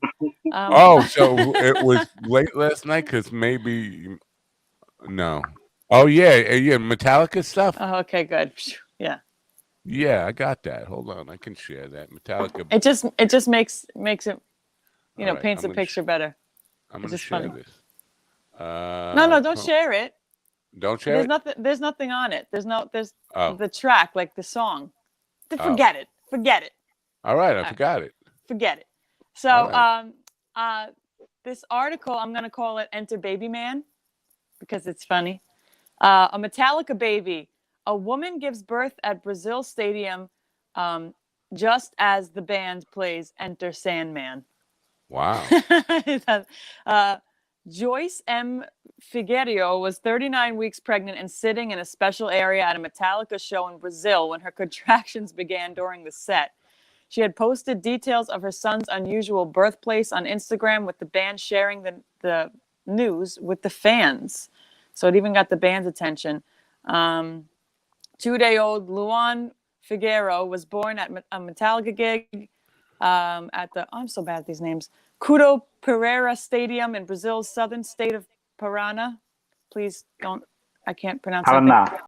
So it was late last night, because maybe no. Oh yeah, Metallica stuff. Oh, okay, good. Yeah. Yeah, I got that. Hold on, I can share that. Metallica. It just makes it, right, paints the picture better. I'm gonna share this. No, don't share it. Don't share it. There's nothing on it. There's the track, like the song. Forget it. All right, I forgot it. Forget it. So this article, I'm gonna call it Enter Baby Man, because it's funny. A Metallica baby. A woman gives birth at Brazil Stadium just as the band plays Enter Sandman. Wow. Joyce M. Figueiredo was 39 weeks pregnant and sitting in a special area at a Metallica show in Brazil when her contractions began during the set. She had posted details of her son's unusual birthplace on Instagram, with the band sharing the news with the fans. So it even got the band's attention. 2-day-old Luan Figueiro was born at a Metallica gig at the, I'm so bad at these names, Couto Pereira Stadium in Brazil's southern state of Paraná. Please don't I can't pronounce something. Halana.